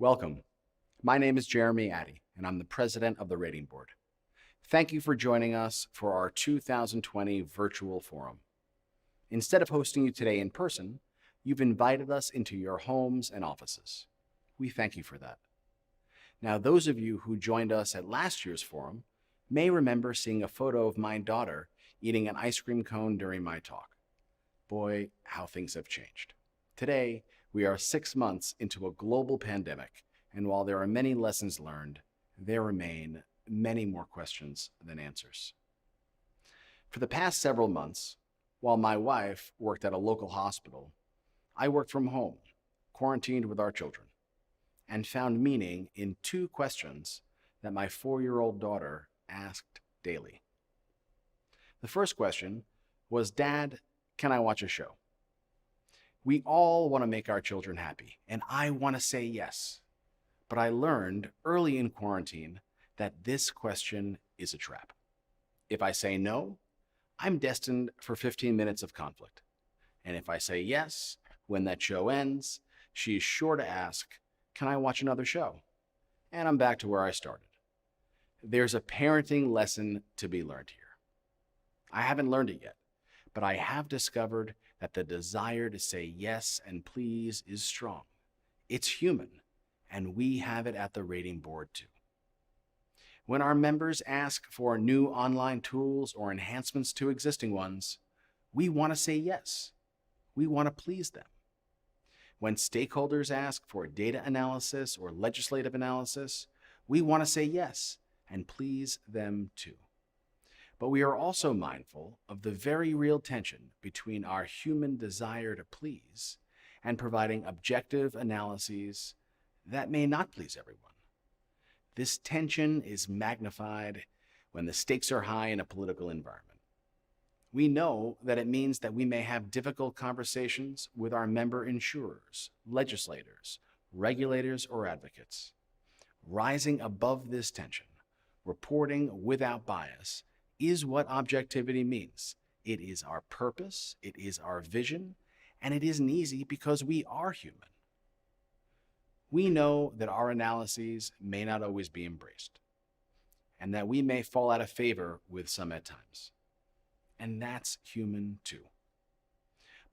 Welcome. My name is Jeremy Addy, and I'm the president of the Rating Board. Thank you for joining us for our 2020 virtual forum. Instead of hosting you today in person, you've invited us into your homes and offices. We thank you for that. Now, those of you who joined us at last year's forum may remember seeing a photo of my daughter eating an ice cream cone during my talk. Boy, how things have changed. Today, we are 6 months into a global pandemic, and while there are many lessons learned, there remain many more questions than answers. For the past several months, while my wife worked at a local hospital, I worked from home, quarantined with our children, and found meaning in 2 questions that my 4-year-old daughter asked daily. The first question was, "Dad, can I watch a show?" We all want to make our children happy, and I want to say yes. But I learned early in quarantine that this question is a trap. If I say no, I'm destined for 15 minutes of conflict. And if I say yes, when that show ends, she is sure to ask, "Can I watch another show?" And I'm back to where I started. There's a parenting lesson to be learned here. I haven't learned it yet, but I have discovered that the desire to say yes and please is strong. It's human, and we have it at the Rating Board too. When our members ask for new online tools or enhancements to existing ones, we want to say yes. We want to please them. When stakeholders ask for data analysis or legislative analysis, we want to say yes and please them too. But we are also mindful of the very real tension between our human desire to please and providing objective analyses that may not please everyone. This tension is magnified when the stakes are high in a political environment. We know that it means that we may have difficult conversations with our member insurers, legislators, regulators, or advocates. Rising above this tension, reporting without bias, is what objectivity means. It is our purpose, it is our vision, and it isn't easy because we are human. We know that our analyses may not always be embraced, and that we may fall out of favor with some at times. And that's human too.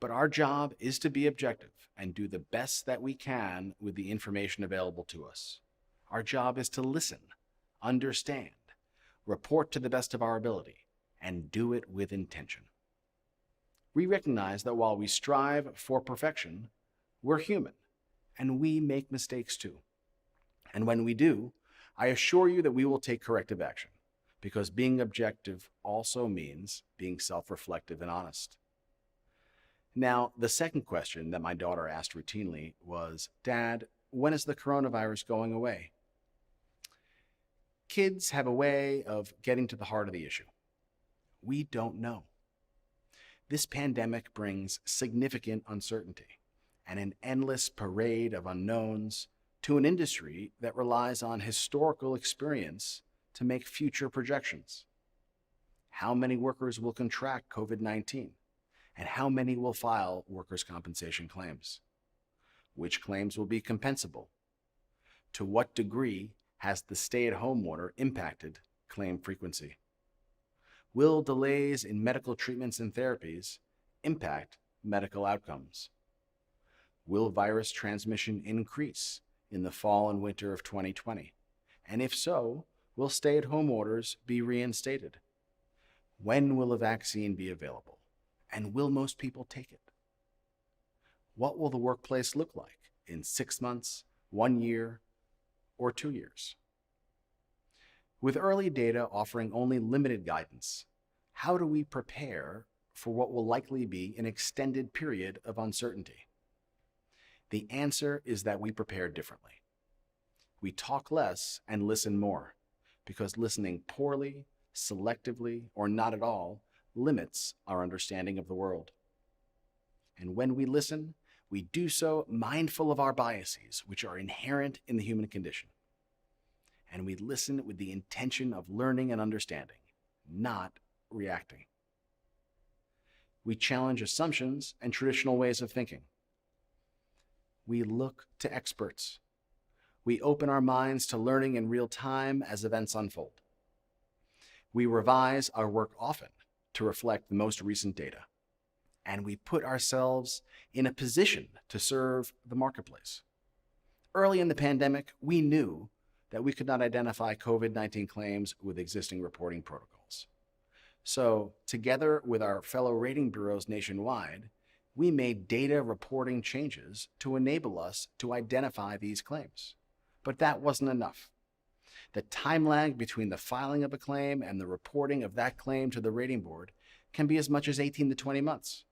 But our job is to be objective and do the best that we can with the information available to us. Our job is to listen, understand, report to the best of our ability, and do it with intention. We recognize that while we strive for perfection, we're human, and we make mistakes too. And when we do, I assure you that we will take corrective action, because being objective also means being self-reflective and honest. Now, the second question that my daughter asked routinely was, "Dad, when is the coronavirus going away?" Kids have a way of getting to the heart of the issue. We don't know. This pandemic brings significant uncertainty and an endless parade of unknowns to an industry that relies on historical experience to make future projections. How many workers will contract COVID-19? And how many will file workers' compensation claims? Which claims will be compensable? To what degree has the stay-at-home order impacted claim frequency? Will delays in medical treatments and therapies impact medical outcomes? Will virus transmission increase in the fall and winter of 2020? And if so, will stay-at-home orders be reinstated? When will a vaccine be available? And will most people take it? What will the workplace look like in 6 months, 1 year, or 2 years? With early data offering only limited guidance, how do we prepare for what will likely be an extended period of uncertainty? The answer is that we prepare differently. We talk less and listen more, because listening poorly, selectively, or not at all limits our understanding of the world. And when we listen, we do so mindful of our biases, which are inherent in the human condition. And we listen with the intention of learning and understanding, not reacting. We challenge assumptions and traditional ways of thinking. We look to experts. We open our minds to learning in real time as events unfold. We revise our work often to reflect the most recent data, and we put ourselves in a position to serve the marketplace. Early in the pandemic, we knew that we could not identify COVID-19 claims with existing reporting protocols. So, together with our fellow rating bureaus nationwide, we made data reporting changes to enable us to identify these claims. But that wasn't enough. The time lag between the filing of a claim and the reporting of that claim to the rating board can be as much as 18 to 20 months.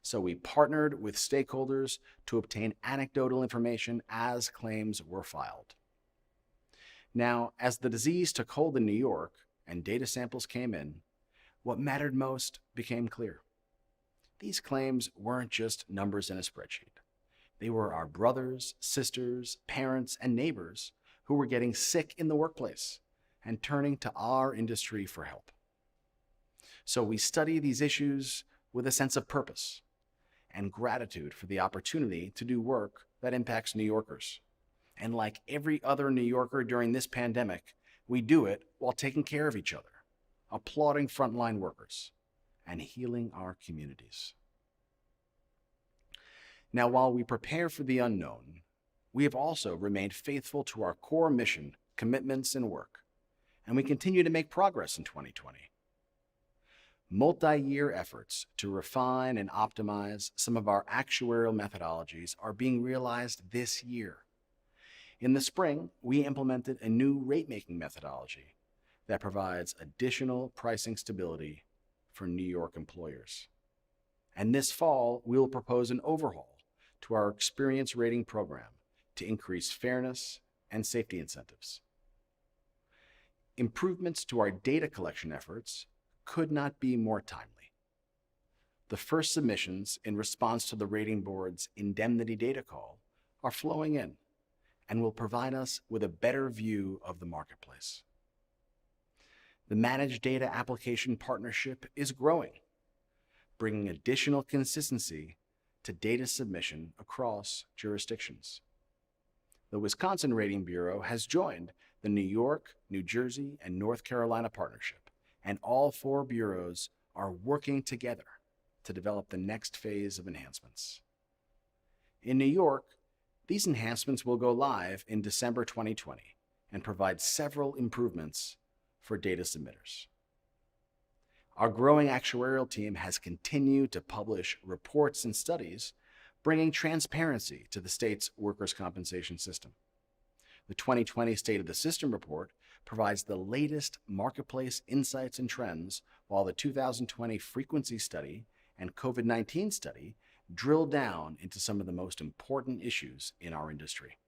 So we partnered with stakeholders to obtain anecdotal information as claims were filed. Now, as the disease took hold in New York and data samples came in, what mattered most became clear. These claims weren't just numbers in a spreadsheet. They were our brothers, sisters, parents, and neighbors who were getting sick in the workplace and turning to our industry for help. So we study these issues with a sense of purpose and gratitude for the opportunity to do work that impacts New Yorkers. And like every other New Yorker during this pandemic, we do it while taking care of each other, applauding frontline workers, and healing our communities. Now, while we prepare for the unknown, we have also remained faithful to our core mission, commitments, and work, and we continue to make progress in 2020. Multi-year efforts to refine and optimize some of our actuarial methodologies are being realized this year. In the spring, we implemented a new rate-making methodology that provides additional pricing stability for New York employers. And this fall, we will propose an overhaul to our experience rating program to increase fairness and safety incentives. Improvements to our data collection efforts could not be more timely. The first submissions in response to the rating board's indemnity data call are flowing in and will provide us with a better view of the marketplace. The Managed Data Application Partnership is growing, bringing additional consistency to data submission across jurisdictions. The Wisconsin Rating Bureau has joined the New York, New Jersey, and North Carolina partnership, and all four bureaus are working together to develop the next phase of enhancements. In New York, these enhancements will go live in December 2020 and provide several improvements for data submitters. Our growing actuarial team has continued to publish reports and studies, bringing transparency to the state's workers' compensation system. The 2020 State of the System report provides the latest marketplace insights and trends, while the 2020 frequency study and COVID-19 study drill down into some of the most important issues in our industry.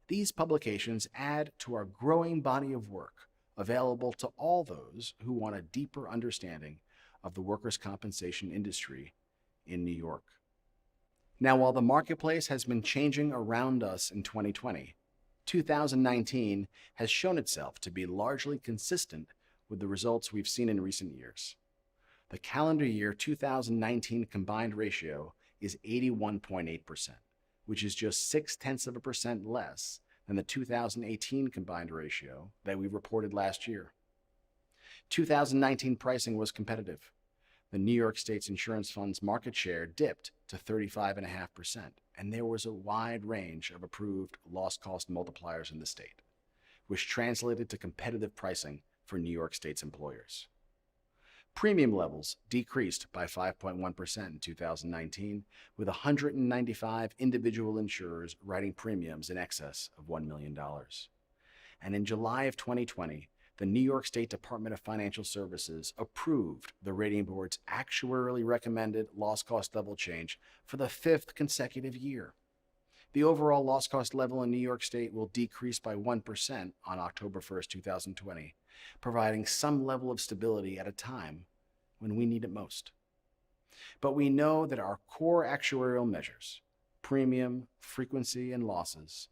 These publications add to our growing body of work available to all those who want a deeper understanding of the workers' compensation industry in New York. Now, while the marketplace has been changing around us in 2020, 2019 has shown itself to be largely consistent with the results we've seen in recent years. The calendar year 2019 combined ratio is 81.8%, which is just 0.6% less than the 2018 combined ratio that we reported last year. 2019 pricing was competitive. The New York State's insurance fund's market share dipped to 35.5%, and there was a wide range of approved loss cost multipliers in the state, which translated to competitive pricing for New York State's employers. Premium levels decreased by 5.1% in 2019, with 195 individual insurers writing premiums in excess of $1 million. And in July of 2020, the New York State Department of Financial Services approved the rating board's actuarially recommended loss cost level change for the 5th consecutive year. The overall loss cost level in New York State will decrease by 1% on October 1st, 2020, providing some level of stability at a time when we need it most. But we know that our core actuarial measures, premium, frequency, and losses,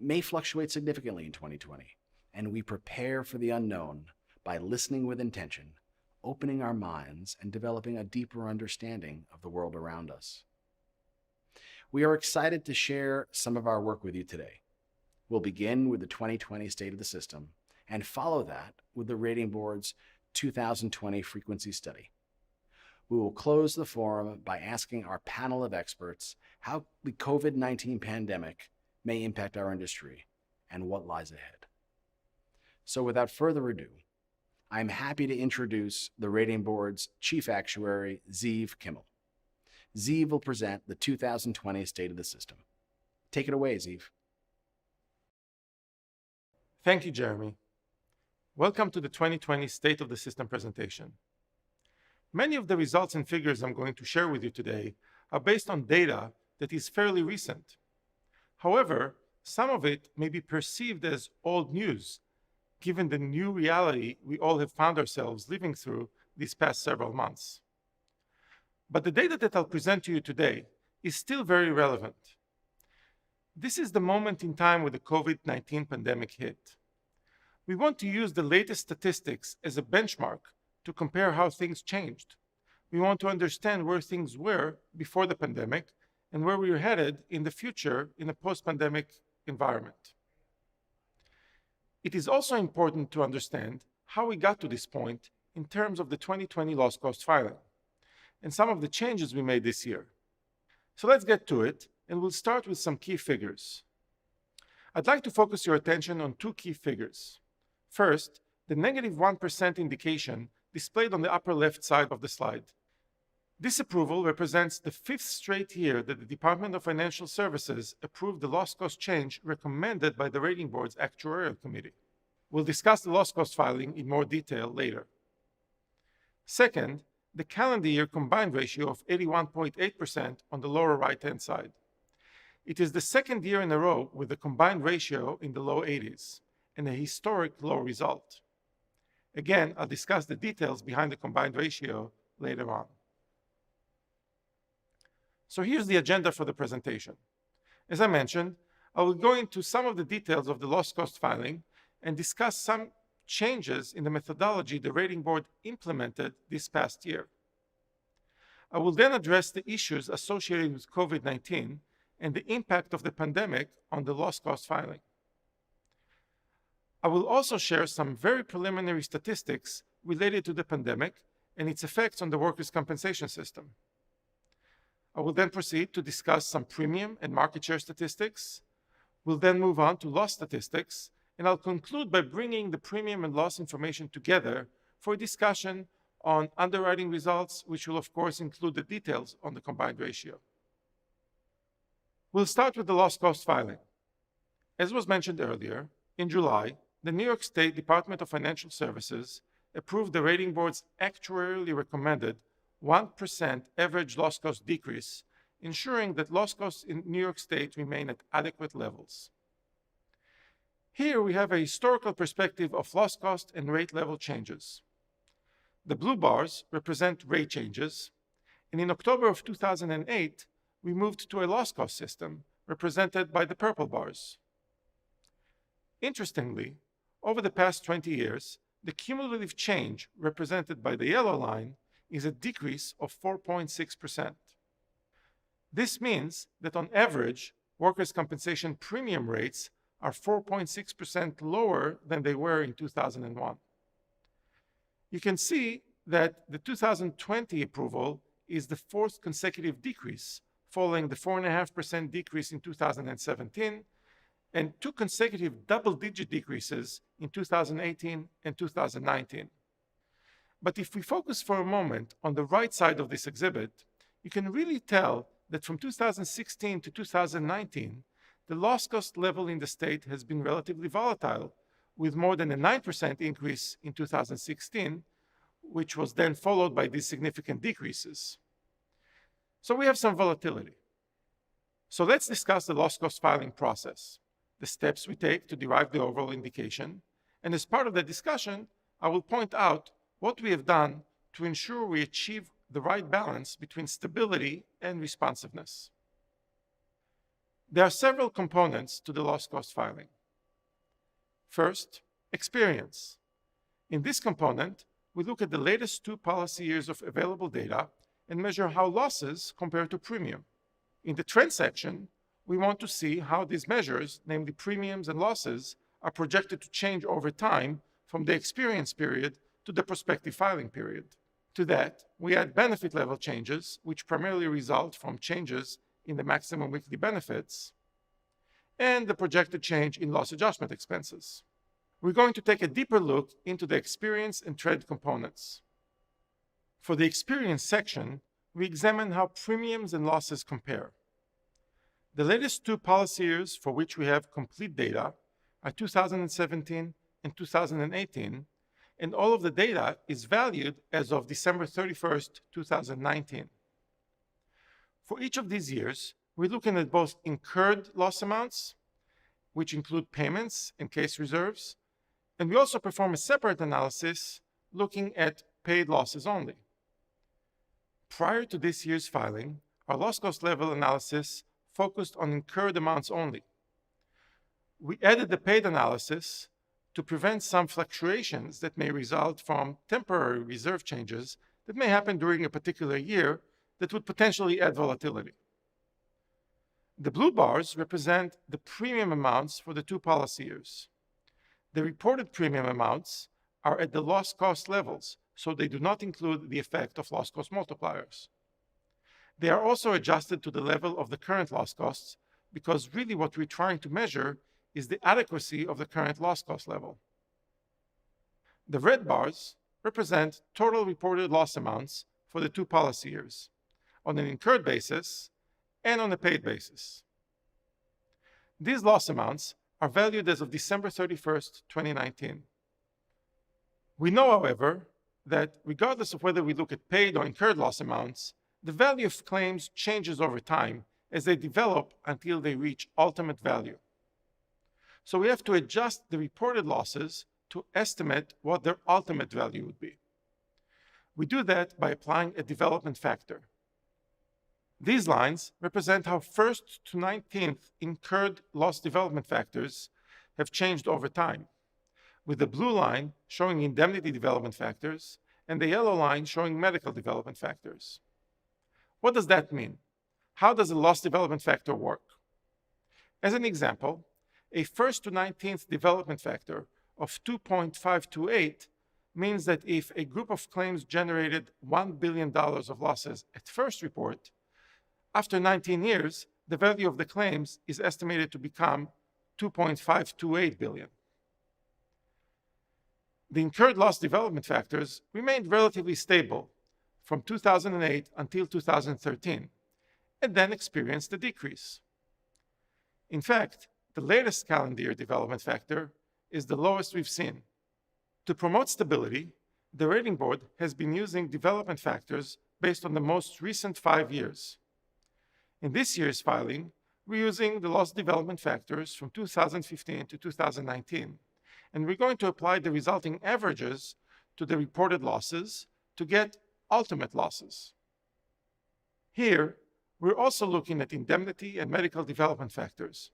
may fluctuate significantly in 2020, and we prepare for the unknown by listening with intention, opening our minds, and developing a deeper understanding of the world around us. We are excited to share some of our work with you today, We'll begin with the 2020 State of the System and follow that with the Rating Board's 2020 Frequency Study. We will close the forum by asking our panel of experts how the COVID-19 pandemic may impact our industry and what lies ahead. So without further ado, I'm happy to introduce the Rating Board's Chief Actuary, Ziv Kimmel. Ziv will present the 2020 State of the System. Take it away, Ziv. Thank you, Jeremy. Welcome to the 2020 State of the System presentation. Many of the results and figures I'm going to share with you today are based on data that is fairly recent. However, some of it may be perceived as old news, given the new reality we all have found ourselves living through these past several months. But the data that I'll present to you today is still very relevant. This is the moment in time where the COVID-19 pandemic hit. We want to use the latest statistics as a benchmark to compare how things changed. We want to understand where things were before the pandemic and where we are headed in the future in a post-pandemic environment. It is also important to understand how we got to this point in terms of the 2020 loss cost filing and some of the changes we made this year. So let's get to it, and we'll start with some key figures. I'd like to focus your attention on two key figures. First, the negative 1% indication displayed on the upper left side of the slide. This approval represents the fifth straight year that the Department of Financial Services approved the loss cost change recommended by the Rating Board's Actuarial Committee. We'll discuss the loss cost filing in more detail later. Second, the calendar year combined ratio of 81.8% on the lower right-hand side. It is the second year in a row with a combined ratio in the low 80s and a historic low result. Again, I'll discuss the details behind the combined ratio later on. So here's the agenda for the presentation. As I mentioned, I will go into some of the details of the loss cost filing and discuss some changes in the methodology the Rating Board implemented this past year. I will then address the issues associated with COVID-19 and the impact of the pandemic on the loss cost filing. I will also share some very preliminary statistics related to the pandemic and its effects on the workers' compensation system. I will then proceed to discuss some premium and market share statistics. We'll then move on to loss statistics, and I'll conclude by bringing the premium and loss information together for a discussion on underwriting results, which will of course include the details on the combined ratio. We'll start with the loss cost filing. As was mentioned earlier, in July, the New York State Department of Financial Services approved the Rating Board's actuarially recommended 1% average loss cost decrease, ensuring that loss costs in New York State remain at adequate levels. Here we have a historical perspective of loss cost and rate level changes. The blue bars represent rate changes, and in October of 2008, we moved to a loss cost system represented by the purple bars. Interestingly, over the past 20 years, the cumulative change represented by the yellow line is a decrease of 4.6%. This means that on average, workers' compensation premium rates are 4.6% lower than they were in 2001. You can see that the 2020 approval is the fourth consecutive decrease, following the 4.5% decrease in 2017 and two consecutive double-digit decreases in 2018 and 2019. But if we focus for a moment on the right side of this exhibit, you can really tell that from 2016 to 2019, the loss cost level in the state has been relatively volatile, with more than a 9% increase in 2016, which was then followed by these significant decreases. So we have some volatility. So let's discuss the loss cost filing process, the steps we take to derive the overall indication, and as part of the discussion, I will point out what we have done to ensure we achieve the right balance between stability and responsiveness. There are several components to the loss cost filing. First, experience. In this component, we look at the latest 2 policy years of available data and measure how losses compare to premium. In the trend section, we want to see how these measures, namely premiums and losses, are projected to change over time from the experience period to the prospective filing period. To that, we add benefit level changes, which primarily result from changes in the maximum weekly benefits, and the projected change in loss adjustment expenses. We're going to take a deeper look into the experience and trend components. For the experience section, we examine how premiums and losses compare. The latest two policy years for which we have complete data are 2017 and 2018, and all of the data is valued as of December 31st, 2019. For each of these years, we're looking at both incurred loss amounts, which include payments and case reserves, and we also perform a separate analysis looking at paid losses only. Prior to this year's filing, our loss cost level analysis focused on incurred amounts only. We added the paid analysis to prevent some fluctuations that may result from temporary reserve changes that may happen during a particular year that would potentially add volatility. The blue bars represent the premium amounts for the two policy years. The reported premium amounts are at the loss cost levels, so they do not include the effect of loss cost multipliers. They are also adjusted to the level of the current loss costs because really what we're trying to measure is the adequacy of the current loss cost level. The red bars represent total reported loss amounts for the two policy years on an incurred basis and on a paid basis. These loss amounts are valued as of December 31st, 2019. We know, however, that regardless of whether we look at paid or incurred loss amounts, the value of claims changes over time as they develop until they reach ultimate value. So we have to adjust the reported losses to estimate what their ultimate value would be. We do that by applying a development factor. These lines represent how 1st to 19th incurred loss development factors have changed over time, with the blue line showing indemnity development factors and the yellow line showing medical development factors. What does that mean? How does a loss development factor work? As an example, a 1st to 19th development factor of 2.528 means that if a group of claims generated $1 billion of losses at first report, after 19 years, the value of the claims is estimated to become $2.528 billion. The incurred loss development factors remained relatively stable from 2008 until 2013, and then experienced a decrease. In fact, the latest calendar year development factor is the lowest we've seen. To promote stability, the rating board has been using development factors based on the most recent 5 years. In this year's filing, we're using the loss development factors from 2015 to 2019, and we're going to apply the resulting averages to the reported losses to get ultimate losses. Here, we're also looking at indemnity and medical development factors,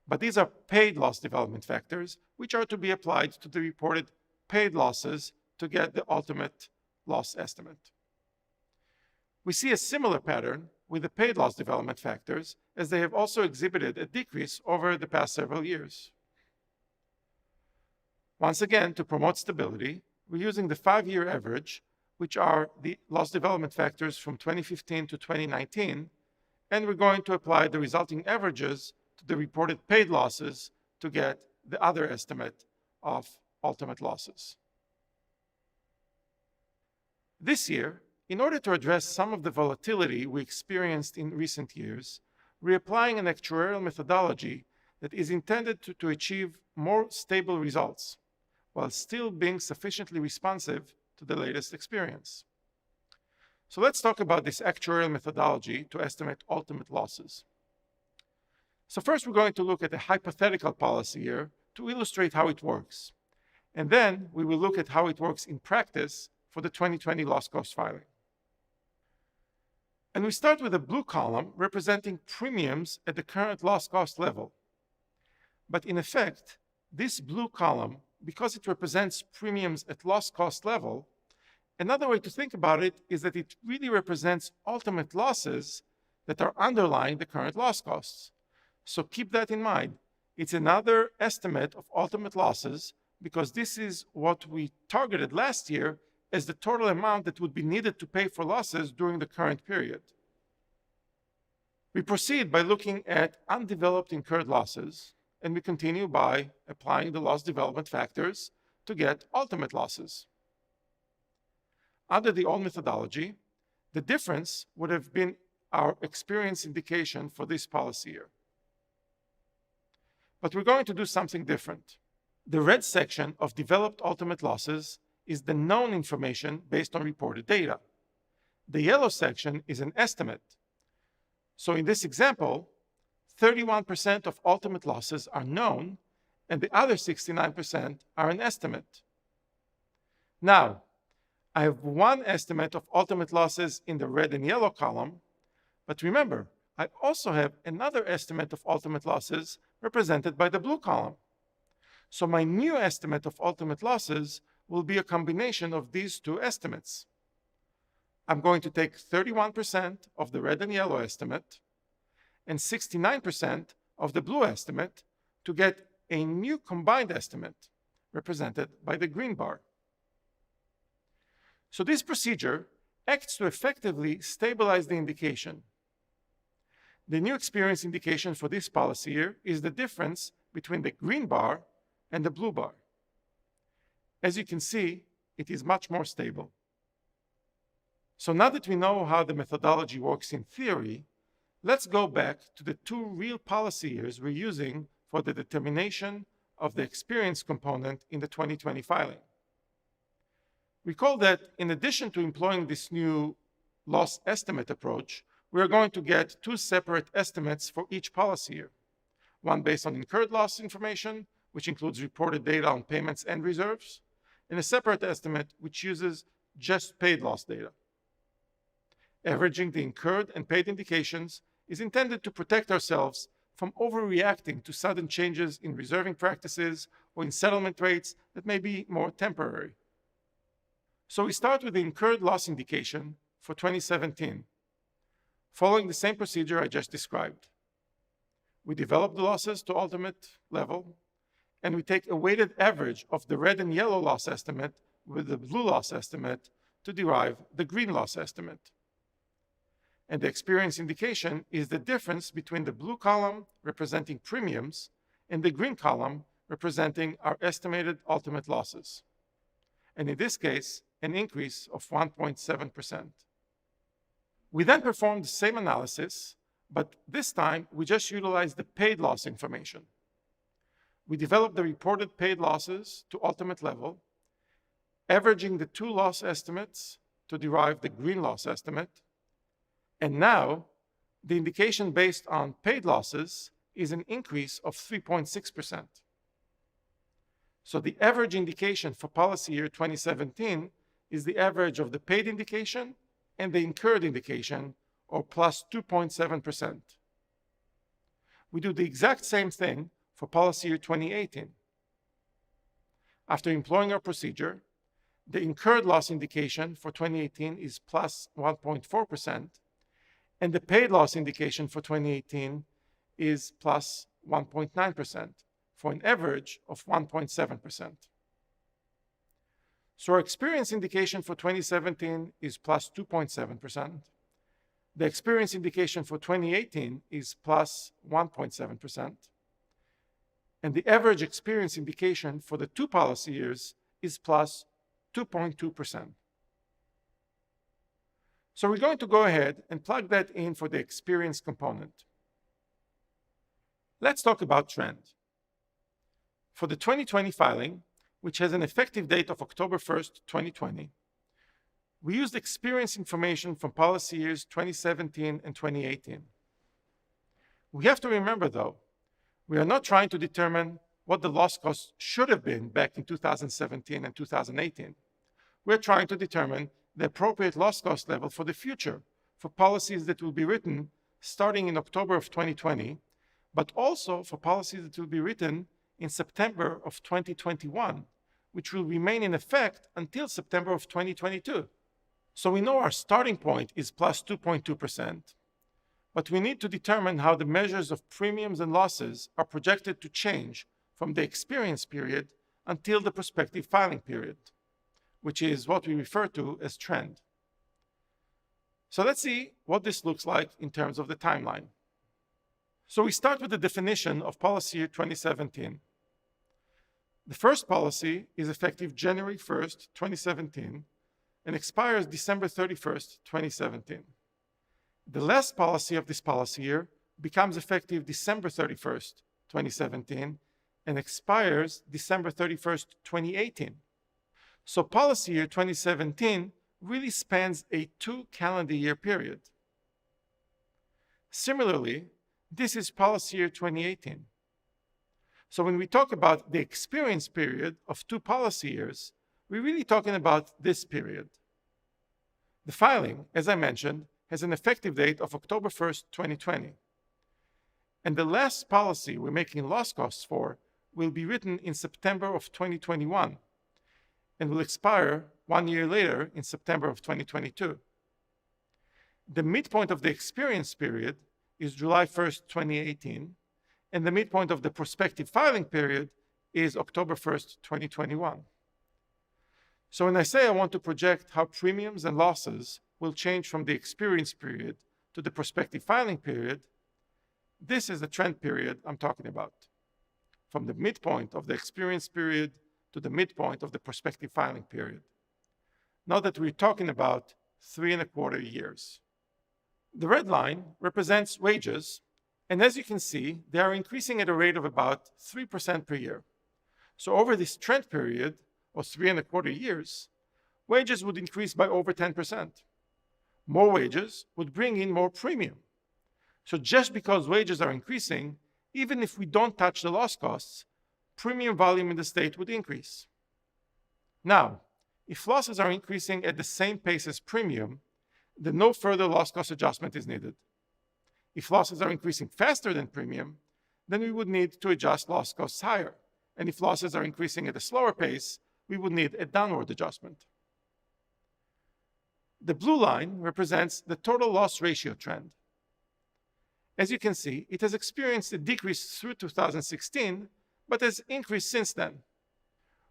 but these are paid loss development factors, which are to be applied to the reported paid losses to get the ultimate loss estimate. We see a similar pattern with the paid loss development factors, as they have also exhibited a decrease over the past several years. Once again, to promote stability, we're using the 5-year average, which are the loss development factors from 2015 to 2019, and we're going to apply the resulting averages to the reported paid losses to get the other estimate of ultimate losses. This year, in order to address some of the volatility we experienced in recent years, we're applying an actuarial methodology that is intended to achieve more stable results, while still being sufficiently responsive to the latest experience. So let's talk about this actuarial methodology to estimate ultimate losses. So first, we're going to look at a hypothetical policy year to illustrate how it works. And then we will look at how it works in practice for the 2020 loss cost filing. And we start with a blue column representing premiums at the current loss cost level. But in effect, this blue column, because it represents premiums at loss cost level, another way to think about it is that it really represents ultimate losses that are underlying the current loss costs. So keep that in mind. It's another estimate of ultimate losses because this is what we targeted last year as the total amount that would be needed to pay for losses during the current period. We proceed by looking at undeveloped incurred losses, and we continue by applying the loss development factors to get ultimate losses. Under the old methodology, the difference would have been our experience indication for this policy year. But we're going to do something different. The red section of developed ultimate losses is the known information based on reported data. The yellow section is an estimate. So in this example, 31% of ultimate losses are known, and the other 69% are an estimate. Now, I have one estimate of ultimate losses in the red and yellow column, but remember, I also have another estimate of ultimate losses represented by the blue column. So my new estimate of ultimate losses will be a combination of these two estimates. I'm going to take 31% of the red and yellow estimate and 69% of the blue estimate to get a new combined estimate represented by the green bar. So this procedure acts to effectively stabilize the indication. The new experience indication for this policy year is the difference between the green bar and the blue bar. As you can see, it is much more stable. So now that we know how the methodology works in theory, let's go back to the two real policy years we're using for the determination of the experience component in the 2020 filing. Recall that in addition to employing this new loss estimate approach, we are going to get two separate estimates for each policy year. One based on incurred loss information, which includes reported data on payments and reserves, and a separate estimate which uses just paid loss data. Averaging the incurred and paid indications is intended to protect ourselves from overreacting to sudden changes in reserving practices or in settlement rates that may be more temporary. So we start with the incurred loss indication for 2017, following the same procedure I just described. We develop the losses to ultimate level, and we take a weighted average of the red and yellow loss estimate with the blue loss estimate to derive the green loss estimate. And the experience indication is the difference between the blue column representing premiums and the green column representing our estimated ultimate losses. And in this case, an increase of 1.7%. We then perform the same analysis, but this time we just utilize the paid loss information. We develop the reported paid losses to ultimate level, averaging the two loss estimates to derive the green loss estimate. And now, the indication based on paid losses is an increase of 3.6%. So the average indication for policy year 2017 is the average of the paid indication and the incurred indication, or plus 2.7%. We do the exact same thing for policy year 2018. After employing our procedure, the incurred loss indication for 2018 is plus 1.4%, and the paid loss indication for 2018 is plus 1.9%, for an average of 1.7%. So our experience indication for 2017 is plus 2.7%. The experience indication for 2018 is plus 1.7%. And the average experience indication for the two policy years is plus 2.2%. So we're going to go ahead and plug that in for the experience component. Let's talk about trend. For the 2020 filing, which has an effective date of October 1st, 2020, we used experience information from policy years 2017 and 2018. We have to remember, though, we are not trying to determine what the loss cost should have been back in 2017 and 2018. We're trying to determine the appropriate loss cost level for the future for policies that will be written starting in October of 2020, but also for policies that will be written in September of 2021, which will remain in effect until September of 2022. So we know our starting point is plus 2.2%. but we need to determine how the measures of premiums and losses are projected to change from the experience period until the prospective filing period, which is what we refer to as trend. So let's see what this looks like in terms of the timeline. So we start with the definition of policy year 2017. The first policy is effective January 1st, 2017, and expires December 31st, 2017. The last policy of this policy year becomes effective December 31st, 2017, and expires December 31st, 2018. So policy year 2017 really spans a 2 calendar year period. Similarly, this is policy year 2018. So when we talk about the experience period of 2 policy years, we're really talking about this period. The filing, as I mentioned, has an effective date of October 1st, 2020. And the last policy we're making loss costs for will be written in September of 2021 and will expire 1 year later in September of 2022. The midpoint of the experience period is July 1st, 2018, and the midpoint of the prospective filing period is October 1st, 2021. So when I say I want to project how premiums and losses will change from the experience period to the prospective filing period, this is the trend period I'm talking about, from the midpoint of the experience period to the midpoint of the prospective filing period. Now that we're talking about 3.25 years. The red line represents wages, and as you can see, they are increasing at a rate of about 3% per year. So over this trend period of 3.25 years, wages would increase by over 10%. More wages would bring in more premium. So just because wages are increasing, even if we don't touch the loss costs, premium volume in the state would increase. Now, if losses are increasing at the same pace as premium, then no further loss cost adjustment is needed. If losses are increasing faster than premium, then we would need to adjust loss costs higher. And if losses are increasing at a slower pace, we would need a downward adjustment. The blue line represents the total loss ratio trend. As you can see, it has experienced a decrease through 2016, but has increased since then.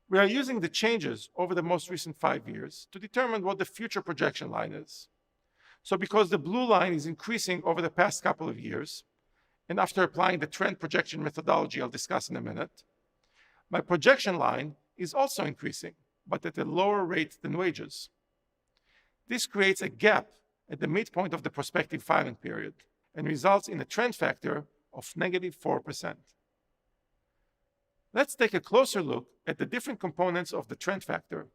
We are using the changes over the most recent 5 years to determine what the future projection line is. So because the blue line is increasing over the past couple of years, and after applying the trend projection methodology I'll discuss in a minute, my projection line is also increasing, but at a lower rate than wages. This creates a gap at the midpoint of the prospective filing period and results in a trend factor of -4%. Let's take a closer look at the different components of the trend factor: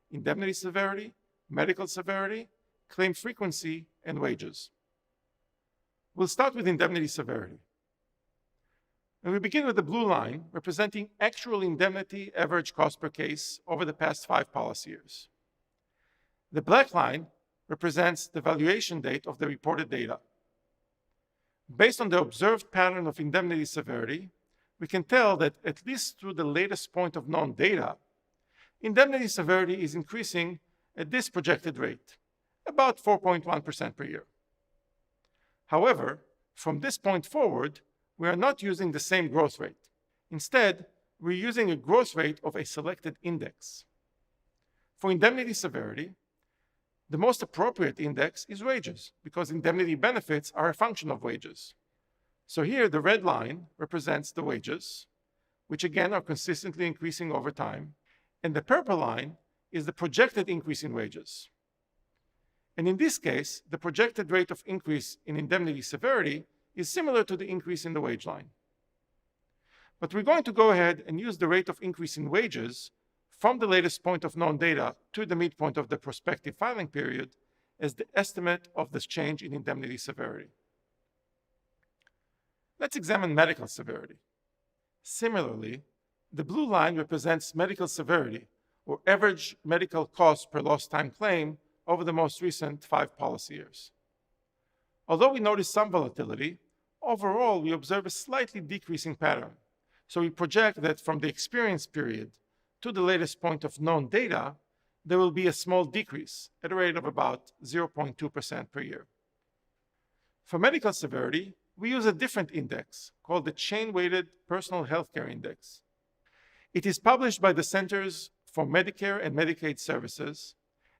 indemnity severity, medical severity, claim frequency, and wages. We'll start with indemnity severity. And we begin with the blue line representing actual indemnity average cost per case over the past 5 policy years. The black line represents the valuation date of the reported data. Based on the observed pattern of indemnity severity, we can tell that at least through the latest point of known data, indemnity severity is increasing at this projected rate, about 4.1% per year. However, from this point forward, we are not using the same growth rate. Instead, we're using a growth rate of a selected index. For indemnity severity, the most appropriate index is wages, because indemnity benefits are a function of wages. So here, the red line represents the wages, which again are consistently increasing over time, and the purple line is the projected increase in wages. And in this case, the projected rate of increase in indemnity severity is similar to the increase in the wage line. But we're going to go ahead and use the rate of increase in wages from the latest point of known data to the midpoint of the prospective filing period as the estimate of this change in indemnity severity. Let's examine medical severity. Similarly, the blue line represents medical severity, or average medical cost per lost time claim over the most recent 5 policy years. Although we notice some volatility, overall we observe a slightly decreasing pattern. So we project that from the experience period to the latest point of known data, there will be a small decrease at a rate of about 0.2% per year. For medical severity, we use a different index called the Chain-Weighted Personal Healthcare Index. It is published by the Centers for Medicare and Medicaid Services,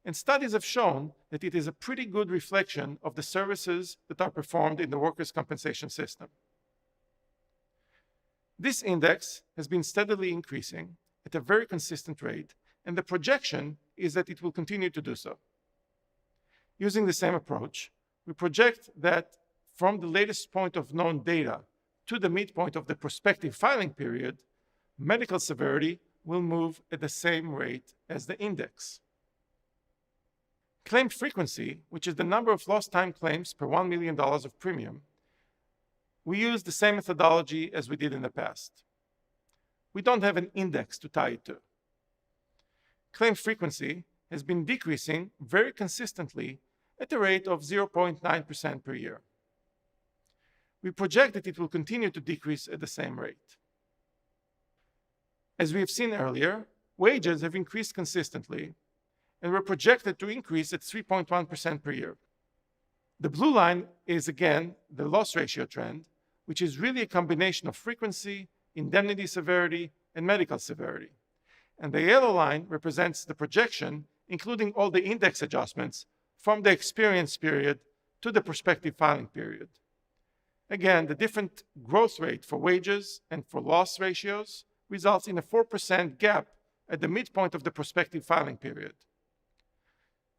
and studies have shown that it is a pretty good reflection of the services that are performed in the workers' compensation system. This index has been steadily increasing at a very consistent rate, and the projection is that it will continue to do so. Using the same approach, we project that from the latest point of known data to the midpoint of the prospective filing period, medical severity will move at the same rate as the index. Claim frequency, which is the number of lost time claims per $1 million of premium, we use the same methodology as we did in the past. We don't have an index to tie it to. Claim frequency has been decreasing very consistently at a rate of 0.9% per year. We project that it will continue to decrease at the same rate. As we have seen earlier, wages have increased consistently and were projected to increase at 3.1% per year. The blue line is again the loss ratio trend, which is really a combination of frequency, indemnity severity, and medical severity. And the yellow line represents the projection, including all the index adjustments from the experience period to the prospective filing period. Again, the different growth rate for wages and for loss ratios results in a 4% gap at the midpoint of the prospective filing period.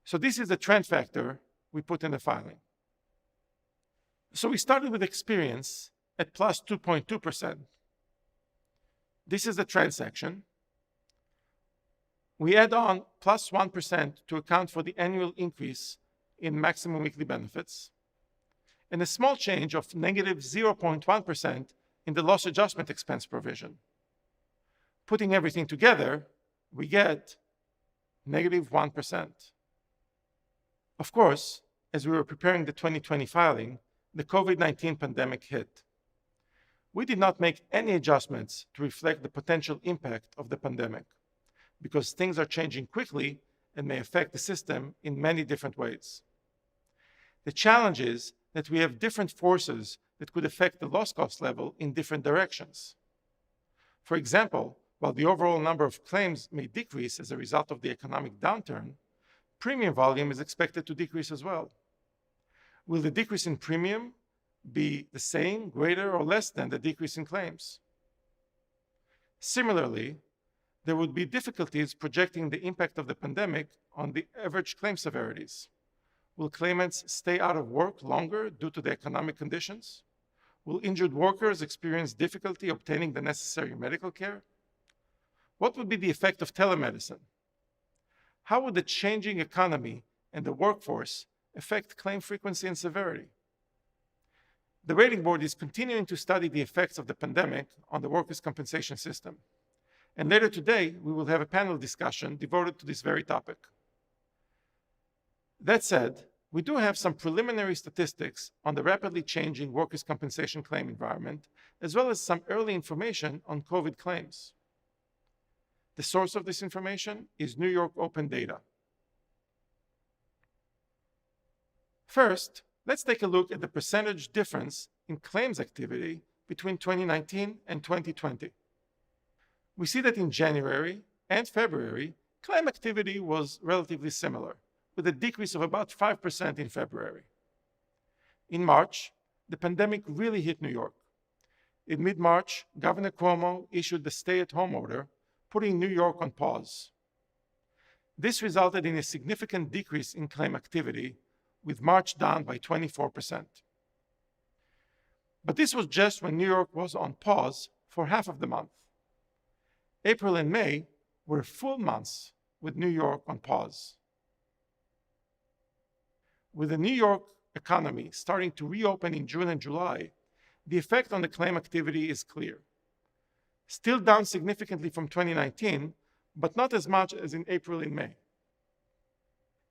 So this is the trend factor we put in the filing. So we started with experience at plus 2.2%. This is the trend section. We add on plus 1% to account for the annual increase in maximum weekly benefits, and a small change of negative 0.1% in the loss adjustment expense provision. Putting everything together, we get negative 1%. Of course, as we were preparing the 2020 filing, the COVID-19 pandemic hit. We did not make any adjustments to reflect the potential impact of the pandemic, because things are changing quickly and may affect the system in many different ways. The challenge is that we have different forces that could affect the loss cost level in different directions. For example, while the overall number of claims may decrease as a result of the economic downturn, premium volume is expected to decrease as well. Will the decrease in premium be the same, greater, or less than the decrease in claims? Similarly, there would be difficulties projecting the impact of the pandemic on the average claim severities. Will claimants stay out of work longer due to the economic conditions? Will injured workers experience difficulty obtaining the necessary medical care? What would be the effect of telemedicine? How would the changing economy and the workforce affect claim frequency and severity? The rating board is continuing to study the effects of the pandemic on the workers' compensation system. And later today, we will have a panel discussion devoted to this very topic. That said, we do have some preliminary statistics on the rapidly changing workers' compensation claim environment, as well as some early information on COVID claims. The source of this information is New York Open Data. First, let's take a look at the percentage difference in claims activity between 2019 and 2020. We see that in January and February, claim activity was relatively similar, with a decrease of about 5% in February. In March, the pandemic really hit New York. In mid-March, Governor Cuomo issued the stay-at-home order, putting New York on pause. This resulted in a significant decrease in claim activity, with March down by 24%. But this was just when New York was on pause for half of the month. April and May were full months with New York on pause. With the New York economy starting to reopen in June and July, the effect on the claim activity is clear. Still down significantly from 2019, but not as much as in April and May.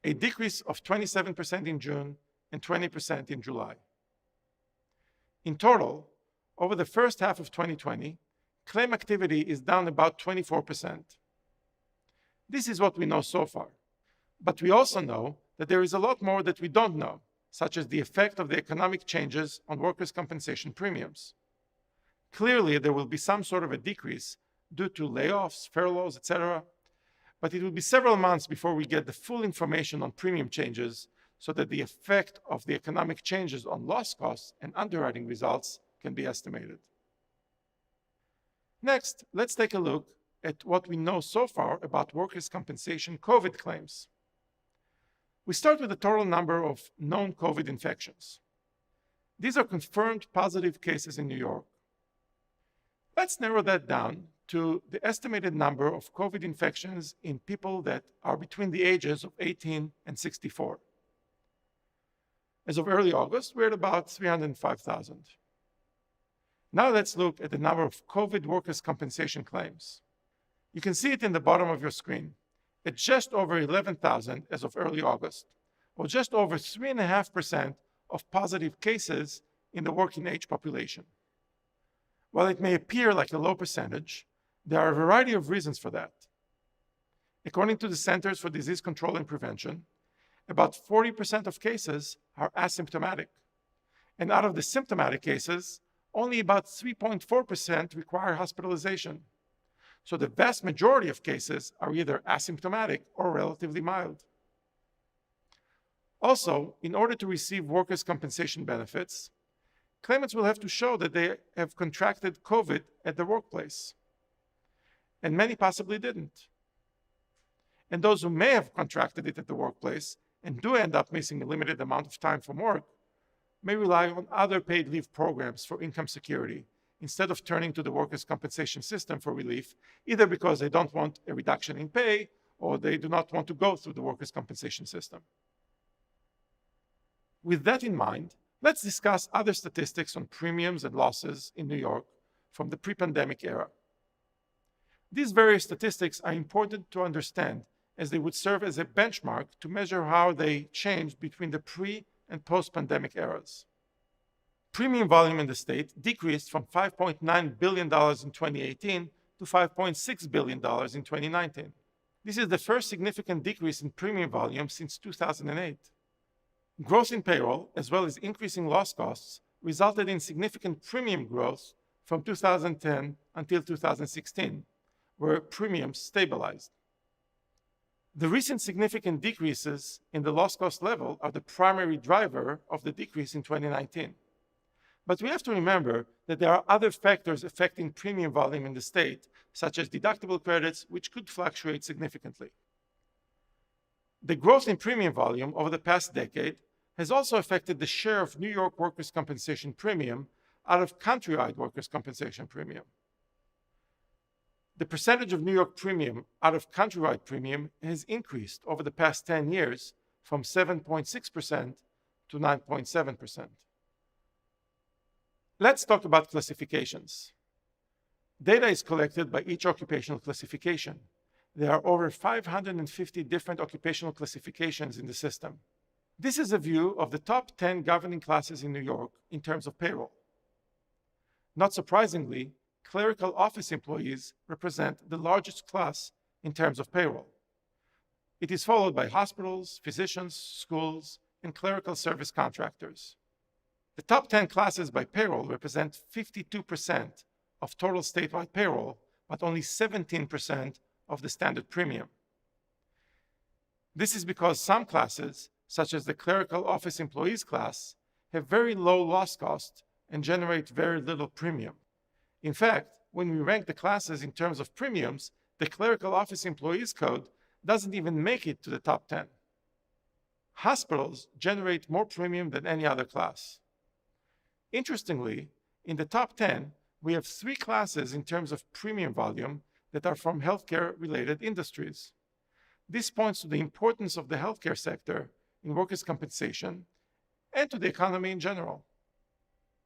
A decrease of 27% in June and 20% in July. In total, over the first half of 2020, claim activity is down about 24%. This is what we know so far, but we also know that there is a lot more that we don't know, such as the effect of the economic changes on workers' compensation premiums. Clearly, there will be some sort of a decrease due to layoffs, furloughs, etc., but it will be several months before we get the full information on premium changes so that the effect of the economic changes on loss costs and underwriting results can be estimated. Next, let's take a look at what we know so far about workers' compensation COVID claims. We start with the total number of known COVID infections. These are confirmed positive cases in New York. Let's narrow that down to the estimated number of COVID infections in people that are between the ages of 18 and 64. As of early August, we're at about 305,000. Now let's look at the number of COVID workers' compensation claims. You can see it in the bottom of your screen. At just over 11,000 as of early August, or just over 3.5% of positive cases in the working age population. While it may appear like a low percentage, there are a variety of reasons for that. According to the Centers for Disease Control and Prevention, about 40% of cases are asymptomatic. And out of the symptomatic cases, only about 3.4% require hospitalization. So the vast majority of cases are either asymptomatic or relatively mild. Also, in order to receive workers' compensation benefits, claimants will have to show that they have contracted COVID at the workplace. And many possibly didn't. And those who may have contracted it at the workplace and do end up missing a limited amount of time from work may rely on other paid leave programs for income security instead of turning to the workers' compensation system for relief, either because they don't want a reduction in pay or they do not want to go through the workers' compensation system. With that in mind, let's discuss other statistics on premiums and losses in New York from the pre-pandemic era. These various statistics are important to understand as they would serve as a benchmark to measure how they changed between the pre- and post-pandemic eras. Premium volume in the state decreased from $5.9 billion in 2018 to $5.6 billion in 2019. This is the first significant decrease in premium volume since 2008. Growth in payroll, as well as increasing loss costs, resulted in significant premium growth from 2010 until 2016, where premiums stabilized. The recent significant decreases in the loss cost level are the primary driver of the decrease in 2019. But we have to remember that there are other factors affecting premium volume in the state, such as deductible credits, which could fluctuate significantly. The growth in premium volume over the past decade has also affected the share of New York workers' compensation premium out of countrywide workers' compensation premium. The percentage of New York premium out of countrywide premium has increased over the past 10 years from 7.6% to 9.7%. Let's talk about classifications. Data is collected by each occupational classification. There are over 550 different occupational classifications in the system. This is a view of the top 10 governing classes in New York in terms of payroll. Not surprisingly, clerical office employees represent the largest class in terms of payroll. It is followed by hospitals, physicians, schools, and clerical service contractors. The top 10 classes by payroll represent 52% of total statewide payroll, but only 17% of the standard premium. This is because some classes, such as the clerical office employees class, have very low loss cost and generate very little premium. In fact, when we rank the classes in terms of premiums, the clerical office employees code doesn't even make it to the top 10. Hospitals generate more premium than any other class. Interestingly, in the top 10, we have 3 classes in terms of premium volume that are from healthcare-related industries. This points to the importance of the healthcare sector in workers' compensation and to the economy in general.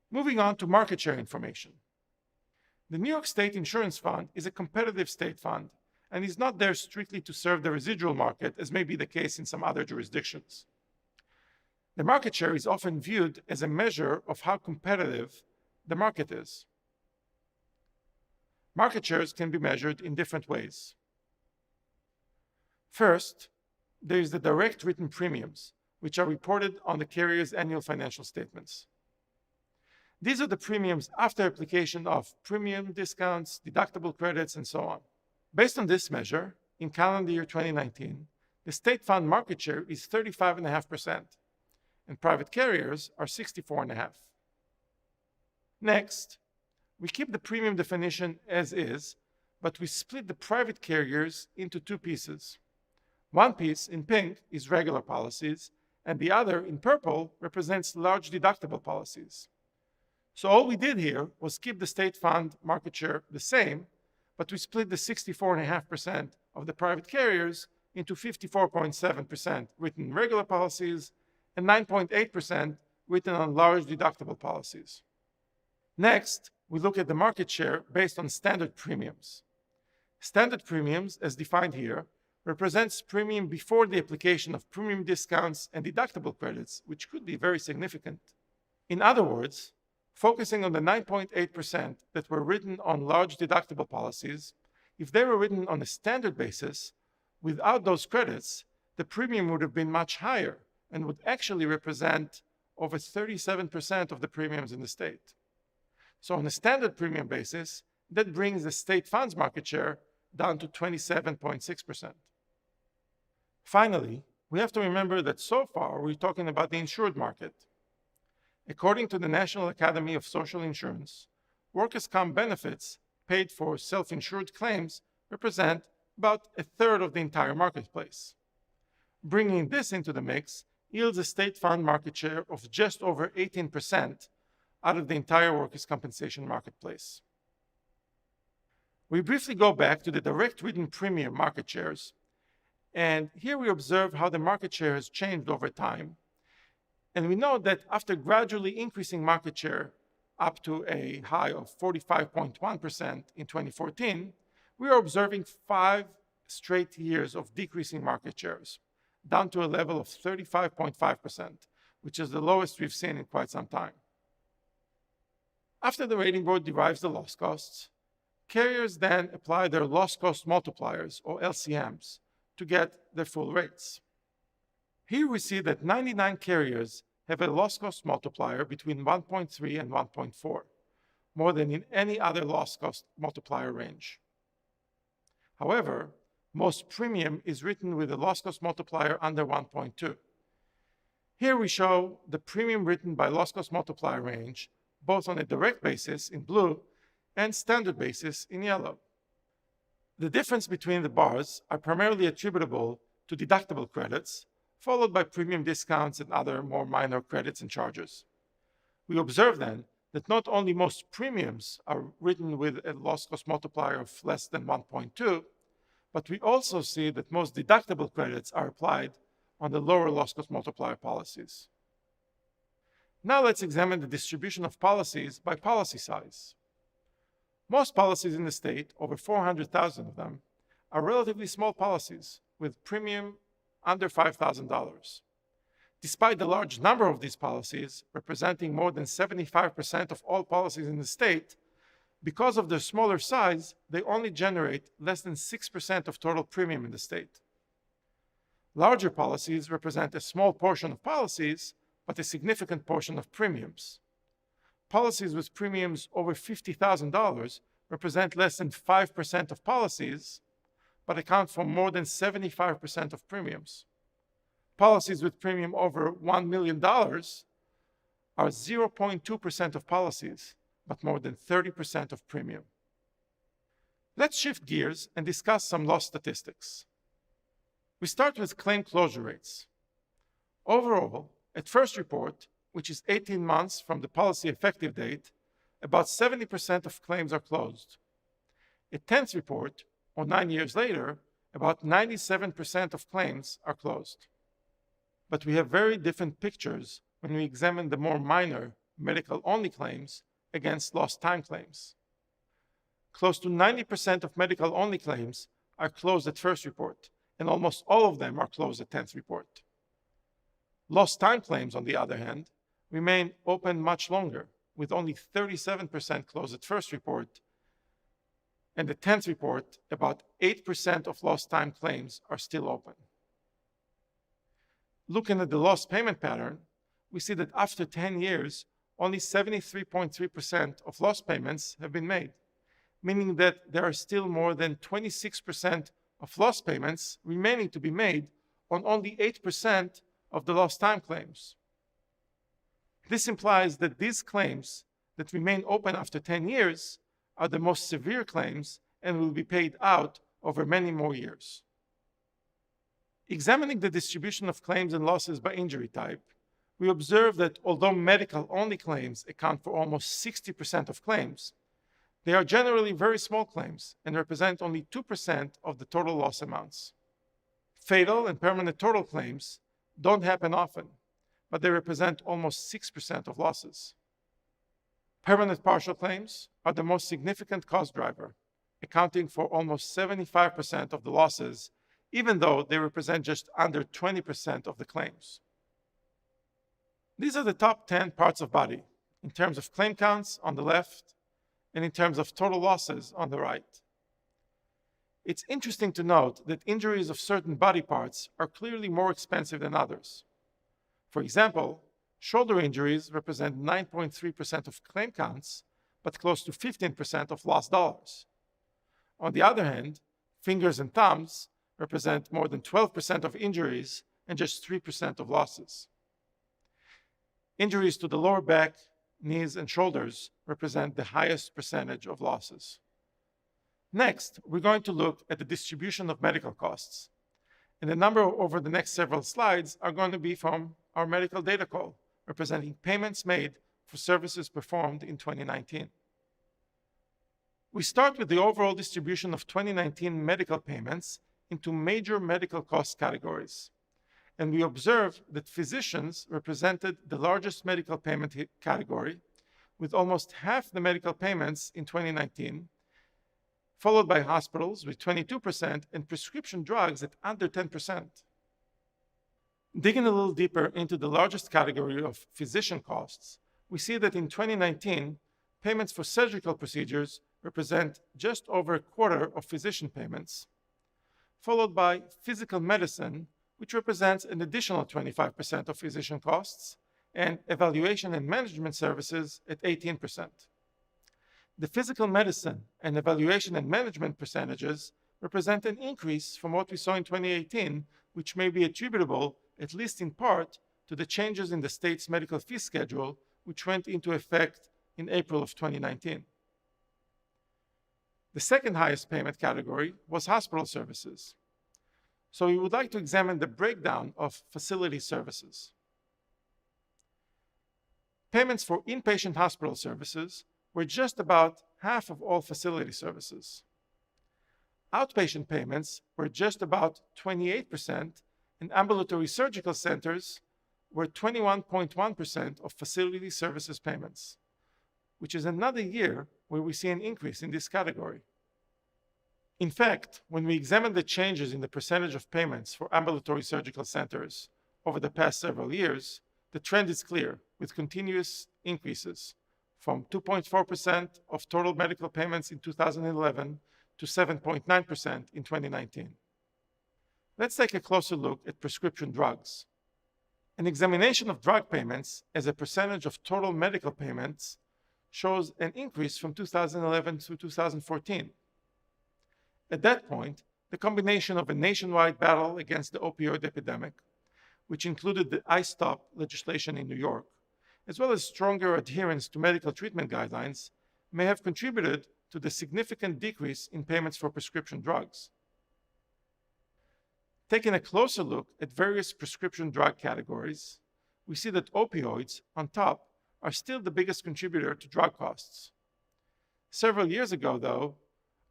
Moving on to market share information. The New York State Insurance Fund is a competitive state fund and is not there strictly to serve the residual market, as may be the case in some other jurisdictions. The market share is often viewed as a measure of how competitive the market is. Market shares can be measured in different ways. First, there is the direct written premiums, which are reported on the carrier's annual financial statements. These are the premiums after application of premium discounts, deductible credits, and so on. Based on this measure, in calendar year 2019, the state fund market share is 35.5%, and private carriers are 64.5%. Next, we keep the premium definition as is, but we split the private carriers into two pieces. One piece in pink is regular policies, and the other in purple represents large deductible policies. So all we did here was keep the state fund market share the same, but we split the 64.5% of the private carriers into 54.7% written regular policies and 9.8% written on large deductible policies. Next, we look at the market share based on standard premiums. Standard premiums, as defined here, represents premium before the application of premium discounts and deductible credits, which could be very significant. In other words, focusing on the 9.8% that were written on large deductible policies, if they were written on a standard basis, without those credits, the premium would have been much higher and would actually represent over 37% of the premiums in the state. So on a standard premium basis, that brings the state funds market share down to 27.6%. Finally, we have to remember that so far we're talking about the insured market. According to the National Academy of Social Insurance, workers' comp benefits paid for self-insured claims represent about a third of the entire marketplace. Bringing this into the mix yields a state fund market share of just over 18% out of the entire workers' compensation marketplace. We briefly go back to the direct written premium market shares, and here we observe how the market share has changed over time. And we know that after gradually increasing market share up to a high of 45.1% in 2014, we are observing 5 straight years of decreasing market shares, down to a level of 35.5%, which is the lowest we've seen in quite some time. After the rating board derives the loss costs, carriers then apply their loss cost multipliers, or LCMs, to get their full rates. Here we see that 99 carriers have a loss cost multiplier between 1.3 and 1.4, more than in any other loss cost multiplier range. However, most premium is written with a loss cost multiplier under 1.2. Here we show the premium written by loss cost multiplier range, both on a direct basis in blue and standard basis in yellow. The difference between the bars are primarily attributable to deductible credits, followed by premium discounts and other more minor credits and charges. We observe then that not only most premiums are written with a loss cost multiplier of less than 1.2, but we also see that most deductible credits are applied on the lower loss cost multiplier policies. Now let's examine the distribution of policies by policy size. Most policies in the state, over 400,000 of them, are relatively small policies with premium under $5,000. Despite the large number of these policies, representing more than 75% of all policies in the state, because of their smaller size, they only generate less than 6% of total premium in the state. Larger policies represent a small portion of policies, but a significant portion of premiums. Policies with premiums over $50,000 represent less than 5% of policies, but account for more than 75% of premiums. Policies with premium over $1 million are 0.2% of policies, but more than 30% of premium. Let's shift gears and discuss some loss statistics. We start with claim closure rates. Overall, at first report, which is 18 months from the policy effective date, about 70% of claims are closed. At 10th report, or 9 years later, about 97% of claims are closed. But we have very different pictures when we examine the more minor medical-only claims against lost time claims. Close to 90% of medical-only claims are closed at first report, and almost all of them are closed at 10th report. Lost time claims, on the other hand, remain open much longer, with only 37% closed at first report, and at 10th report, about 8% of lost time claims are still open. Looking at the lost payment pattern, we see that after 10 years, only 73.3% of lost payments have been made, meaning that there are still more than 26% of lost payments remaining to be made on only 8% of the lost time claims. This implies that these claims that remain open after 10 years are the most severe claims and will be paid out over many more years. Examining the distribution of claims and losses by injury type, we observe that although medical-only claims account for almost 60% of claims, they are generally very small claims and represent only 2% of the total loss amounts. Fatal and permanent total claims don't happen often, but they represent almost 6% of losses. Permanent partial claims are the most significant cost driver, accounting for almost 75% of the losses, even though they represent just under 20% of the claims. These are the top 10 parts of body in terms of claim counts on the left and in terms of total losses on the right. It's interesting to note that injuries of certain body parts are clearly more expensive than others. For example, shoulder injuries represent 9.3% of claim counts, but close to 15% of lost dollars. On the other hand, fingers and thumbs represent more than 12% of injuries and just 3% of losses. Injuries to the lower back, knees, and shoulders represent the highest percentage of losses. Next, we're going to look at the distribution of medical costs. And the number over the next several slides are going to be from our medical data call, representing payments made for services performed in 2019. We start with the overall distribution of 2019 medical payments into major medical cost categories. And we observe that physicians represented the largest medical payment category, with almost half the medical payments in 2019, followed by hospitals with 22% and prescription drugs at under 10%. Digging a little deeper into the largest category of physician costs, we see that in 2019, payments for surgical procedures represent just over a quarter of physician payments, followed by physical medicine, which represents an additional 25% of physician costs, and evaluation and management services at 18%. The physical medicine and evaluation and management percentages represent an increase from what we saw in 2018, which may be attributable, at least in part, to the changes in the state's medical fee schedule, which went into effect in April of 2019. The second highest payment category was hospital services. So we would like to examine the breakdown of facility services. Payments for inpatient hospital services were just about half of all facility services. Outpatient payments were just about 28%, and ambulatory surgical centers were 21.1% of facility services payments, which is another year where we see an increase in this category. In fact, when we examine the changes in the percentage of payments for ambulatory surgical centers over the past several years, the trend is clear, with continuous increases from 2.4% of total medical payments in 2011 to 7.9% in 2019. Let's take a closer look at prescription drugs. An examination of drug payments as a percentage of total medical payments shows an increase from 2011 to 2014. At that point, the combination of a nationwide battle against the opioid epidemic, which included the I-Stop legislation in New York, as well as stronger adherence to medical treatment guidelines, may have contributed to the significant decrease in payments for prescription drugs. Taking a closer look at various prescription drug categories, we see that opioids, on top, are still the biggest contributor to drug costs. Several years ago, though,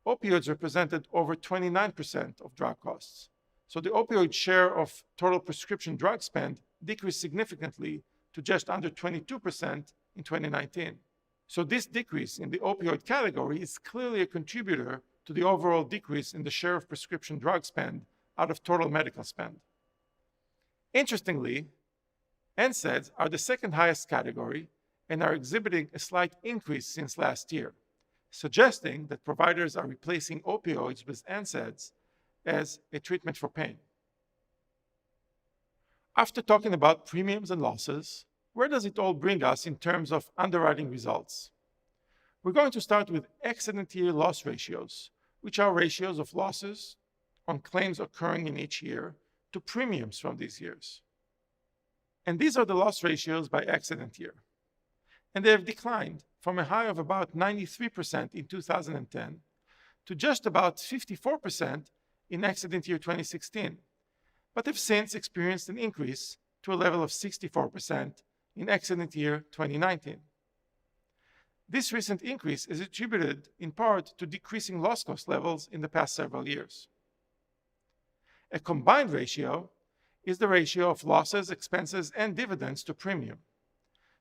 opioids represented over 29% of drug costs. So the opioid share of total prescription drug spend decreased significantly to just under 22% in 2019. So this decrease in the opioid category is clearly a contributor to the overall decrease in the share of prescription drug spend out of total medical spend. Interestingly, NSAIDs are the second highest category and are exhibiting a slight increase since last year, suggesting that providers are replacing opioids with NSAIDs as a treatment for pain. After talking about premiums and losses, where does it all bring us in terms of underwriting results? We're going to start with accident year loss ratios, which are ratios of losses on claims occurring in each year to premiums from these years. And these are the loss ratios by accident year. And they have declined from a high of about 93% in 2010 to just about 54% in accident year 2016, but have since experienced an increase to a level of 64% in accident year 2019. This recent increase is attributed in part to decreasing loss cost levels in the past several years. A combined ratio is the ratio of losses, expenses, and dividends to premium.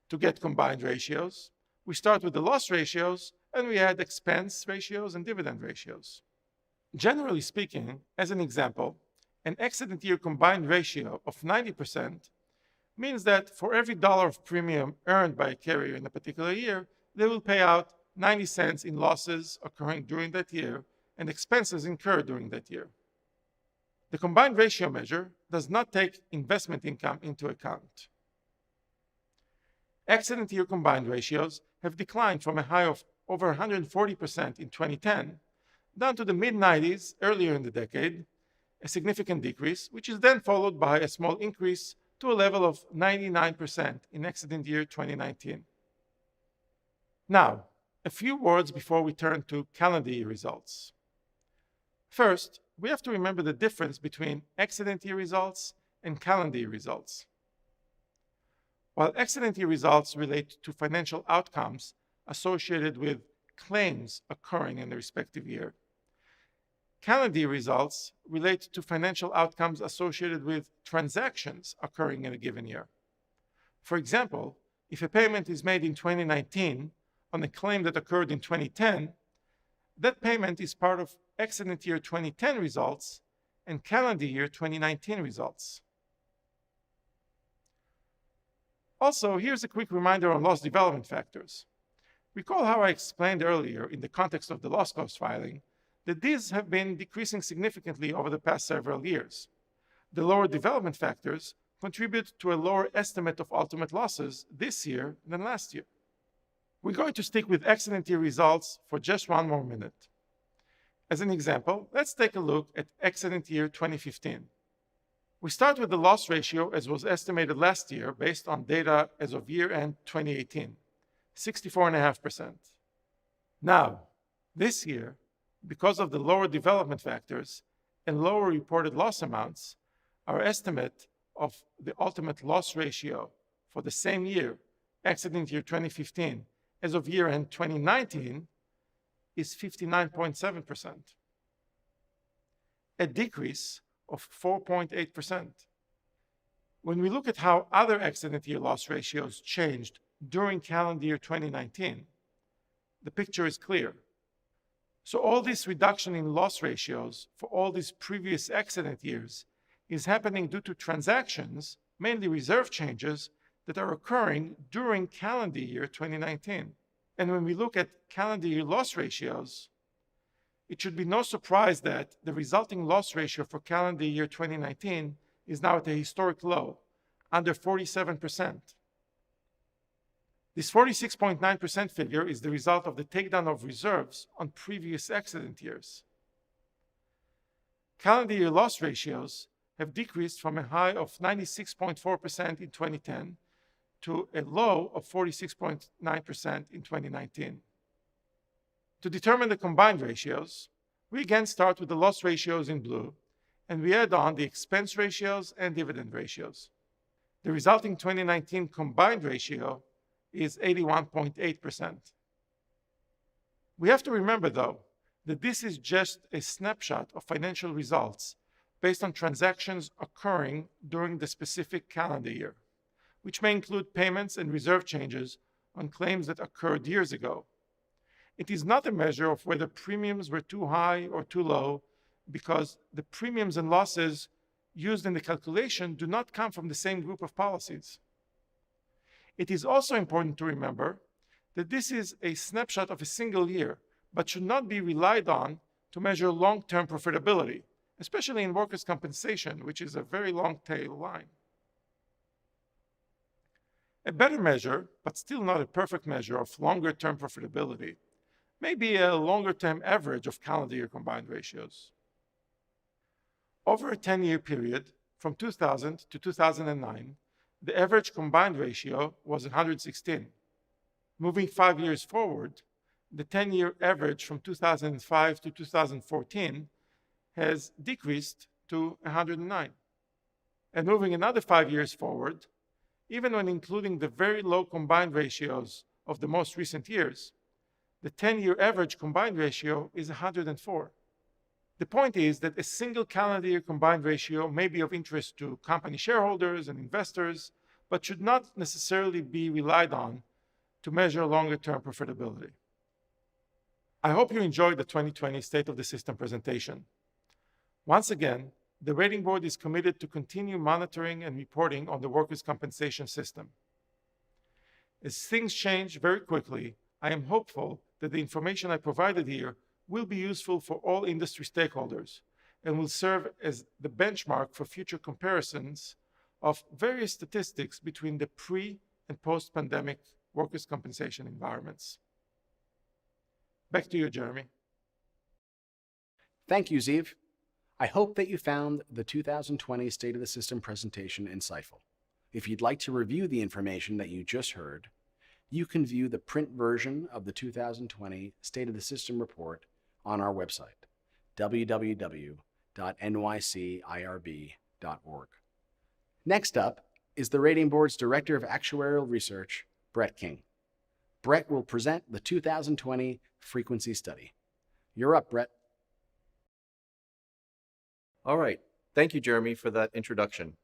To get combined ratios, we start with the loss ratios and we add expense ratios and dividend ratios. Generally speaking, as an example, an accident year combined ratio of 90% means that for every dollar of premium earned by a carrier in a particular year, they will pay out 90 cents in losses occurring during that year and expenses incurred during that year. The combined ratio measure does not take investment income into account. Accident year combined ratios have declined from a high of over 140% in 2010 down to the mid-90s earlier in the decade, a significant decrease, which is then followed by a small increase to a level of 99% in accident year 2019. Now, a few words before we turn to calendar year results. First, we have to remember the difference between accident year results and calendar year results. While accident year results relate to financial outcomes associated with claims occurring in the respective year, calendar year results relate to financial outcomes associated with transactions occurring in a given year. For example, if a payment is made in 2019 on a claim that occurred in 2010, that payment is part of accident year 2010 results and calendar year 2019 results. Also, here's a quick reminder on loss development factors. Recall how I explained earlier in the context of the loss cost filing that these have been decreasing significantly over the past several years. The lower development factors contribute to a lower estimate of ultimate losses this year than last year. We're going to stick with accident year results for just one more minute. As an example, let's take a look at accident year 2015. We start with the loss ratio as was estimated last year based on data as of year-end 2018, 64.5%. Now, this year, because of the lower development factors and lower reported loss amounts, our estimate of the ultimate loss ratio for the same year, accident year 2015, as of year-end 2019, is 59.7%, a decrease of 4.8%. When we look at how other accident year loss ratios changed during calendar year 2019, the picture is clear. So all this reduction in loss ratios for all these previous accident years is happening due to transactions, mainly reserve changes, that are occurring during calendar year 2019. And when we look at calendar year loss ratios, it should be no surprise that the resulting loss ratio for calendar year 2019 is now at a historic low, under 47%. This 46.9% figure is the result of the takedown of reserves on previous accident years. Calendar year loss ratios have decreased from a high of 96.4% in 2010 to a low of 46.9% in 2019. To determine the combined ratios, we again start with the loss ratios in blue, and we add on the expense ratios and dividend ratios. The resulting 2019 combined ratio is 81.8%. We have to remember, though, that this is just a snapshot of financial results based on transactions occurring during the specific calendar year, which may include payments and reserve changes on claims that occurred years ago. It is not a measure of whether premiums were too high or too low, because the premiums and losses used in the calculation do not come from the same group of policies. It is also important to remember that this is a snapshot of a single year, but should not be relied on to measure long-term profitability, especially in workers' compensation, which is a very long tail line. A better measure, but still not a perfect measure of longer-term profitability, may be a longer-term average of calendar year combined ratios. Over a 10-year period, from 2000 to 2009, the average combined ratio was 116. Moving 5 years forward, the 10-year average from 2005 to 2014 has decreased to 109. And moving another 5 years forward, even when including the very low combined ratios of the most recent years, the 10-year average combined ratio is 104. The point is that a single calendar year combined ratio may be of interest to company shareholders and investors, but should not necessarily be relied on to measure longer-term profitability. I hope you enjoyed the 2020 State of the System presentation. Once again, the Rating Board is committed to continue monitoring and reporting on the workers' compensation system. As things change very quickly, I am hopeful that the information I provided here will be useful for all industry stakeholders and will serve as the benchmark for future comparisons of various statistics between the pre- and post-pandemic workers' compensation environments. Back to you, Jeremy. Thank you, Ziv. I hope that you found the 2020 State of the System presentation insightful. If you'd like to review the information that you just heard, you can view the print version of the 2020 State of the System report on our website, www.nycirb.org. Next up is the Rating Board's Director of Actuarial Research, Brett King. Brett will present the 2020 frequency study. You're up, Brett. All right. Thank you, Jeremy, for that introduction.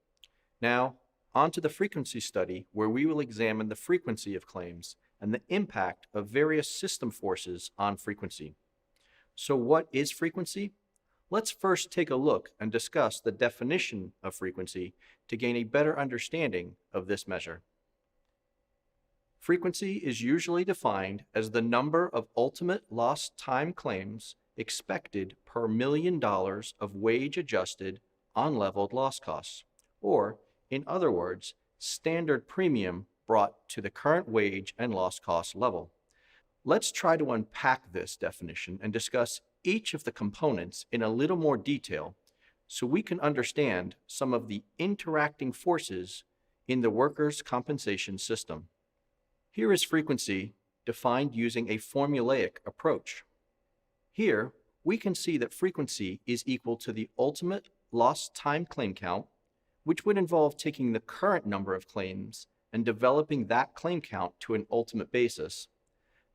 Now, on to the frequency study, where we will examine the frequency of claims and the impact of various system forces on frequency. So what is frequency? Let's first take a look and discuss the definition of frequency to gain a better understanding of this measure. Frequency is usually defined as the number of ultimate lost time claims expected per $1 million of wage-adjusted, unleveled loss costs, or, in other words, standard premium brought to the current wage and loss cost level. Let's try to unpack this definition and discuss each of the components in a little more detail so we can understand some of the interacting forces in the workers' compensation system. Here is frequency defined using a formulaic approach. Here, we can see that frequency is equal to the ultimate lost time claim count, which would involve taking the current number of claims and developing that claim count to an ultimate basis,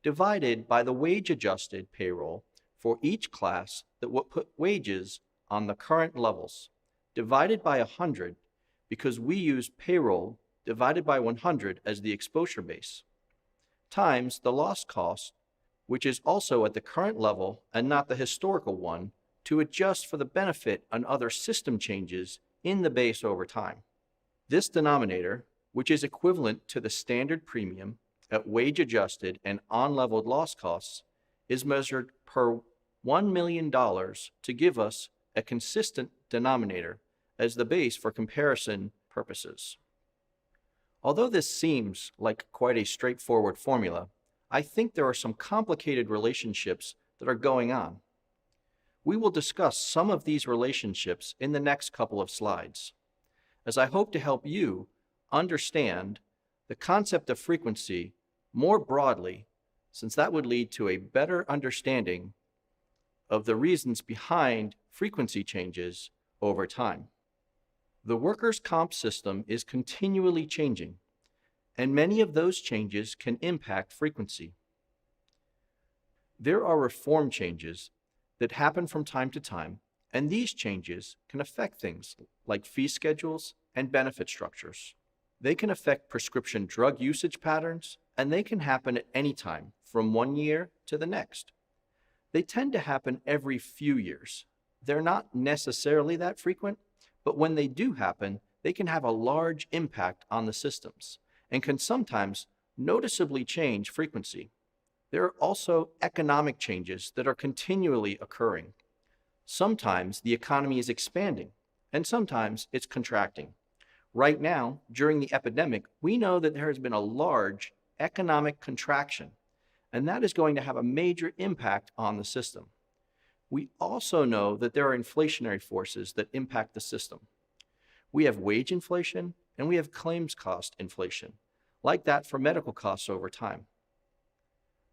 divided by the wage-adjusted payroll for each class that would put wages on the current levels, divided by 100, because we use payroll divided by 100 as the exposure base, times the loss cost, which is also at the current level and not the historical one, to adjust for the benefit and other system changes in the base over time. This denominator, which is equivalent to the standard premium at wage-adjusted and unleveled loss costs, is measured per $1 million to give us a consistent denominator as the base for comparison purposes. Although this seems like quite a straightforward formula, I think there are some complicated relationships that are going on. We will discuss some of these relationships in the next couple of slides, as I hope to help you understand the concept of frequency more broadly, since that would lead to a better understanding of the reasons behind frequency changes over time. The workers' comp system is continually changing, and many of those changes can impact frequency. There are reform changes that happen from time to time, and these changes can affect things like fee schedules and benefit structures. They can affect prescription drug usage patterns, and they can happen at any time, from one year to the next. They tend to happen every few years. They're not necessarily that frequent, but when they do happen, they can have a large impact on the systems and can sometimes noticeably change frequency. There are also economic changes that are continually occurring. Sometimes the economy is expanding, and sometimes it's contracting. Right now, during the epidemic, we know that there has been a large economic contraction, and that is going to have a major impact on the system. We also know that there are inflationary forces that impact the system. We have wage inflation and we have claims cost inflation, like that for medical costs over time.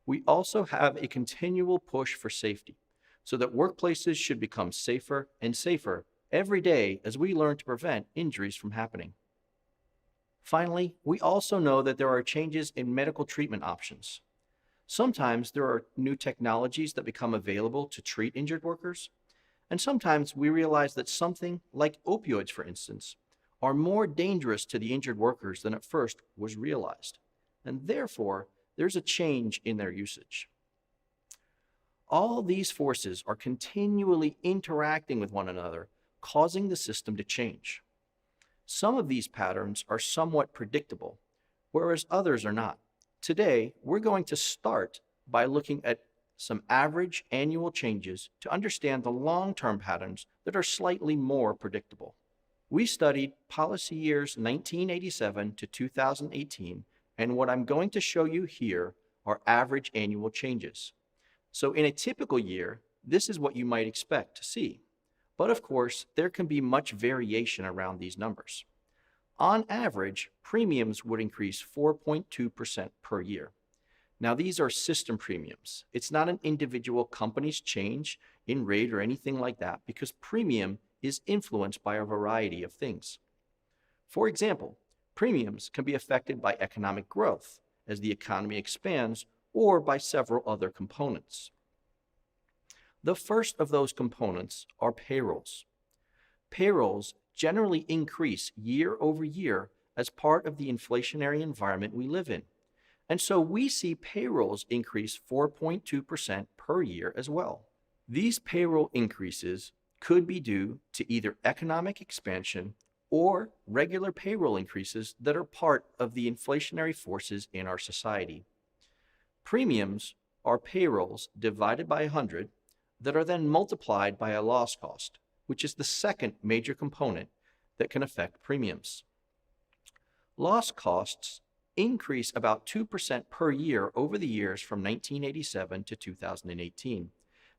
We also have a continual push for safety, so that workplaces should become safer and safer every day as we learn to prevent injuries from happening. Finally, we also know that there are changes in medical treatment options. Sometimes there are new technologies that become available to treat injured workers, and sometimes we realize that something like opioids, for instance, are more dangerous to the injured workers than at first was realized, and therefore there's a change in their usage. All these forces are continually interacting with one another, causing the system to change. Some of these patterns are somewhat predictable, whereas others are not. Today, we're going to start by looking at some average annual changes to understand the long-term patterns that are slightly more predictable. We studied policy years 1987 to 2018, and what I'm going to show you here are average annual changes. So in a typical year, this is what you might expect to see. But of course, there can be much variation around these numbers. On average, premiums would increase 4.2% per year. Now, these are system premiums. It's not an individual company's change in rate or anything like that, because premium is influenced by a variety of things. For example, premiums can be affected by economic growth as the economy expands, or by several other components. The first of those components are payrolls. Payrolls generally increase year over year as part of the inflationary environment we live in. And so we see payrolls increase 4.2% per year as well. These payroll increases could be due to either economic expansion or regular payroll increases that are part of the inflationary forces in our society. Premiums are payrolls divided by 100 that are then multiplied by a loss cost, which is the second major component that can affect premiums. Loss costs increase about 2% per year over the years from 1987 to 2018.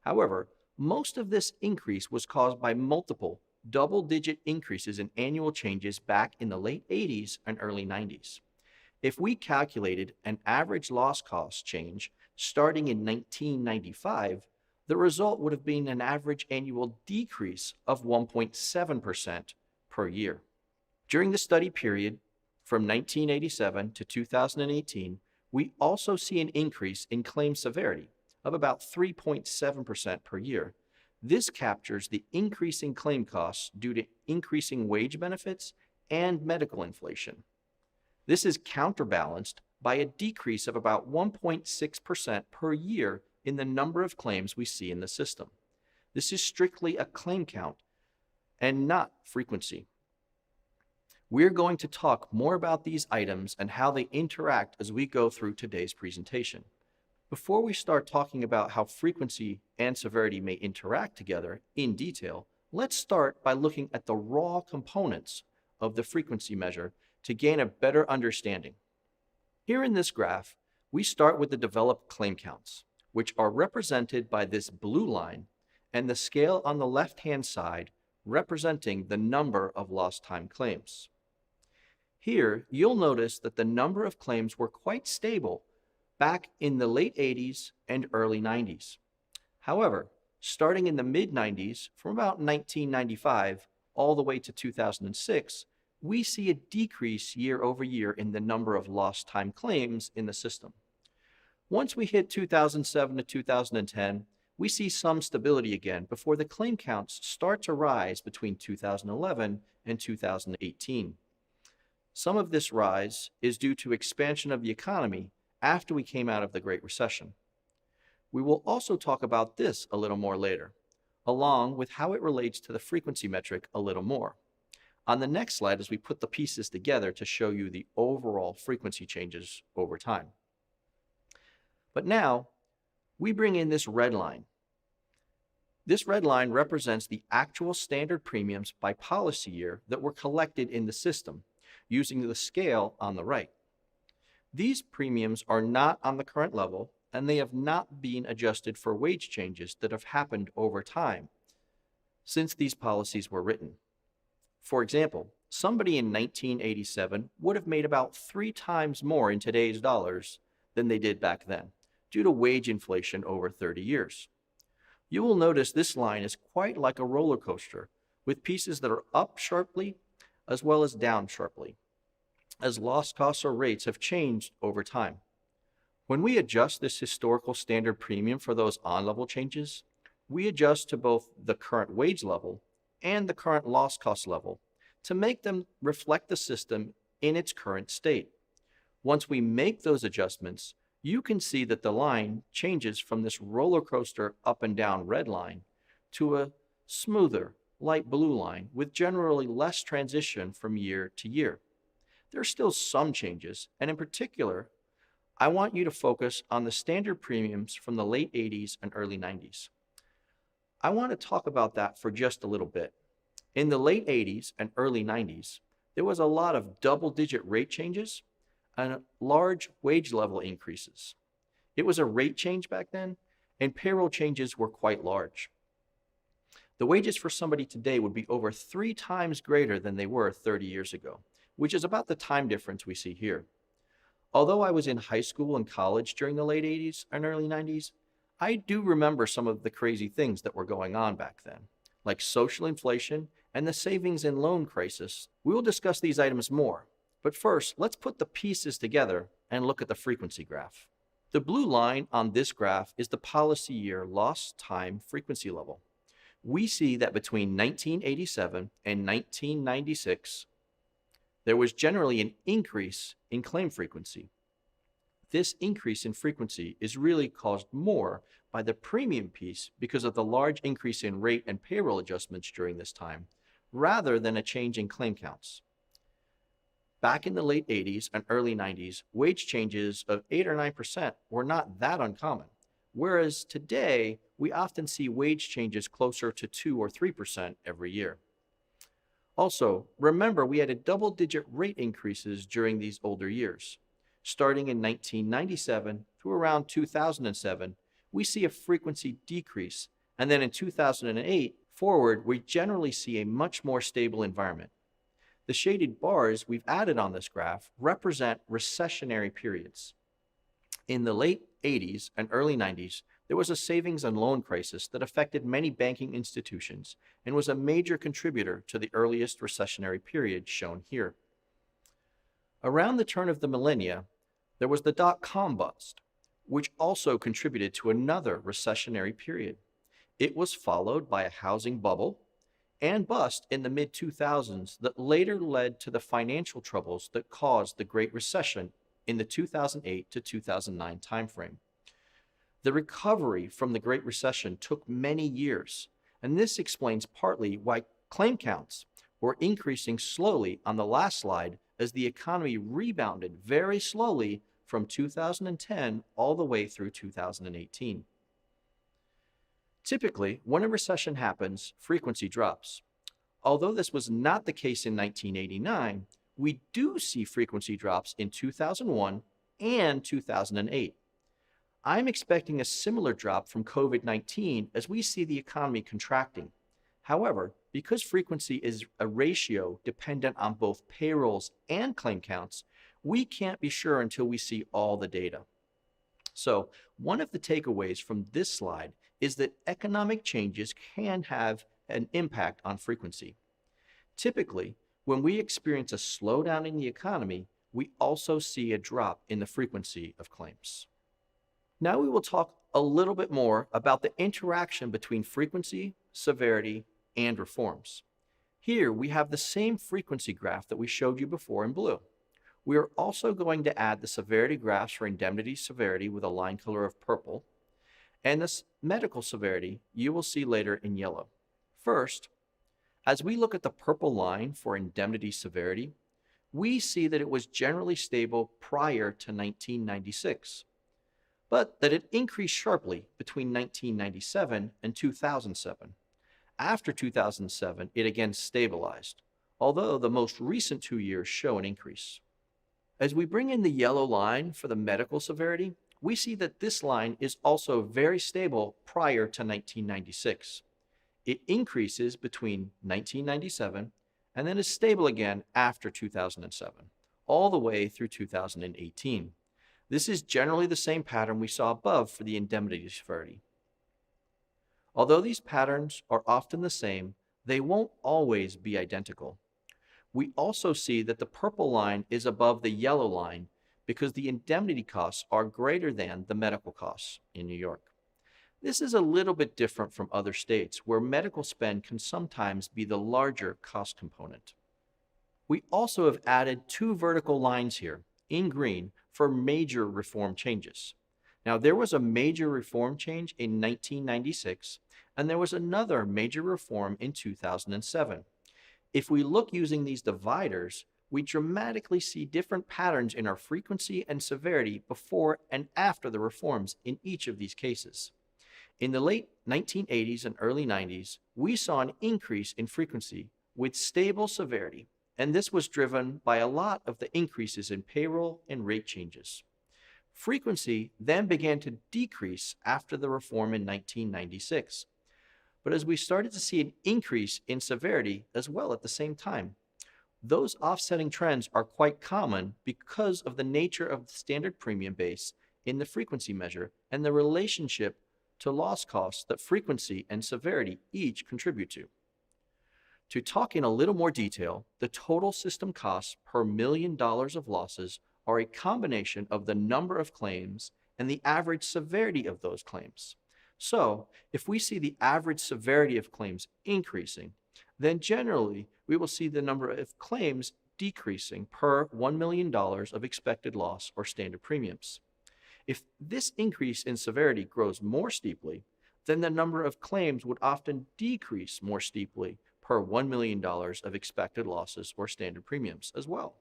However, most of this increase was caused by multiple double-digit increases in annual changes back in the late 80s and early 90s. If we calculated an average loss cost change starting in 1995, the result would have been an average annual decrease of 1.7% per year. During the study period from 1987 to 2018, we also see an increase in claim severity of about 3.7% per year. This captures the increasing claim costs due to increasing wage benefits and medical inflation. This is counterbalanced by a decrease of about 1.6% per year in the number of claims we see in the system. This is strictly a claim count and not frequency. We're going to talk more about these items and how they interact as we go through today's presentation. Before we start talking about how frequency and severity may interact together in detail, let's start by looking at the raw components of the frequency measure to gain a better understanding. Here in this graph, we start with the developed claim counts, which are represented by this blue line, and the scale on the left-hand side representing the number of lost time claims. Here, you'll notice that the number of claims were quite stable back in the late 80s and early 90s. However, starting in the mid-90s, from about 1995 all the way to 2006, we see a decrease year over year in the number of lost time claims in the system. Once we hit 2007 to 2010, we see some stability again before the claim counts start to rise between 2011 and 2018. Some of this rise is due to expansion of the economy after we came out of the Great Recession. We will also talk about this a little more later, along with how it relates to the frequency metric a little more on the next slide as we put the pieces together to show you the overall frequency changes over time. But now, we bring in this red line. This red line represents the actual standard premiums by policy year that were collected in the system using the scale on the right. These premiums are not on the current level, and they have not been adjusted for wage changes that have happened over time since these policies were written. For example, somebody in 1987 would have made about 3 times more in today's dollars than they did back then, due to wage inflation over 30 years. You will notice this line is quite like a roller coaster, with pieces that are up sharply as well as down sharply, as loss costs or rates have changed over time. When we adjust this historical standard premium for those on-level changes, we adjust to both the current wage level and the current loss cost level to make them reflect the system in its current state. Once we make those adjustments, you can see that the line changes from this roller coaster up and down red line to a smoother light blue line with generally less transition from year to year. There are still some changes, and in particular, I want you to focus on the standard premiums from the late 80s and early 90s. I want to talk about that for just a little bit. In the late 80s and early 90s, there was a lot of double-digit rate changes and large wage level increases. It was a rate change back then, and payroll changes were quite large. The wages for somebody today would be over 3 times greater than they were 30 years ago, which is about the time difference we see here. Although I was in high school and college during the late 80s and early 90s, I do remember some of the crazy things that were going on back then, like social inflation and the savings and loan crisis. We will discuss these items more, but first, let's put the pieces together and look at the frequency graph. The blue line on this graph is the policy year loss time frequency level. We see that between 1987 and 1996, there was generally an increase in claim frequency. This increase in frequency is really caused more by the premium piece because of the large increase in rate and payroll adjustments during this time, rather than a change in claim counts. Back in the late 80s and early 90s, wage changes of 8 or 9% were not that uncommon, whereas today we often see wage changes closer to 2 or 3% every year. Also, remember we had a double-digit rate increases during these older years. Starting in 1997 through around 2007, we see a frequency decrease, and then in 2008 forward, we generally see a much more stable environment. The shaded bars we've added on this graph represent recessionary periods. In the late 80s and early 90s, there was a savings and loan crisis that affected many banking institutions and was a major contributor to the earliest recessionary period shown here. Around the turn of the millennia, there was the dot-com bust, which also contributed to another recessionary period. It was followed by a housing bubble and bust in the mid-2000s that later led to the financial troubles that caused the Great Recession in the 2008 to 2009 timeframe. The recovery from the Great Recession took many years, and this explains partly why claim counts were increasing slowly on the last slide as the economy rebounded very slowly from 2010 all the way through 2018. Typically, when a recession happens, frequency drops. Although this was not the case in 1989, we do see frequency drops in 2001 and 2008. I'm expecting a similar drop from COVID-19 as we see the economy contracting. However, because frequency is a ratio dependent on both payrolls and claim counts, we can't be sure until we see all the data. So, one of the takeaways from this slide is that economic changes can have an impact on frequency. Typically, when we experience a slowdown in the economy, we also see a drop in the frequency of claims. Now we will talk a little bit more about the interaction between frequency, severity, and reforms. Here we have the same frequency graph that we showed you before in blue. We are also going to add the severity graphs for indemnity severity with a line color of purple, and this medical severity you will see later in yellow. First, as we look at the purple line for indemnity severity, we see that it was generally stable prior to 1996. but that it increased sharply between 1997 and 2007. After 2007, it again stabilized, although the most recent 2 years show an increase. As we bring in the yellow line for the medical severity, we see that this line is also very stable prior to 1996. It increases between 1997 and then is stable again after 2007, all the way through 2018. This is generally the same pattern we saw above for the indemnity severity. Although these patterns are often the same, they won't always be identical. We also see that the purple line is above the yellow line because the indemnity costs are greater than the medical costs in New York. This is a little bit different from other states where medical spend can sometimes be the larger cost component. We also have added 2 vertical lines here in green for major reform changes. Now, there was a major reform change in 1996, and there was another major reform in 2007. If we look using these dividers, we dramatically see different patterns in our frequency and severity before and after the reforms in each of these cases. In the late 1980s and early 90s, we saw an increase in frequency with stable severity, and this was driven by a lot of the increases in payroll and rate changes. Frequency then began to decrease after the reform in 1996. But as we started to see an increase in severity as well at the same time, those offsetting trends are quite common because of the nature of the standard premium base in the frequency measure and the relationship to loss costs that frequency and severity each contribute to. To talk in a little more detail, the total system costs per $1 million of losses are a combination of the number of claims and the average severity of those claims. So, if we see the average severity of claims increasing, then generally we will see the number of claims decreasing per $1 million of expected loss or standard premiums. If this increase in severity grows more steeply, then the number of claims would often decrease more steeply per $1 million of expected losses or standard premiums as well.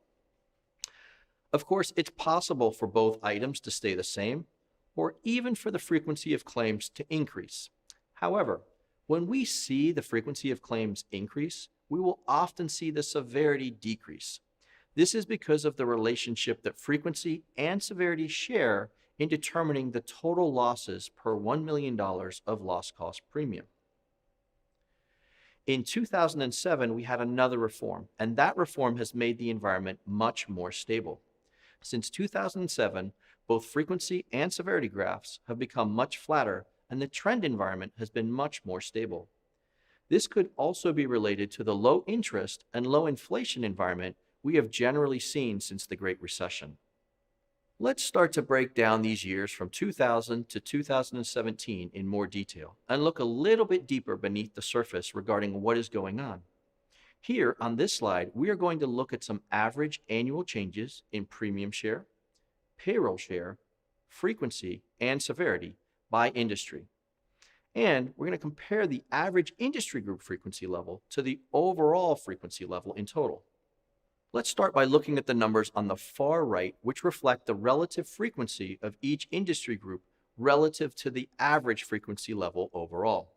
Of course, it's possible for both items to stay the same, or even for the frequency of claims to increase. However, when we see the frequency of claims increase, we will often see the severity decrease. This is because of the relationship that frequency and severity share in determining the total losses per $1 million of loss cost premium. In 2007, we had another reform, and that reform has made the environment much more stable. Since 2007, both frequency and severity graphs have become much flatter, and the trend environment has been much more stable. This could also be related to the low interest and low inflation environment we have generally seen since the Great Recession. Let's start to break down these years from 2000 to 2017 in more detail and look a little bit deeper beneath the surface regarding what is going on. Here on this slide, we are going to look at some average annual changes in premium share, payroll share, frequency, and severity by industry. And we're going to compare the average industry group frequency level to the overall frequency level in total. Let's start by looking at the numbers on the far right, which reflect the relative frequency of each industry group relative to the average frequency level overall.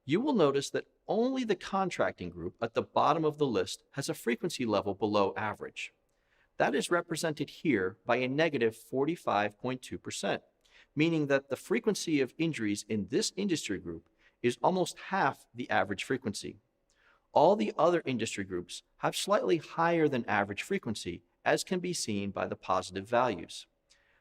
You will notice that only the contracting group at the bottom of the list has a frequency level below average. That is represented here by a negative 45.2%, meaning that the frequency of injuries in this industry group is almost half the average frequency. All the other industry groups have slightly higher than average frequency, as can be seen by the positive values.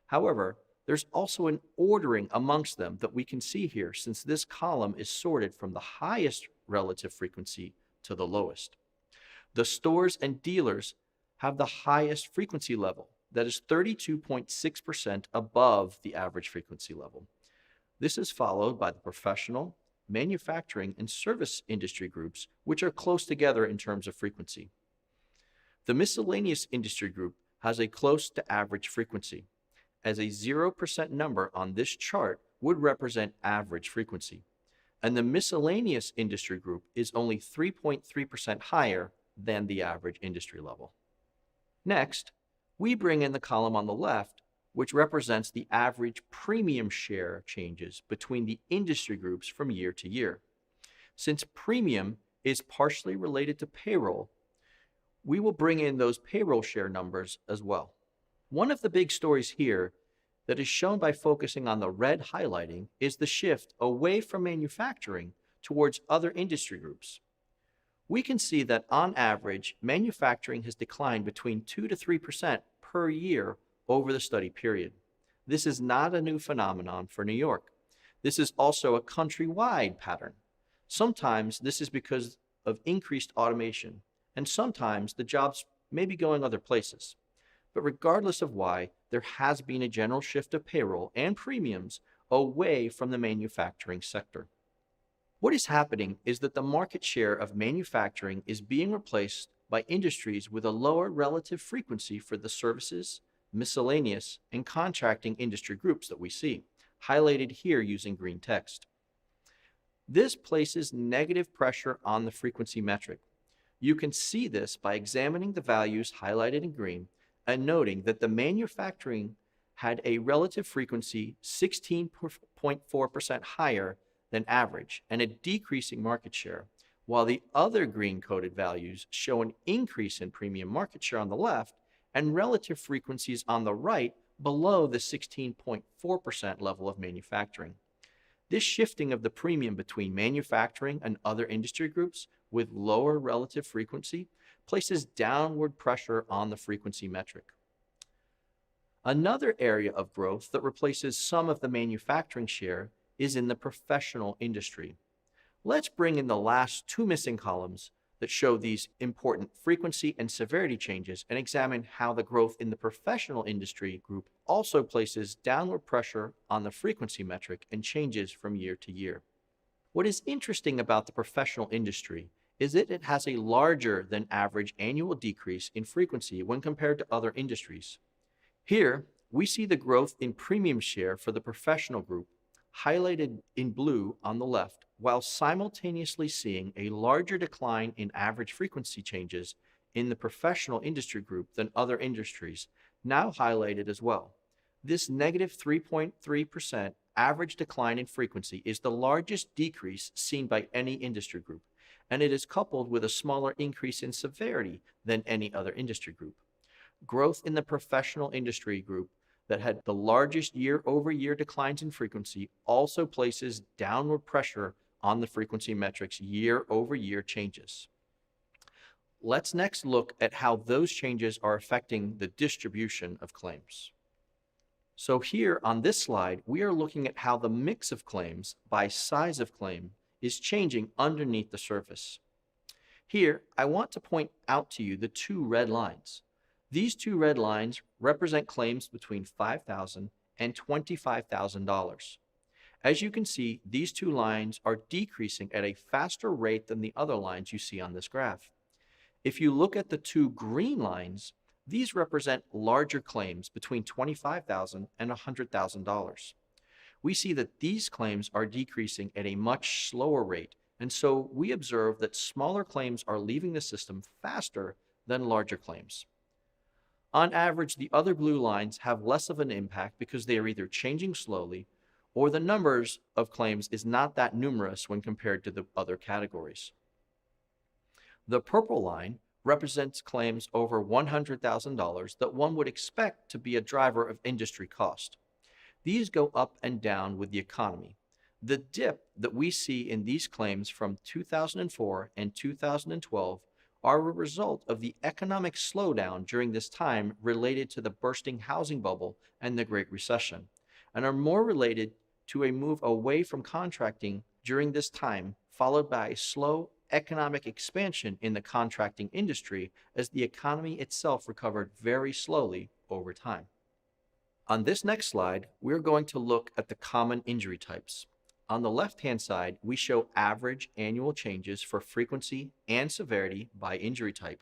However, there's also an ordering amongst them that we can see here, since this column is sorted from the highest relative frequency to the lowest. The stores and dealers have the highest frequency level, that is 32.6% above the average frequency level. This is followed by the professional, manufacturing, and service industry groups, which are close together in terms of frequency. The miscellaneous industry group has a close to average frequency, as a 0% number on this chart would represent average frequency, and the miscellaneous industry group is only 3.3% higher than the average industry level. Next, we bring in the column on the left, which represents the average premium share changes between the industry groups from year to year. Since premium is partially related to payroll, we will bring in those payroll share numbers as well. One of the big stories here that is shown by focusing on the red highlighting is the shift away from manufacturing towards other industry groups. We can see that on average, manufacturing has declined between 2 to 3% per year over the study period. This is not a new phenomenon for New York. This is also a countrywide pattern. Sometimes this is because of increased automation, and sometimes the jobs may be going other places. But regardless of why, there has been a general shift of payroll and premiums away from the manufacturing sector. What is happening is that the market share of manufacturing is being replaced by industries with a lower relative frequency for the services, miscellaneous, and contracting industry groups that we see, highlighted here using green text. This places negative pressure on the frequency metric. You can see this by examining the values highlighted in green and noting that the manufacturing had a relative frequency 16.4% higher than average and a decreasing market share, while the other green coded values show an increase in premium market share on the left and relative frequencies on the right below the 16.4% level of manufacturing. This shifting of the premium between manufacturing and other industry groups with lower relative frequency places downward pressure on the frequency metric. Another area of growth that replaces some of the manufacturing share is in the professional industry. Let's bring in the last two missing columns that show these important frequency and severity changes and examine how the growth in the professional industry group also places downward pressure on the frequency metric and changes from year to year. What is interesting about the professional industry is that it has a larger than average annual decrease in frequency when compared to other industries. Here, we see the growth in premium share for the professional group highlighted in blue on the left, while simultaneously seeing a larger decline in average frequency changes in the professional industry group than other industries, now highlighted as well. This negative 3.3% average decline in frequency is the largest decrease seen by any industry group, and it is coupled with a smaller increase in severity than any other industry group. Growth in the professional industry group that had the largest year-over-year declines in frequency also places downward pressure on the frequency metrics year-over-year changes. Let's next look at how those changes are affecting the distribution of claims. So here on this slide, we are looking at how the mix of claims by size of claim is changing underneath the surface. Here, I want to point out to you the two red lines. These two red lines represent claims between $5,000 and $25,000. As you can see, these two lines are decreasing at a faster rate than the other lines you see on this graph. If you look at the two green lines, these represent larger claims between $25,000 and $100,000. We see that these claims are decreasing at a much slower rate, and so we observe that smaller claims are leaving the system faster than larger claims. On average, the other blue lines have less of an impact because they are either changing slowly or the numbers of claims is not that numerous when compared to the other categories. The purple line represents claims over $100,000 that one would expect to be a driver of industry cost. These go up and down with the economy. The dip that we see in these claims from 2004 and 2012 are a result of the economic slowdown during this time related to the bursting housing bubble and the Great Recession, and are more related to a move away from contracting during this time, followed by a slow economic expansion in the contracting industry as the economy itself recovered very slowly over time. On this next slide, we're going to look at the common injury types. On the left-hand side, we show average annual changes for frequency and severity by injury type.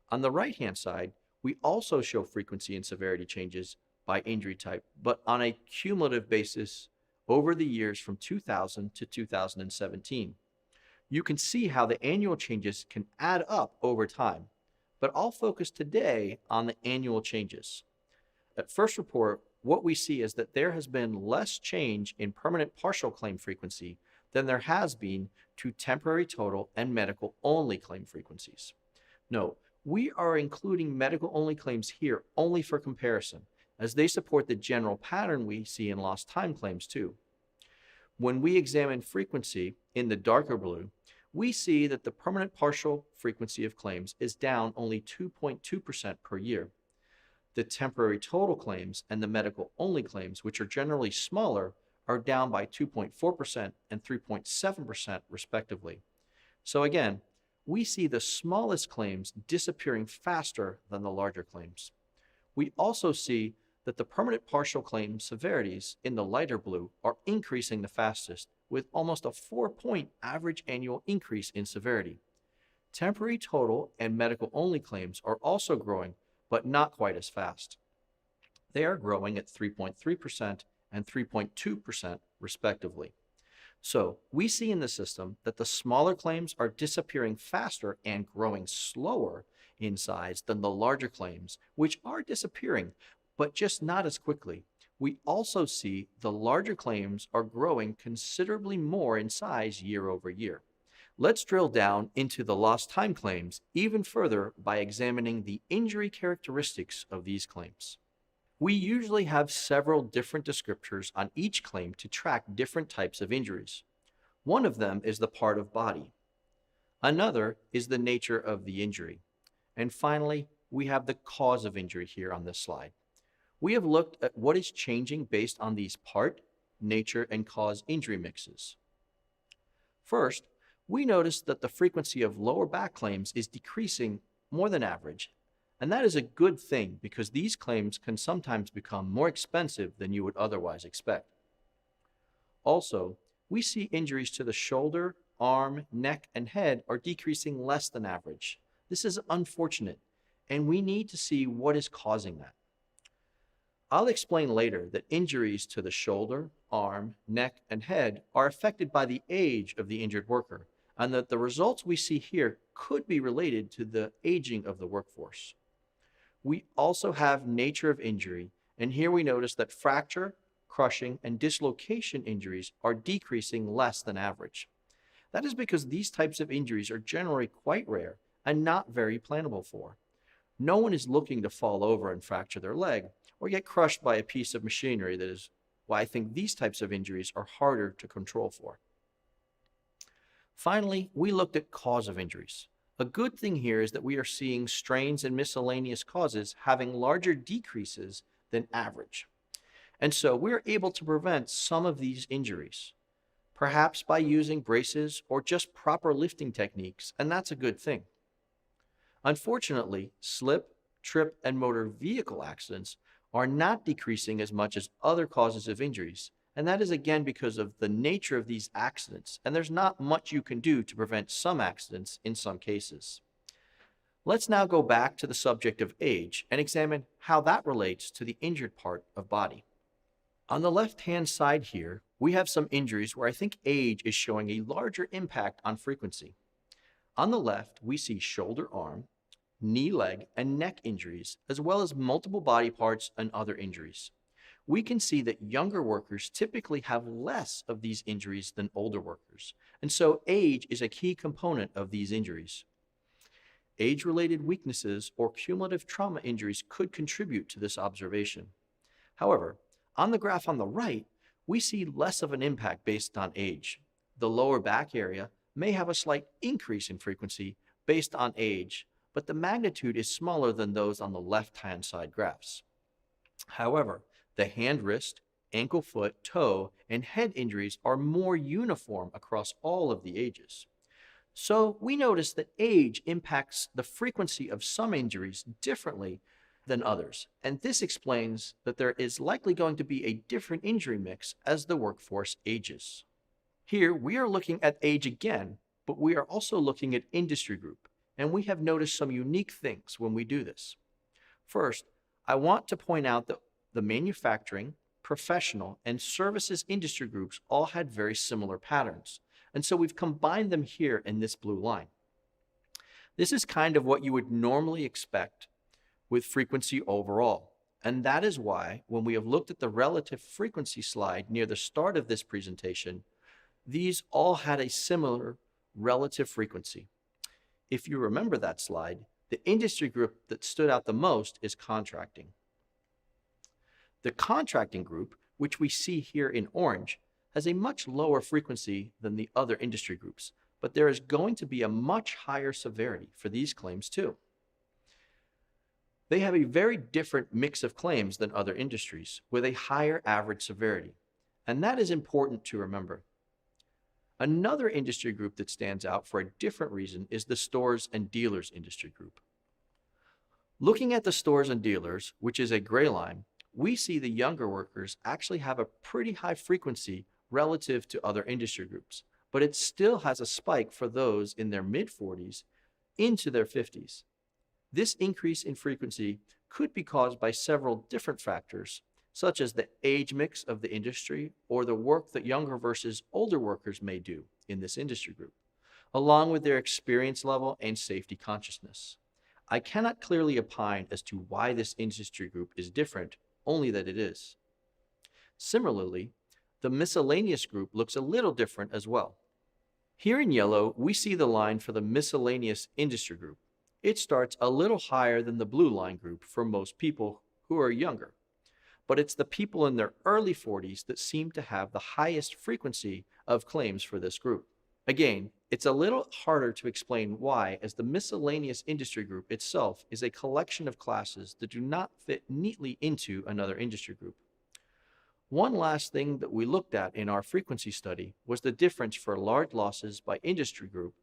On the right-hand side, we also show frequency and severity changes by injury type, but on a cumulative basis over the years from 2000 to 2017. You can see how the annual changes can add up over time, but I'll focus today on the annual changes. At first report, what we see is that there has been less change in permanent partial claim frequency than there has been to temporary total and medical only claim frequencies. Note, we are including medical only claims here only for comparison, as they support the general pattern we see in lost time claims too. When we examine frequency in the darker blue, we see that the permanent partial frequency of claims is down only 2.2% per year. The temporary total claims and the medical only claims, which are generally smaller, are down by 2.4% and 3.7% respectively. So again, we see the smallest claims disappearing faster than the larger claims. We also see that the permanent partial claim severities in the lighter blue are increasing the fastest, with almost a 4-point average annual increase in severity. Temporary total and medical only claims are also growing, but not quite as fast. They are growing at 3.3% and 3.2% respectively. So we see in the system that the smaller claims are disappearing faster and growing slower in size than the larger claims, which are disappearing, but just not as quickly. We also see the larger claims are growing considerably more in size year over year. Let's drill down into the lost time claims even further by examining the injury characteristics of these claims. We usually have several different descriptors on each claim to track different types of injuries. One of them is the part of body. Another is the nature of the injury. And finally, we have the cause of injury here on this slide. We have looked at what is changing based on these part, nature, and cause injury mixes. First, we noticed that the frequency of lower back claims is decreasing more than average, and that is a good thing because these claims can sometimes become more expensive than you would otherwise expect. Also, we see injuries to the shoulder, arm, neck, and head are decreasing less than average. This is unfortunate, and we need to see what is causing that. I'll explain later that injuries to the shoulder, arm, neck, and head are affected by the age of the injured worker, and that the results we see here could be related to the aging of the workforce. We also have nature of injury, and here we notice that fracture, crushing, and dislocation injuries are decreasing less than average. That is because these types of injuries are generally quite rare and not very plannable for. No one is looking to fall over and fracture their leg or get crushed by a piece of machinery. That is why I think these types of injuries are harder to control for. Finally, we looked at cause of injuries. A good thing here is that we are seeing strains and miscellaneous causes having larger decreases than average. And so we're able to prevent some of these injuries, perhaps by using braces or just proper lifting techniques, and that's a good thing. Unfortunately, slip, trip, and motor vehicle accidents are not decreasing as much as other causes of injuries, and that is again because of the nature of these accidents, and there's not much you can do to prevent some accidents in some cases. Let's now go back to the subject of age and examine how that relates to the injured part of body. On the left-hand side here, we have some injuries where I think age is showing a larger impact on frequency. On the left, we see shoulder, arm, knee, leg, and neck injuries, as well as multiple body parts and other injuries. We can see that younger workers typically have less of these injuries than older workers, and so age is a key component of these injuries. Age-related weaknesses or cumulative trauma injuries could contribute to this observation. However, on the graph on the right, we see less of an impact based on age. The lower back area may have a slight increase in frequency based on age, but the magnitude is smaller than those on the left-hand side graphs. However, the hand, wrist, ankle, foot, toe, and head injuries are more uniform across all of the ages. So we notice that age impacts the frequency of some injuries differently than others, and this explains that there is likely going to be a different injury mix as the workforce ages. Here we are looking at age again, but we are also looking at industry group, and we have noticed some unique things when we do this. First, I want to point out that the manufacturing, professional, and services industry groups all had very similar patterns, and so we've combined them here in this blue line. This is kind of what you would normally expect with frequency overall, And that is why, when we have looked at the relative frequency slide near the start of this presentation, these all had a similar relative frequency. If you remember that slide, the industry group that stood out the most is contracting. The contracting group, which we see here in orange, has a much lower frequency than the other industry groups, but there is going to be a much higher severity for these claims too. They have a very different mix of claims than other industries, with a higher average severity, and that is important to remember. Another industry group that stands out for a different reason is the stores and dealers industry group. Looking at the stores and dealers, which is a gray line, we see the younger workers actually have a pretty high frequency relative to other industry groups, but it still has a spike for those in their mid-40s into their 50s. This increase in frequency could be caused by several different factors, such as the age mix of the industry or the work that younger versus older workers may do in this industry group, along with their experience level and safety consciousness. I cannot clearly opine as to why this industry group is different, only that it is. Similarly, the miscellaneous group looks a little different as well. Here in yellow, we see the line for the miscellaneous industry group. It starts a little higher than the blue line group for most people who are younger, but it's the people in their early 40s that seem to have the highest frequency of claims for this group. Again, it's a little harder to explain why, as the miscellaneous industry group itself is a collection of classes that do not fit neatly into another industry group. One last thing that we looked at in our frequency study was the difference for large losses by industry group,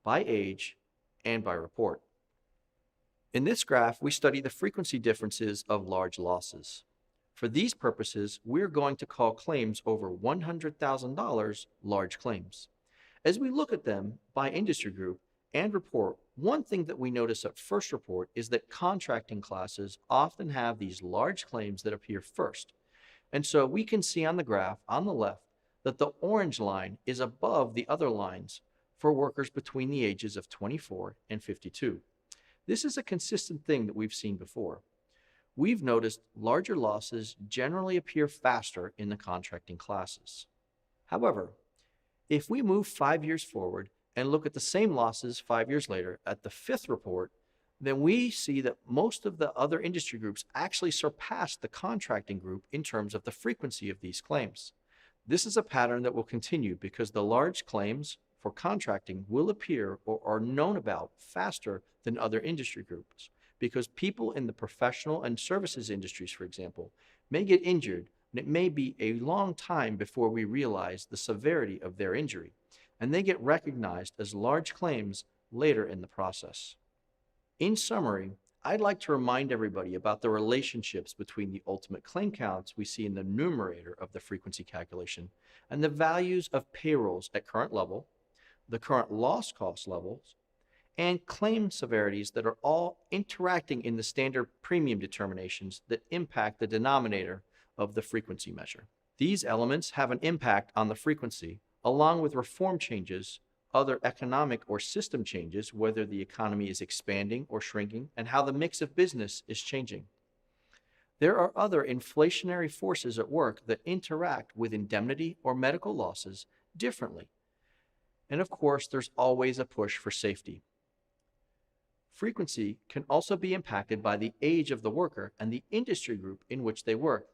by age, and by report. In this graph, we study the frequency differences of large losses. For these purposes, we're going to call claims over $100,000 large claims. As we look at them by industry group and report, one thing that we notice at first report is that contracting classes often have these large claims that appear first. And so we can see on the graph on the left that the orange line is above the other lines for workers between the ages of 24 and 52. This is a consistent thing that we've seen before. We've noticed larger losses generally appear faster in the contracting classes. However, if we move 5 years forward and look at the same losses 5 years later at the fifth report, then we see that most of the other industry groups actually surpass the contracting group in terms of the frequency of these claims. This is a pattern that will continue because the large claims for contracting will appear or are known about faster than other industry groups, because people in the professional and services industries, for example, may get injured, and it may be a long time before we realize the severity of their injury, and they get recognized as large claims later in the process. In summary, I'd like to remind everybody about the relationships between the ultimate claim counts we see in the numerator of the frequency calculation and the values of payrolls at current level, the current loss cost levels, and claim severities that are all interacting in the standard premium determinations that impact the denominator of the frequency measure. These elements have an impact on the frequency, along with reform changes, other economic or system changes, whether the economy is expanding or shrinking, and how the mix of business is changing. There are other inflationary forces at work that interact with indemnity or medical losses differently. And of course, there's always a push for safety. Frequency can also be impacted by the age of the worker and the industry group in which they work,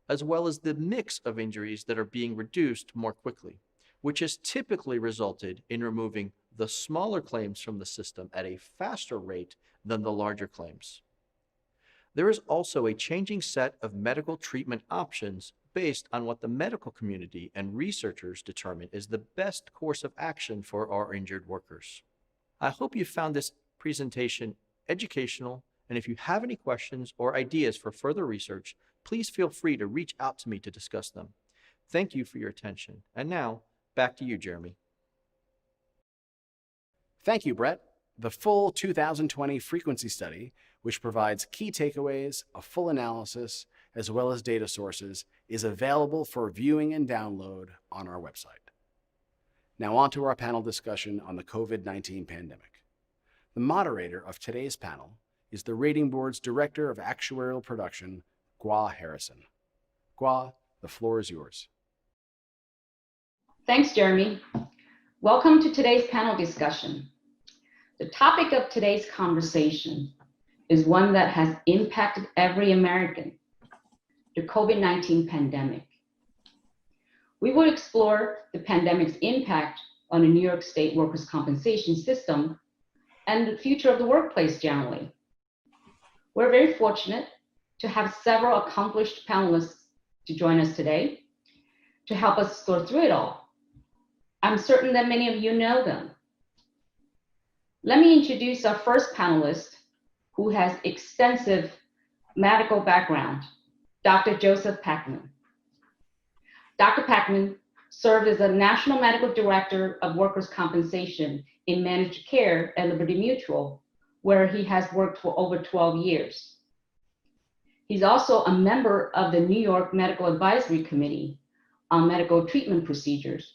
as well as the mix of injuries that are being reduced more quickly, which has typically resulted in removing the smaller claims from the system at a faster rate than the larger claims. There is also a changing set of medical treatment options based on what the medical community and researchers determine is the best course of action for our injured workers. I hope you found this presentation educational, and if you have any questions or ideas for further research, please feel free to reach out to me to discuss them. Thank you for your attention. And now, back to you, Jeremy. Thank you, Brett. The full 2020 frequency study, which provides key takeaways, a full analysis, as well as data sources, is available for viewing and download on our website. Now on to our panel discussion on the COVID-19 pandemic. The moderator of today's panel is the Rating Board's Director of Actuarial Production, Gua Harrison. Gua, the floor is yours. Thanks, Jeremy. Welcome to today's panel discussion. The topic of today's conversation is one that has impacted every American, the COVID-19 pandemic. We will explore the pandemic's impact on the New York State workers' compensation system and the future of the workplace generally. We're very fortunate to have several accomplished panelists to join us today to help us sort through it all. I'm certain that many of you know them. Let me introduce our first panelist, who has extensive medical background, Dr. Joseph Packman. Dr. Packman served as the National Medical Director of Workers' Compensation in Managed Care at Liberty Mutual, where he has worked for over 12 years. He's also a member of the New York Medical Advisory Committee on Medical Treatment Procedures.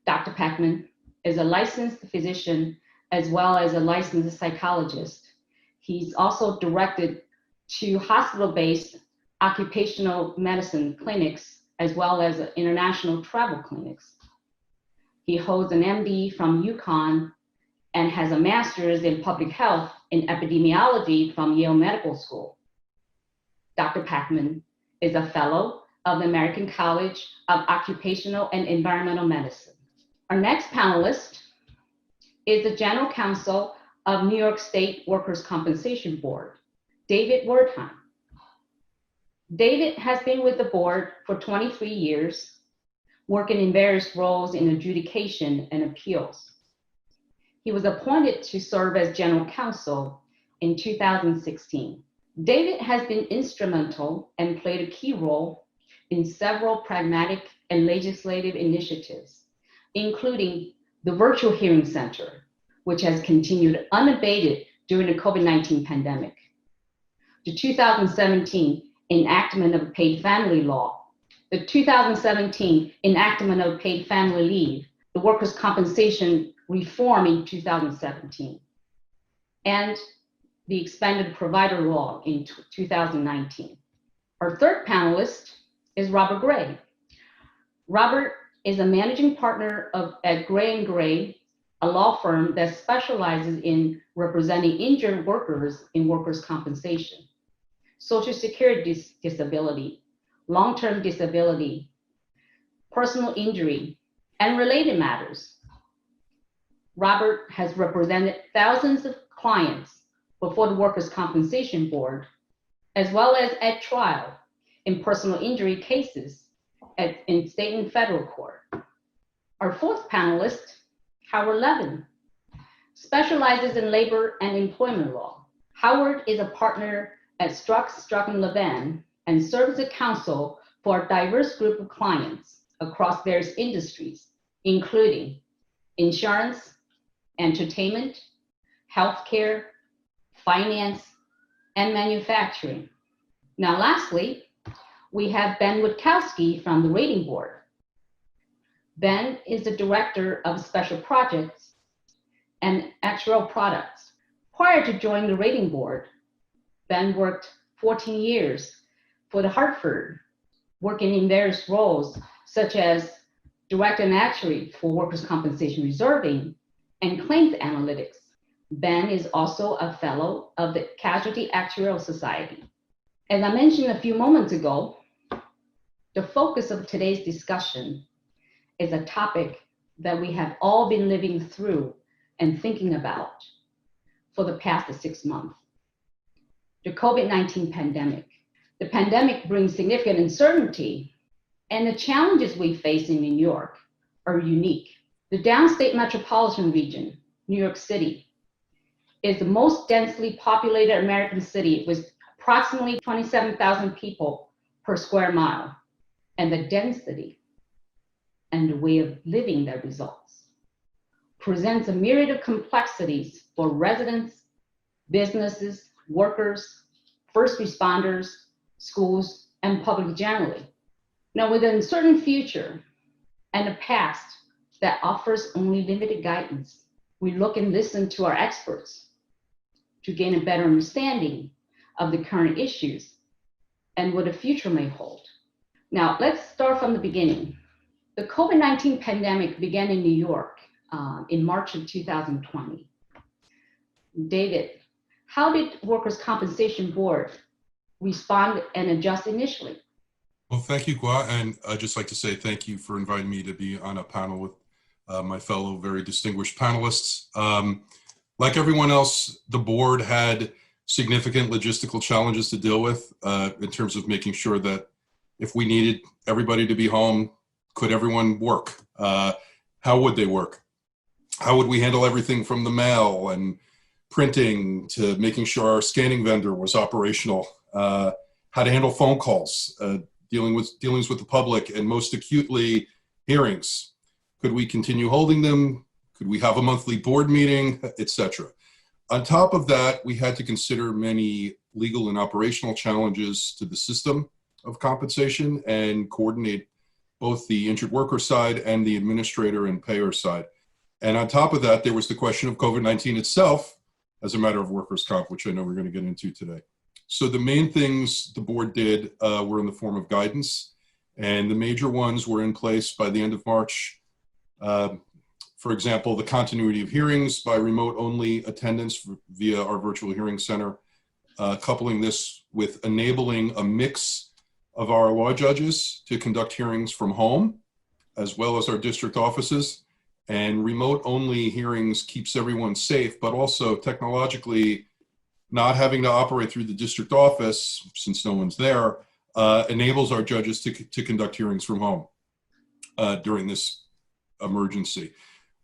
Dr. Packman is a licensed physician as well as a licensed psychologist. He's also directed 2 hospital-based occupational medicine clinics as well as international travel clinics. He holds an MD from UConn and has a master's in public health and epidemiology from Yale Medical School. Dr. Packman is a fellow of the American College of Occupational and Environmental Medicine. Our next panelist is the General Counsel of New York State Workers' Compensation Board, David Wertheim. David has been with the board for 23 years, working in various roles in adjudication and appeals. He was appointed to serve as General Counsel in 2016. David has been instrumental and played a key role in several pragmatic and legislative initiatives, including the Virtual Hearing Center, which has continued unabated during the COVID-19 pandemic, the 2017 enactment of paid family law, the 2017 enactment of paid family leave, the workers' compensation reform in 2017, and the expanded provider law in 2019. Our third panelist is Robert Gray. Robert is a managing partner at Gray & Gray, a law firm that specializes in representing injured workers in workers' compensation, Social Security disability, long-term disability, personal injury, and related matters. Robert has represented thousands of clients before the Workers' Compensation Board, as well as at trial in personal injury cases in state and federal court. Our fourth panelist, Howard Levin, specializes in labor and employment law. Howard is a partner at Struck & Levin and serves as counsel for a diverse group of clients across various industries, including insurance, entertainment, healthcare, finance, and manufacturing. Now, lastly, we have Ben Witkowski from the Rating Board. Ben is the Director of Special Projects and Actuarial Products. Prior to joining the Rating Board, Ben worked 14 years for the Hartford, working in various roles such as Director and Actuary for Workers' Compensation Reserving and Claims Analytics. Ben is also a fellow of the Casualty Actuarial Society. As I mentioned a few moments ago, the focus of today's discussion is a topic that we have all been living through and thinking about for the past 6 months. The COVID-19 pandemic. The pandemic brings significant uncertainty, and the challenges we face in New York are unique. The downstate metropolitan region, New York City, is the most densely populated American city with approximately 27,000 people per square mile, and the density and the way of living that results presents a myriad of complexities for residents, businesses, workers, first responders, schools, and public generally. Now, with an uncertain future and a past that offers only limited guidance, we look and listen to our experts to gain a better understanding of the current issues and what the future may hold. Now, let's start from the beginning. The COVID-19 pandemic began in New York in March of 2020. David, how did Workers' Compensation Board respond and adjust initially? Well, thank you, Gua, and I'd just like to say thank you for inviting me to be on a panel with my fellow very distinguished panelists. Like everyone else, the board had significant logistical challenges to deal with in terms of making sure that if we needed everybody to be home, could everyone work? How would they work? How would we handle everything from the mail and printing to making sure our scanning vendor was operational? How to handle phone calls, dealings with the public, and most acutely, hearings. Could we continue holding them? Could we have a monthly board meeting, etc.? On top of that, we had to consider many legal and operational challenges to the system of compensation and coordinate both the injured worker side and the administrator and payer side. And on top of that, there was the question of COVID-19 itself as a matter of workers' comp, which I know we're going to get into today. So the main things the board did were in the form of guidance, and the major ones were in place by the end of March. For example, the continuity of hearings by remote-only attendance via our virtual hearing center, coupling this with enabling a mix of our law judges to conduct hearings from home, as well as our district offices. And remote-only hearings keeps everyone safe, but also technologically not having to operate through the district office, since no one's there, enables our judges to conduct hearings from home during this emergency.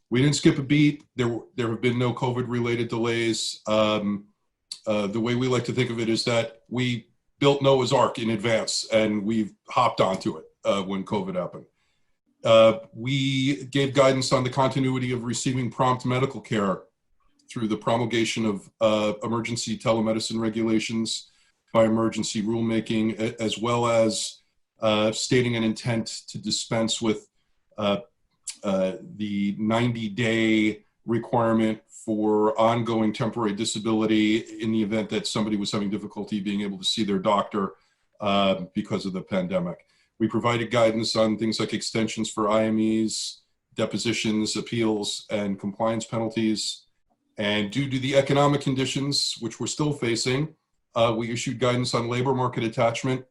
We didn't skip a beat. There have been no COVID-related delays. The way we like to think of it is that we built Noah's Ark in advance, and we've hopped onto it when COVID happened. We gave guidance on the continuity of receiving prompt medical care through the promulgation of emergency telemedicine regulations by emergency rulemaking, as well as stating an intent to dispense with the 90-day requirement for ongoing temporary disability in the event that somebody was having difficulty being able to see their doctor because of the pandemic. We provided guidance on things like extensions for IMEs, depositions, appeals, and compliance penalties. And due to the economic conditions, which we're still facing, we issued guidance on labor market attachment,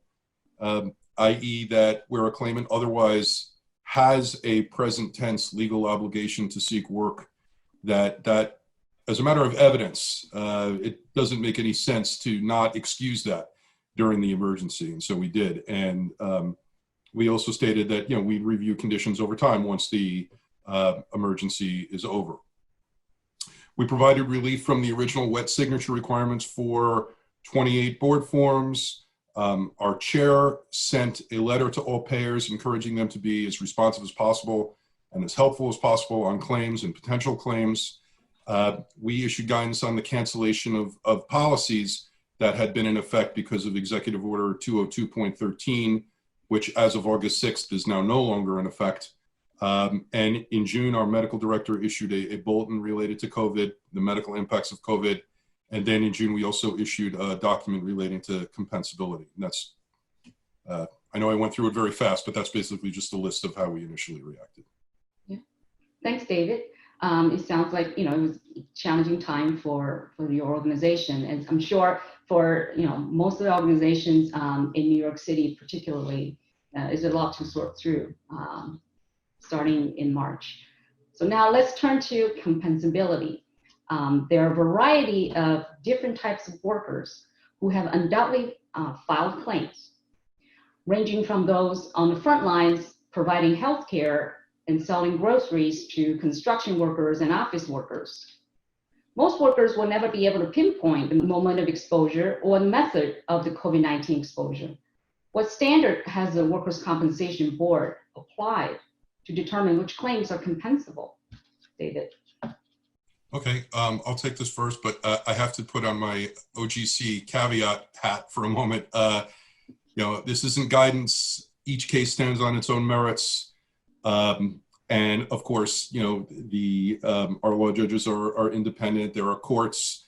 i.e. that where a claimant otherwise has a present tense legal obligation to seek work, that as a matter of evidence, it doesn't make any sense to not excuse that during the emergency. And so we did. And we also stated that, we'd review conditions over time once the emergency is over. We provided relief from the original wet signature requirements for 28 board forms. Our chair sent a letter to all payers encouraging them to be as responsive as possible and as helpful as possible on claims and potential claims. We issued guidance on the cancellation of policies that had been in effect because of Executive Order 202.13, which as of August 6th is now no longer in effect. And in June, our medical director issued a bulletin related to COVID, the medical impacts of COVID. And then in June, we also issued a document relating to compensability. And that's, I know I went through it very fast, but that's basically just a list of how we initially reacted. Yeah. Thanks, David. It sounds like, it was a challenging time for your organization. And I'm sure for, most of the organizations in New York City particularly, is a lot to sort through starting in March. So now let's turn to compensability. There are a variety of different types of workers who have undoubtedly filed claims, ranging from those on the front lines providing healthcare and selling groceries to construction workers and office workers. Most workers will never be able to pinpoint the moment of exposure or the method of the COVID-19 exposure. What standard has the Workers' Compensation Board applied to determine which claims are compensable? David. Okay, I'll take this first, but I have to put on my OGC caveat hat for a moment. This isn't guidance. Each case stands on its own merits. And of course, our law judges are independent. There are courts.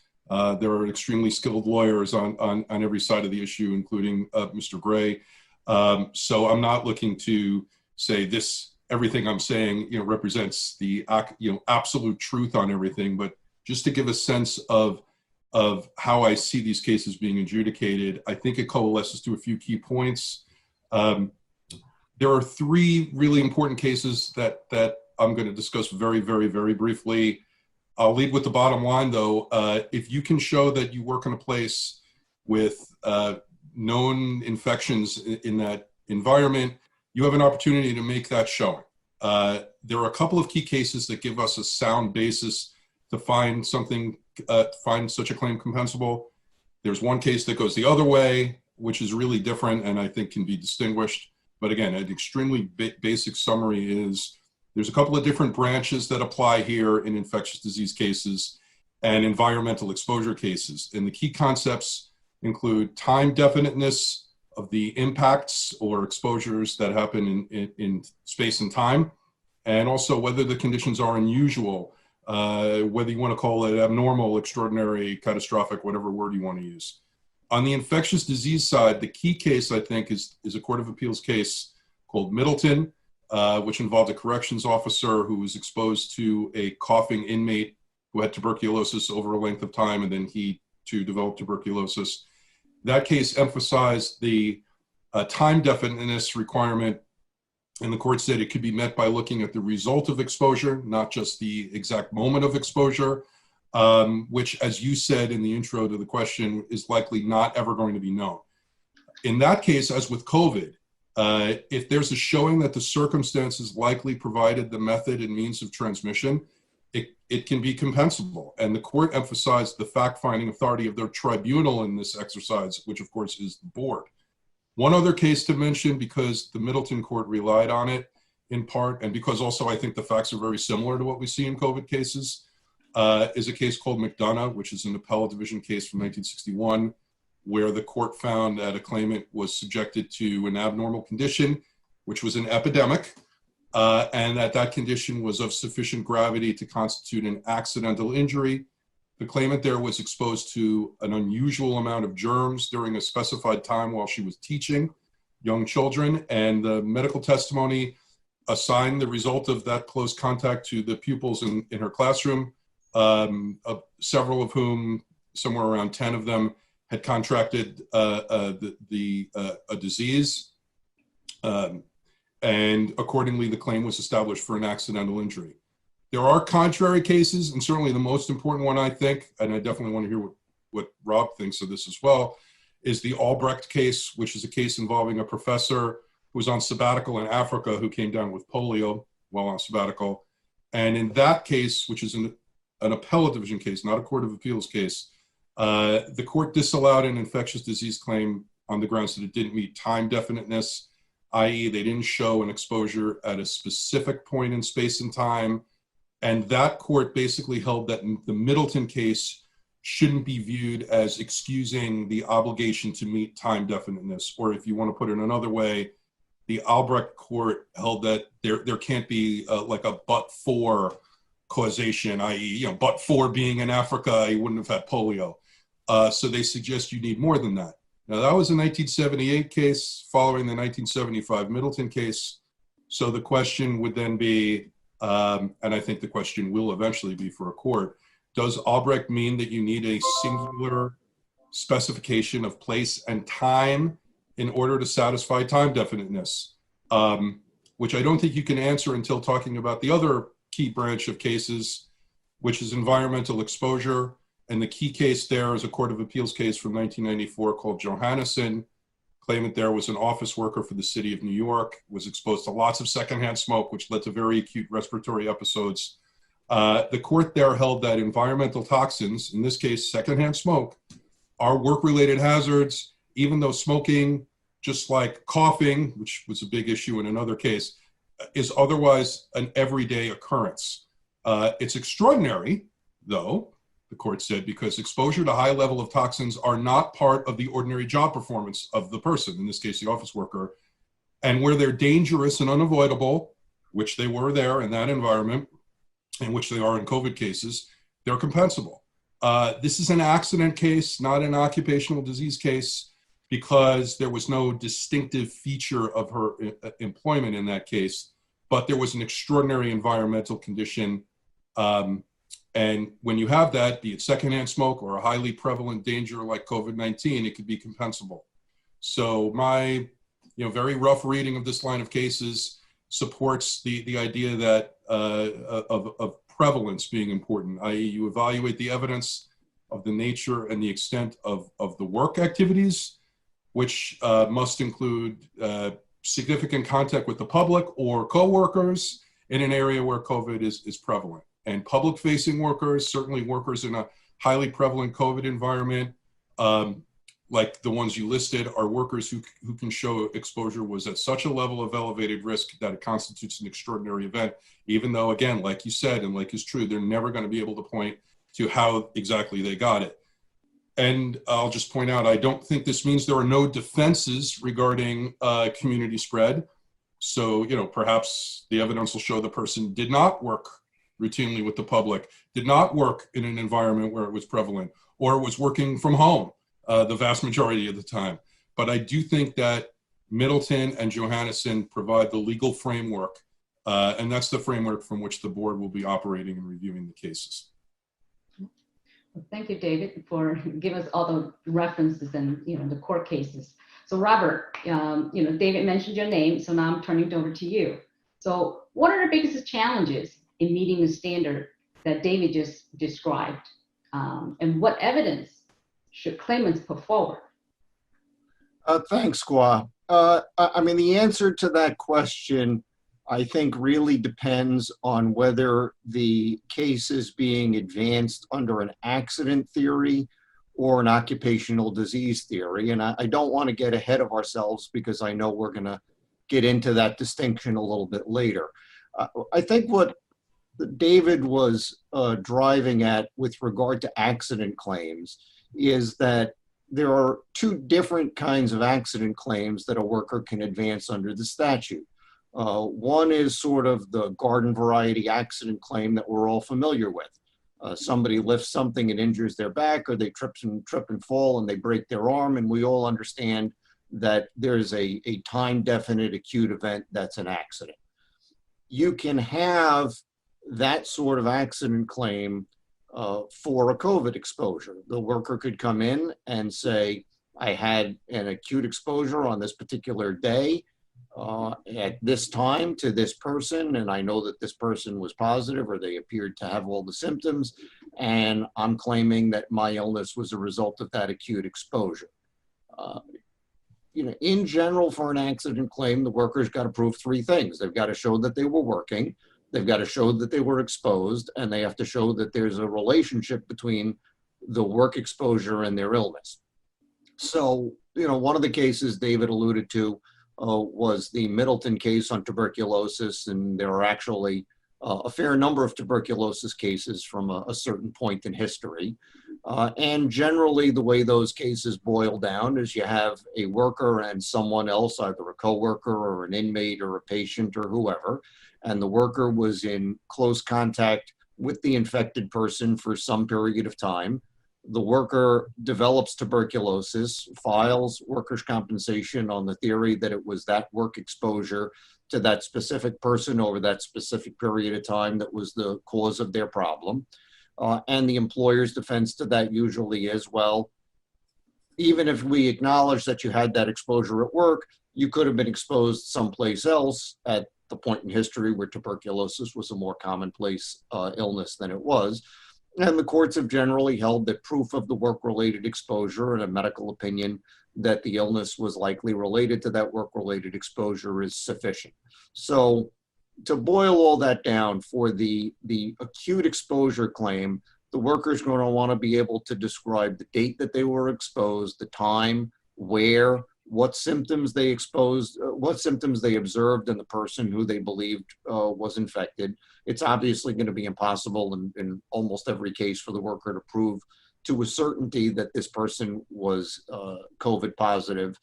There are extremely skilled lawyers on every side of the issue, including Mr. Gray. So I'm not looking to say everything I'm saying, represents the, absolute truth on everything, but just to give a sense of how I see these cases being adjudicated, I think it coalesces to a few key points. There are three really important cases that I'm going to discuss very, very, very briefly. I'll lead with the bottom line, though. If you can show that you work in a place with known infections in that environment, you have an opportunity to make that showing. There are a couple of key cases that give us a sound basis to find such a claim compensable. There's one case that goes the other way, which is really different and I think can be distinguished. But again, an extremely basic summary is there's a couple of different branches that apply here in infectious disease cases and environmental exposure cases. And the key concepts include time definiteness of the impacts or exposures that happen in space and time, and also whether the conditions are unusual, whether you want to call it abnormal, extraordinary, catastrophic, whatever word you want to use. On the infectious disease side, the key case, I think, is a Court of Appeals case called Middleton, which involved a corrections officer who was exposed to a coughing inmate who had tuberculosis over a length of time, and then he too developed tuberculosis. That case emphasized the time definiteness requirement, and the court said it could be met by looking at the result of exposure, not just the exact moment of exposure, which, as you said in the intro to the question, is likely not ever going to be known. In that case, as with COVID, if there's a showing that the circumstances likely provided the method and means of transmission, it can be compensable. And the court emphasized the fact-finding authority of their tribunal in this exercise, which of course is the board. One other case to mention, because the Middleton court relied on it in part, and because also I think the facts are very similar to what we see in COVID cases, is a case called McDonough, which is an appellate division case from 1961, where the court found that a claimant was subjected to an abnormal condition, which was an epidemic, and that condition was of sufficient gravity to constitute an accidental injury. The claimant there was exposed to an unusual amount of germs during a specified time while she was teaching young children, and the medical testimony assigned the result of that close contact to the pupils in her classroom, several of whom, somewhere around 10 of them, had contracted a disease, and accordingly the claim was established for an accidental injury. There are contrary cases, and certainly the most important one, I think, and I definitely want to hear what Rob thinks of this as well, is the Albrecht case, which is a case involving a professor who was on sabbatical in Africa who came down with polio while on sabbatical. And in that case, which is an appellate division case, not a Court of Appeals case, the court disallowed an infectious disease claim on the grounds that it didn't meet time definiteness, i.e. they didn't show an exposure at a specific point in space and time. And that court basically held that the Middleton case shouldn't be viewed as excusing the obligation to meet time definiteness. Or if you want to put it another way, the Albrecht court held that there can't be like a but-for causation, i.e., but for being in Africa, he wouldn't have had polio. So they suggest you need more than that. Now, that was a 1978 case following the 1975 Middleton case. So the question would then be, and I think the question will eventually be for a court, does Albrecht mean that you need a singular specification of place and time in order to satisfy time definiteness? Which I don't think you can answer until talking about the other key branch of cases, which is environmental exposure. And the key case there is a Court of Appeals case from 1994 called Johannesson. Claimant there was an office worker for the city of New York, was exposed to lots of secondhand smoke, which led to very acute respiratory episodes. The court there held that environmental toxins, in this case, secondhand smoke, are work-related hazards, even though smoking, just like coughing, which was a big issue in another case, is otherwise an everyday occurrence. It's extraordinary, though, the court said, because exposure to high level of toxins are not part of the ordinary job performance of the person, in this case, the office worker, and where they're dangerous and unavoidable, which they were there in that environment, and which they are in COVID cases, they're compensable. This is an accident case, not an occupational disease case, because there was no distinctive feature of her employment in that case, but there was an extraordinary environmental condition. And when you have that, be it secondhand smoke or a highly prevalent danger like COVID-19, it could be compensable. So my very rough reading of this line of cases supports the idea that of prevalence being important, i.e. you evaluate the evidence of the nature and the extent of the work activities, which must include significant contact with the public or coworkers in an area where COVID is prevalent. And public-facing workers, certainly workers in a highly prevalent COVID environment, like the ones you listed, are workers who can show exposure was at such a level of elevated risk that it constitutes an extraordinary event, even though, again, like you said, and like is true, they're never going to be able to point to how exactly they got it. And I'll just point out, I don't think this means there are no defenses regarding community spread. So, perhaps the evidence will show the person did not work routinely with the public, did not work in an environment where it was prevalent, or was working from home the vast majority of the time. But I do think that Middleton and Johannesson provide the legal framework, and that's the framework from which the board will be operating and reviewing the cases. Well, thank you, David, for giving us all the references and the court cases. So Robert, David mentioned your name, so now I'm turning it over to you. So what are the biggest challenges in meeting the standard that David just described? And what evidence should claimants put forward? Thanks, Squaw. I mean, the answer to that question, I think, really depends on whether the case is being advanced under an accident theory or an occupational disease theory. And I don't want to get ahead of ourselves because I know we're going to get into that distinction a little bit later. I think what David was driving at with regard to accident claims is that there are two different kinds of accident claims that a worker can advance under the statute. One is sort of the garden variety accident claim that we're all familiar with. Somebody lifts something and injures their back, or they trip and fall and they break their arm, and we all understand that there's a time-definite acute event that's an accident. You can have that sort of accident claim for a COVID exposure. The worker could come in and say, I had an acute exposure on this particular day at this time to this person, and I know that this person was positive or they appeared to have all the symptoms, and I'm claiming that my illness was a result of that acute exposure. In general, for an accident claim, the worker's got to prove three things. They've got to show that they were working, they've got to show that they were exposed, and they have to show that there's a relationship between the work exposure and their illness. So, one of the cases David alluded to was the Middleton case on tuberculosis, and there are actually a fair number of tuberculosis cases from a certain point in history. And generally, the way those cases boil down is you have a worker and someone else, either a coworker or an inmate or a patient or whoever, and the worker was in close contact with the infected person for some period of time. The worker develops tuberculosis, files workers' compensation on the theory that it was that work exposure to that specific person over that specific period of time that was the cause of their problem. And the employer's defense to that usually is, well, even if we acknowledge that you had that exposure at work, you could have been exposed someplace else at the point in history where tuberculosis was a more commonplace illness than it was. And the courts have generally held that proof of the work-related exposure and a medical opinion that the illness was likely related to that work-related exposure is sufficient. So to boil all that down, for the acute exposure claim, the worker's going to want to be able to describe the date that they were exposed, the time, where, what symptoms they exposed, what symptoms they observed in the person who they believed was infected. It's obviously going to be impossible in almost every case for the worker to prove to a certainty that this person was COVID positive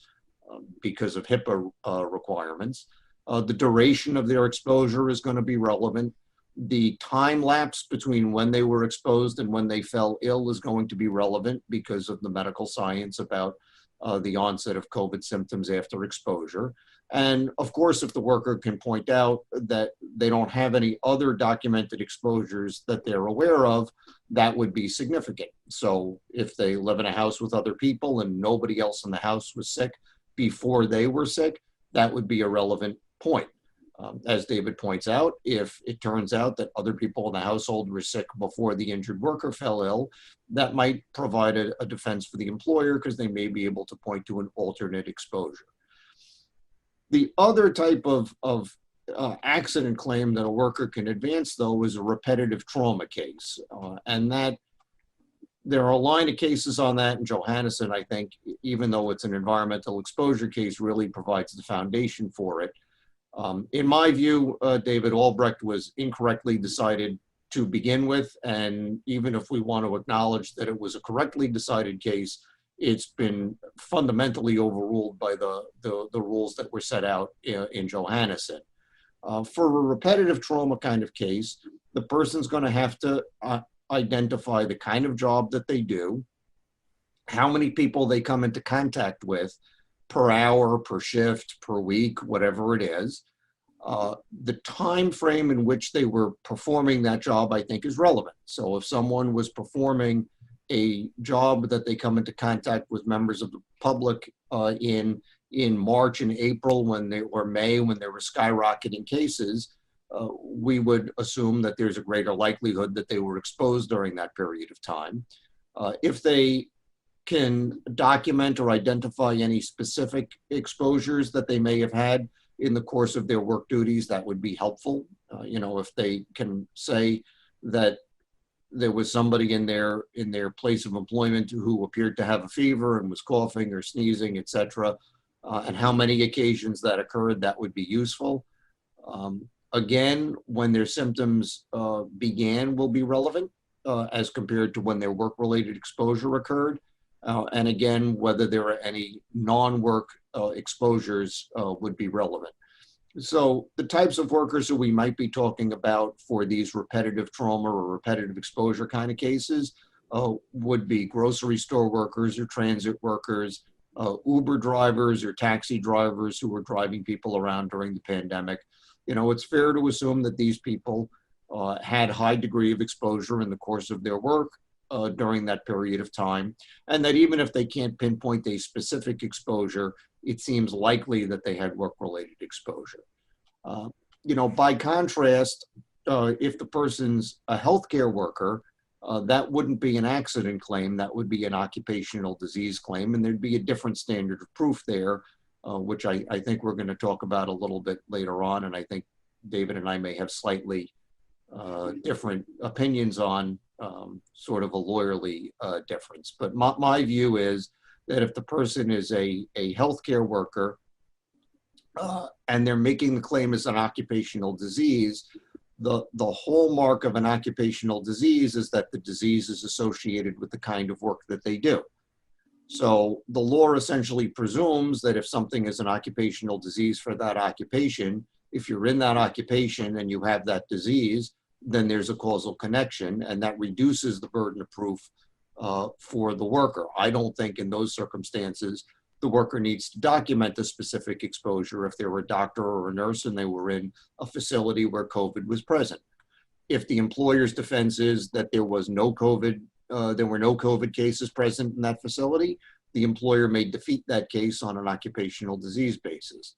because of HIPAA requirements. The duration of their exposure is going to be relevant. The time lapse between when they were exposed and when they fell ill is going to be relevant because of the medical science about the onset of COVID symptoms after exposure. And of course, if the worker can point out that they don't have any other documented exposures that they're aware of, that would be significant. So if they live in a house with other people and nobody else in the house was sick before they were sick, that would be a relevant point. As David points out, if it turns out that other people in the household were sick before the injured worker fell ill, that might provide a defense for the employer because they may be able to point to an alternate exposure. The other type of accident claim that a worker can advance, though, is a repetitive trauma case. And that there are a line of cases on that, and Johannesson, I think, even though it's an environmental exposure case, really provides the foundation for it. In my view, David Albrecht was incorrectly decided to begin with, and even if we want to acknowledge that it was a correctly decided case, it's been fundamentally overruled by the rules that were set out in Johannesson. For a repetitive trauma kind of case, the person's going to have to identify the kind of job that they do, how many people they come into contact with per hour, per shift, per week, whatever it is. The time frame in which they were performing that job, I think, is relevant. So if someone was performing a job that they come into contact with members of the public in March and April or May when there were skyrocketing cases, we would assume that there's a greater likelihood that they were exposed during that period of time. If they can document or identify any specific exposures that they may have had in the course of their work duties, that would be helpful. If they can say that there was somebody in their place of employment who appeared to have a fever and was coughing or sneezing, etc., and how many occasions that occurred, that would be useful. Again, when their symptoms began will be relevant as compared to when their work-related exposure occurred. And again, whether there are any non-work exposures would be relevant. So the types of workers who we might be talking about for these repetitive trauma or repetitive exposure kind of cases would be grocery store workers or transit workers, Uber drivers or taxi drivers who were driving people around during the pandemic. It's fair to assume that these people had high degree of exposure in the course of their work during that period of time, and that even if they can't pinpoint a specific exposure, it seems likely that they had work-related exposure. By contrast, if the person's a healthcare worker, that wouldn't be an accident claim, that would be an occupational disease claim, and there'd be a different standard of proof there, which I think we're going to talk about a little bit later on, and I think David and I may have slightly different opinions on sort of a lawyerly difference. But my view is that if the person is a healthcare worker and they're making the claim as an occupational disease, the hallmark of an occupational disease is that the disease is associated with the kind of work that they do. So the law essentially presumes that if something is an occupational disease for that occupation, if you're in that occupation and you have that disease, then there's a causal connection, and that reduces the burden of proof for the worker. I don't think in those circumstances the worker needs to document the specific exposure if they were a doctor or a nurse and they were in a facility where COVID was present. If the employer's defense is that there was no COVID, there were no COVID cases present in that facility, the employer may defeat that case on an occupational disease basis.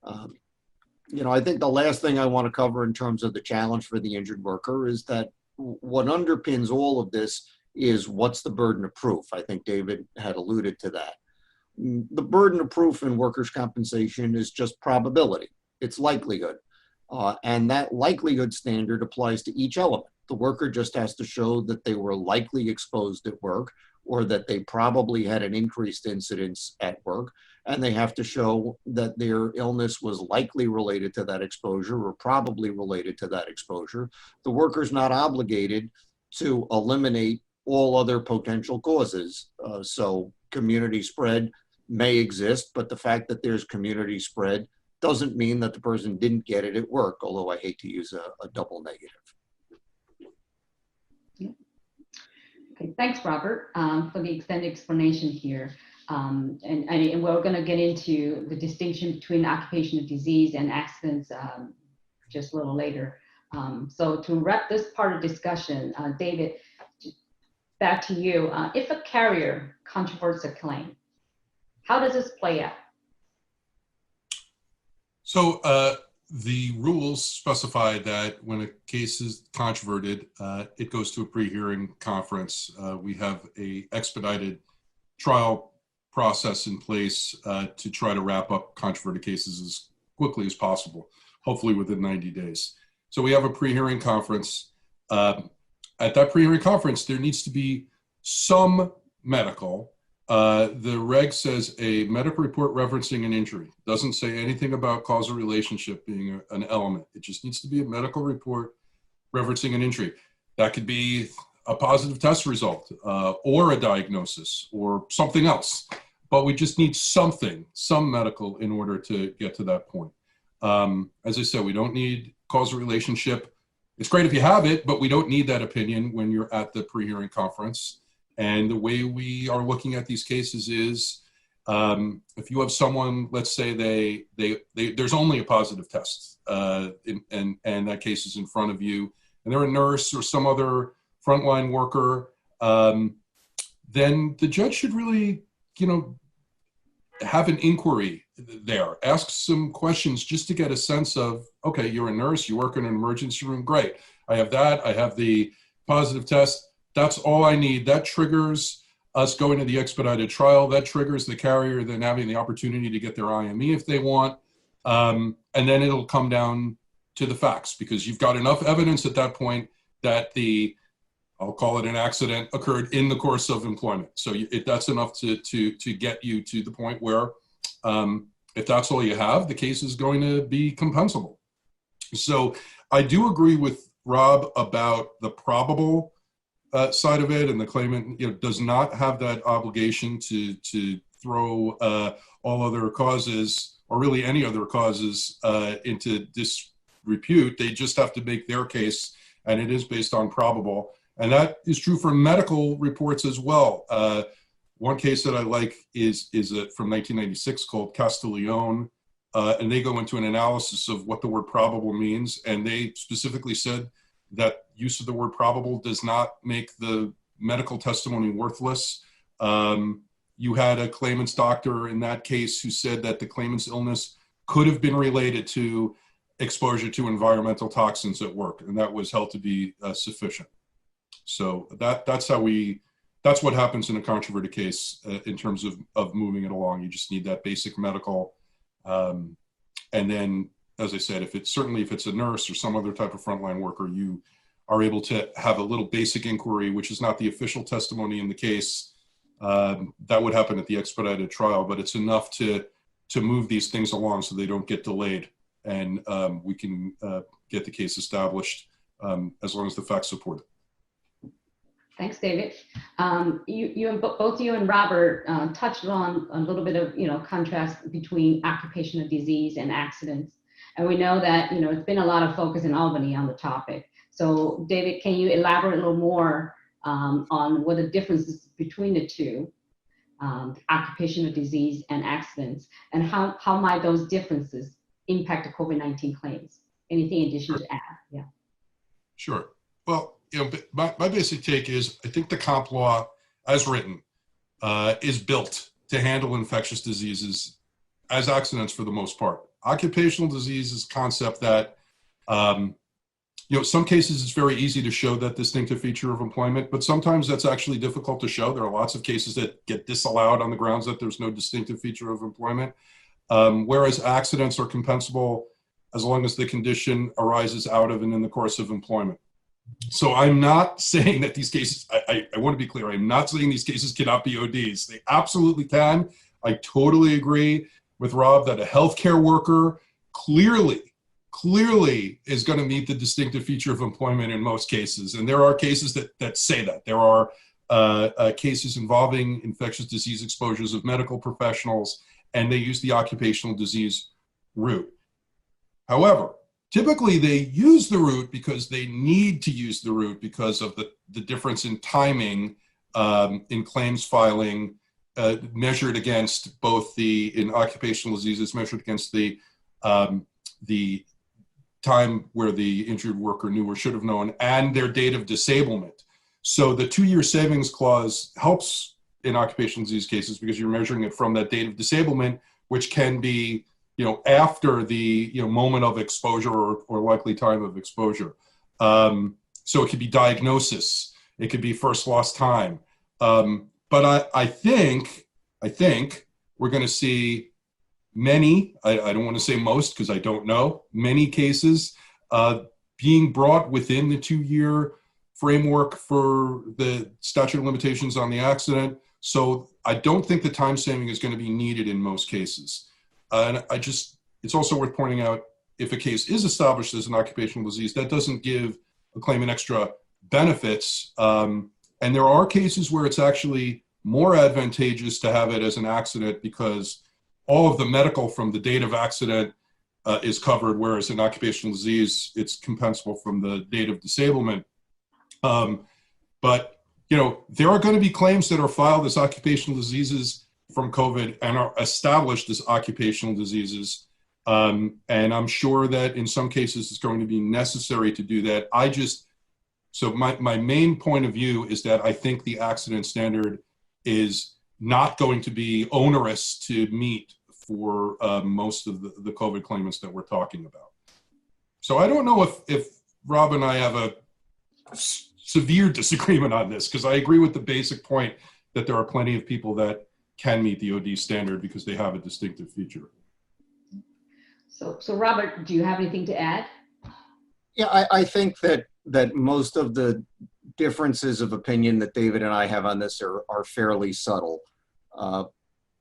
I think the last thing I want to cover in terms of the challenge for the injured worker is that what underpins all of this is what's the burden of proof. I think David had alluded to that. The burden of proof in workers' compensation is just probability. It's likelihood. And that likelihood standard applies to each element. The worker just has to show that they were likely exposed at work, or that they probably had an increased incidence at work, and they have to show that their illness was likely related to that exposure or probably related to that exposure. The worker's not obligated to eliminate all other potential causes. So community spread may exist, but the fact that there's community spread doesn't mean that the person didn't get it at work, although I hate to use a double negative. Okay, thanks, Robert, for the extended explanation here. And we're going to get into the distinction between occupational disease and accidents just a little later. So to wrap this part of discussion, David, back to you. If a carrier controverts a claim, how does this play out? So the rules specify that when a case is controverted, it goes to a pre-hearing conference. We have a expedited trial process in place to try to wrap up controverted cases as quickly as possible, hopefully within 90 days. So we have a pre-hearing conference. At that pre-hearing conference, there needs to be some medical. The reg says a medical report referencing an injury. Doesn't say anything about causal relationship being an element. It just needs to be a medical report referencing an injury. That could be a positive test result or a diagnosis or something else. But we just need something, some medical in order to get to that point. As I said, we don't need causal relationship. It's great if you have it, but we don't need that opinion when you're at the pre-hearing conference. And the way we are looking at these cases is if you have someone, let's say there's only a positive test and that case is in front of you, and they're a nurse or some other frontline worker, then the judge should really, have an inquiry there, ask some questions just to get a sense of, okay, you're a nurse, you work in an emergency room, great. I have that, I have the positive test. That's all I need. That triggers us going to the expedited trial. That triggers the carrier then having the opportunity to get their IME if they want. And then it'll come down to the facts because you've got enough evidence at that point that I'll call it an accident, occurred in the course of employment. So that's enough to get you to the point where if that's all you have, the case is going to be compensable. So I do agree with Rob about the probable side of it, and the claimant does not have that obligation to throw all other causes or really any other causes into disrepute. They just have to make their case, and it is based on probable. And that is true for medical reports as well. One case that I like is from 1996 called Castiglione, and they go into an analysis of what the word probable means, and they specifically said that use of the word probable does not make the medical testimony worthless. You had a claimant's doctor in that case who said that the claimant's illness could have been related to exposure to environmental toxins at work, and that was held to be sufficient. So that's what happens in a controverted case in terms of moving it along. You just need that basic medical, and then, as I said, if it's a nurse or some other type of frontline worker, you are able to have a little basic inquiry, which is not the official testimony in the case. That would happen at the expedited trial, but it's enough to move these things along so they don't get delayed, and we can get the case established as long as the facts support it. Thanks, David. Both you and Robert touched on a little bit of contrast between occupational disease and accidents, and we know that it's been a lot of focus in Albany on the topic. So, David, can you elaborate a little more on what the differences between the two, occupational disease and accidents, and how might those differences impact the COVID-19 claims? Anything in addition to add? Yeah. Sure. Well, my basic take is I think the comp law, as written, is built to handle infectious diseases as accidents for the most part. Occupational disease is a concept that, some cases it's very easy to show that distinctive feature of employment, but sometimes that's actually difficult to show. There are lots of cases that get disallowed on the grounds that there's no distinctive feature of employment, whereas accidents are compensable as long as the condition arises out of and in the course of employment. So I'm not saying that these cases, I want to be clear, I'm not saying these cases cannot be ODs. They absolutely can. I totally agree with Rob that a healthcare worker clearly is going to meet the distinctive feature of employment in most cases. And there are cases that say that. There are cases involving infectious disease exposures of medical professionals, and they use the occupational disease route. However, typically they use the route because they need to use the route because of the difference in timing in claims filing measured against both in occupational diseases measured against the time where the injured worker knew or should have known and their date of disablement. So the 2-year savings clause helps in occupational disease cases because you're measuring it from that date of disablement, which can be after the moment of exposure or likely time of exposure. So it could be diagnosis, it could be first lost time. But I think we're going to see many, I don't want to say most because I don't know, many cases being brought within the 2-year framework for the statute of limitations on the accident. So I don't think the time saving is going to be needed in most cases. And it's also worth pointing out, if a case is established as an occupational disease, that doesn't give a claimant extra benefits. And there are cases where it's actually more advantageous to have it as an accident because all of the medical from the date of accident is covered, whereas in occupational disease, it's compensable from the date of disablement. But there are going to be claims that are filed as occupational diseases from COVID and are established as occupational diseases. And I'm sure that in some cases it's going to be necessary to do that. So my main point of view is that I think the accident standard is not going to be onerous to meet for most of the COVID claimants that we're talking about. So I don't know if Rob and I have a severe disagreement on this, because I agree with the basic point that there are plenty of people that can meet the OD standard because they have a distinctive feature. So Robert, do you have anything to add? Yeah, I think that most of the differences of opinion that David and I have on this are fairly subtle.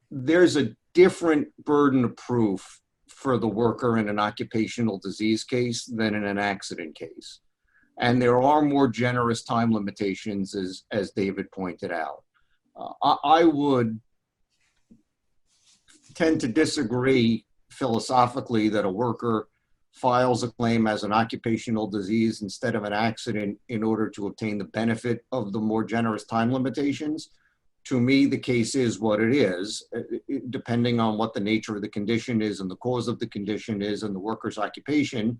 There's a different burden of proof for the worker in an occupational disease case than in an accident case. And there are more generous time limitations, as David pointed out. I would tend to disagree philosophically that a worker files a claim as an occupational disease instead of an accident in order to obtain the benefit of the more generous time limitations. To me, the case is what it is, depending on what the nature of the condition is and the cause of the condition is and the worker's occupation.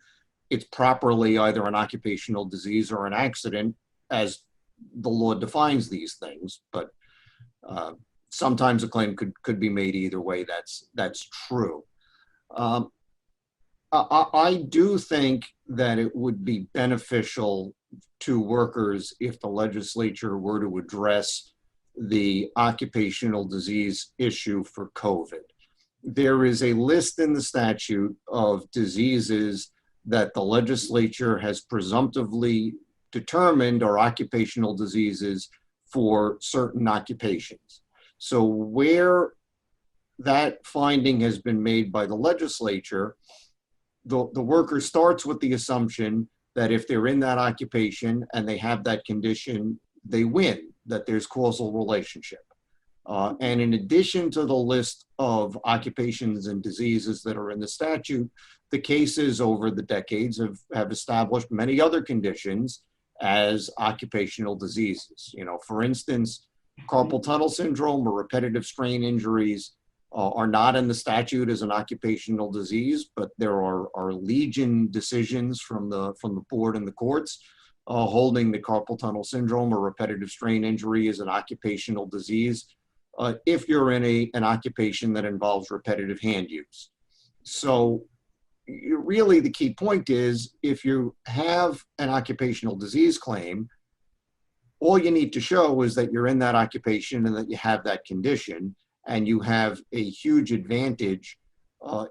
It's properly either an occupational disease or an accident as the law defines these things. But sometimes a claim could be made either way. That's true. I do think that it would be beneficial to workers if the legislature were to address the occupational disease issue for COVID. There is a list in the statute of diseases that the legislature has presumptively determined are occupational diseases for certain occupations. So where that finding has been made by the legislature, the worker starts with the assumption that if they're in that occupation and they have that condition, they win, that there's causal relationship. And in addition to the list of occupations and diseases that are in the statute, the cases over the decades have established many other conditions as occupational diseases. For instance, carpal tunnel syndrome or repetitive strain injuries are not in the statute as an occupational disease, but there are legion decisions from the board and the courts holding the carpal tunnel syndrome or repetitive strain injury as an occupational disease if you're in an occupation that involves repetitive hand use. So really the key point is, if you have an occupational disease claim, all you need to show is that you're in that occupation and that you have that condition, and you have a huge advantage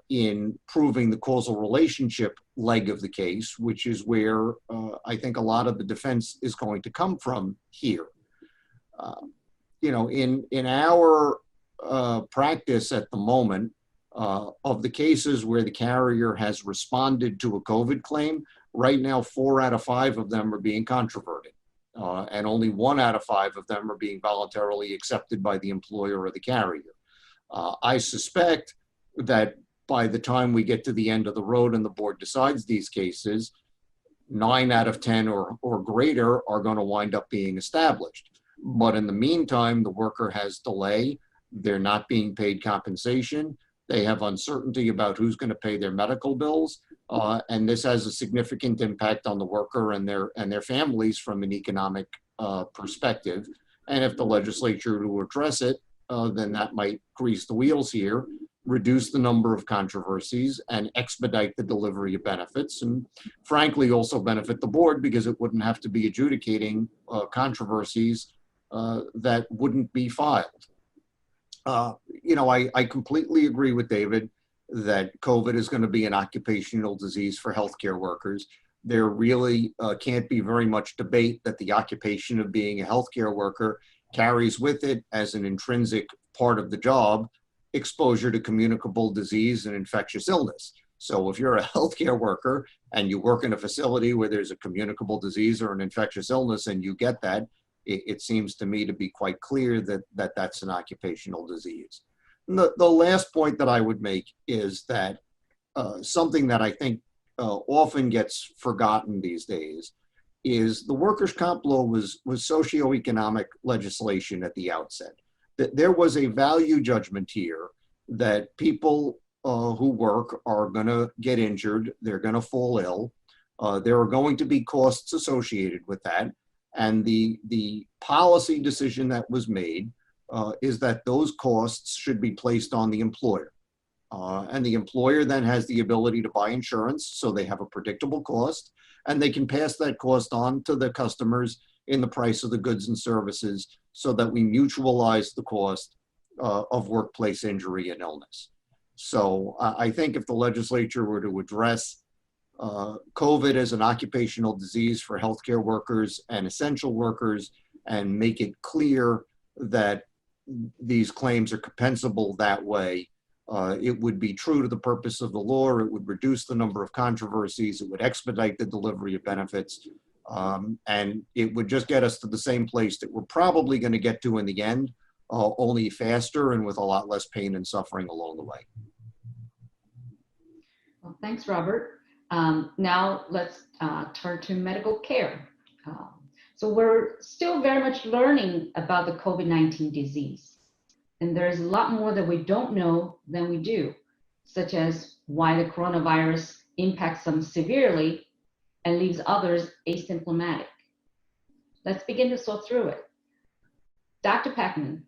in proving the causal relationship leg of the case, which is where I think a lot of the defense is going to come from here. In our practice at the moment, of the cases where the carrier has responded to a COVID claim, right now 4 out of 5 of them are being controverted. And only 1 out of 5 of them are being voluntarily accepted by the employer or the carrier. I suspect that by the time we get to the end of the road and the board decides these cases, 9 out of 10 or greater are going to wind up being established. But in the meantime, the worker has delay. They're not being paid compensation. They have uncertainty about who's going to pay their medical bills. And this has a significant impact on the worker and their families from an economic perspective. And if the legislature were to address it, then that might grease the wheels here, reduce the number of controversies, and expedite the delivery of benefits, and frankly also benefit the board because it wouldn't have to be adjudicating controversies that wouldn't be filed. I completely agree with David that COVID is going to be an occupational disease for healthcare workers. There really can't be very much debate that the occupation of being a healthcare worker carries with it, as an intrinsic part of the job, exposure to communicable disease and infectious illness. So if you're a healthcare worker and you work in a facility where there's a communicable disease or an infectious illness and you get that, it seems to me to be quite clear that that's an occupational disease. The last point that I would make is that something that I think often gets forgotten these days is the workers' comp law was socioeconomic legislation at the outset. That there was a value judgment here that people who work are going to get injured, they're going to fall ill, there are going to be costs associated with that, and the policy decision that was made is that those costs should be placed on the employer. And the employer then has the ability to buy insurance, so they have a predictable cost, and they can pass that cost on to the customers in the price of the goods and services so that we mutualize the cost of workplace injury and illness. So I think if the legislature were to address COVID as an occupational disease for healthcare workers and essential workers and make it clear that these claims are compensable that way, it would be true to the purpose of the law. It would reduce the number of controversies. It would expedite the delivery of benefits. And it would just get us to the same place that we're probably going to get to in the end, only faster and with a lot less pain and suffering along the way. Well, thanks, Robert. Now let's turn to medical care. So we're still very much learning about the COVID-19 disease. And there's a lot more that we don't know than we do, such as why the coronavirus impacts some severely and leaves others asymptomatic. Let's begin to sort through it. Dr. Packman,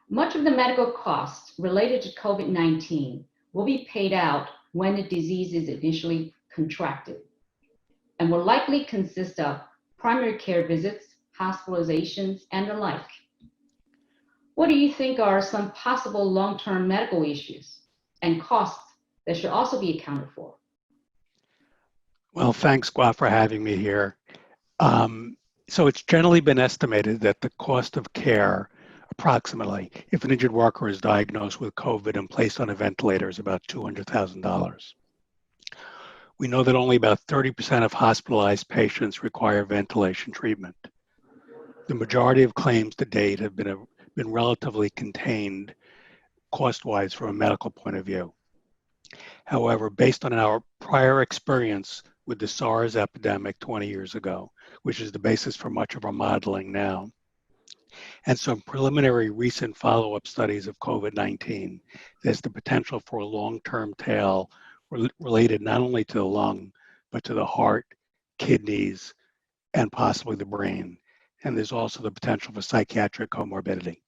much of the medical costs related to COVID-19 will be paid out when the disease is initially contracted and will likely consist of primary care visits, hospitalizations, and the like. What do you think are some possible long-term medical issues and costs that should also be accounted for? Well, thanks, Gua, for having me here. So it's generally been estimated that the cost of care, approximately, if an injured worker is diagnosed with COVID and placed on a ventilator, is about $200,000. We know that only about 30% of hospitalized patients require ventilation treatment. The majority of claims to date have been relatively contained cost-wise from a medical point of view. However, based on our prior experience with the SARS epidemic 20 years ago, which is the basis for much of our modeling now, and some preliminary recent follow-up studies of COVID-19, there's the potential for a long-term tail related not only to the lung, but to the heart, kidneys, and possibly the brain. And there's also the potential for psychiatric comorbidity.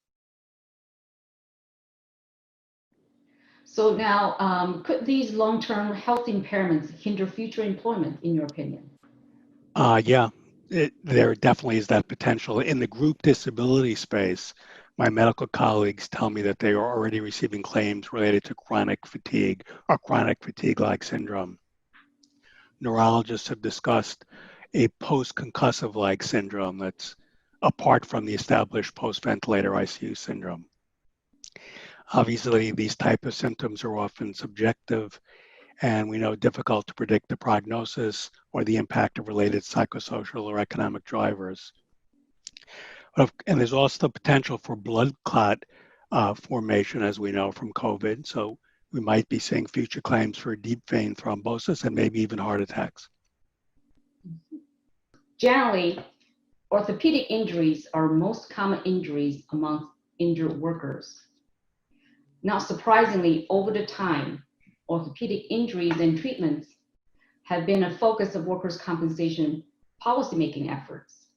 So now, could these long-term health impairments hinder future employment, in your opinion? Yeah, there definitely is that potential. In the group disability space, my medical colleagues tell me that they are already receiving claims related to chronic fatigue or chronic fatigue-like syndrome. Neurologists have discussed a post-concussive-like syndrome that's apart from the established post-ventilator ICU syndrome. Obviously, these type of symptoms are often subjective, and we know difficult to predict the prognosis or the impact of related psychosocial or economic drivers. And there's also the potential for blood clot formation, as we know from COVID. So we might be seeing future claims for deep vein thrombosis and maybe even heart attacks. Generally, orthopedic injuries are most common injuries among injured workers. Not surprisingly, over the time, orthopedic injuries and treatments have been a focus of workers' compensation policymaking efforts.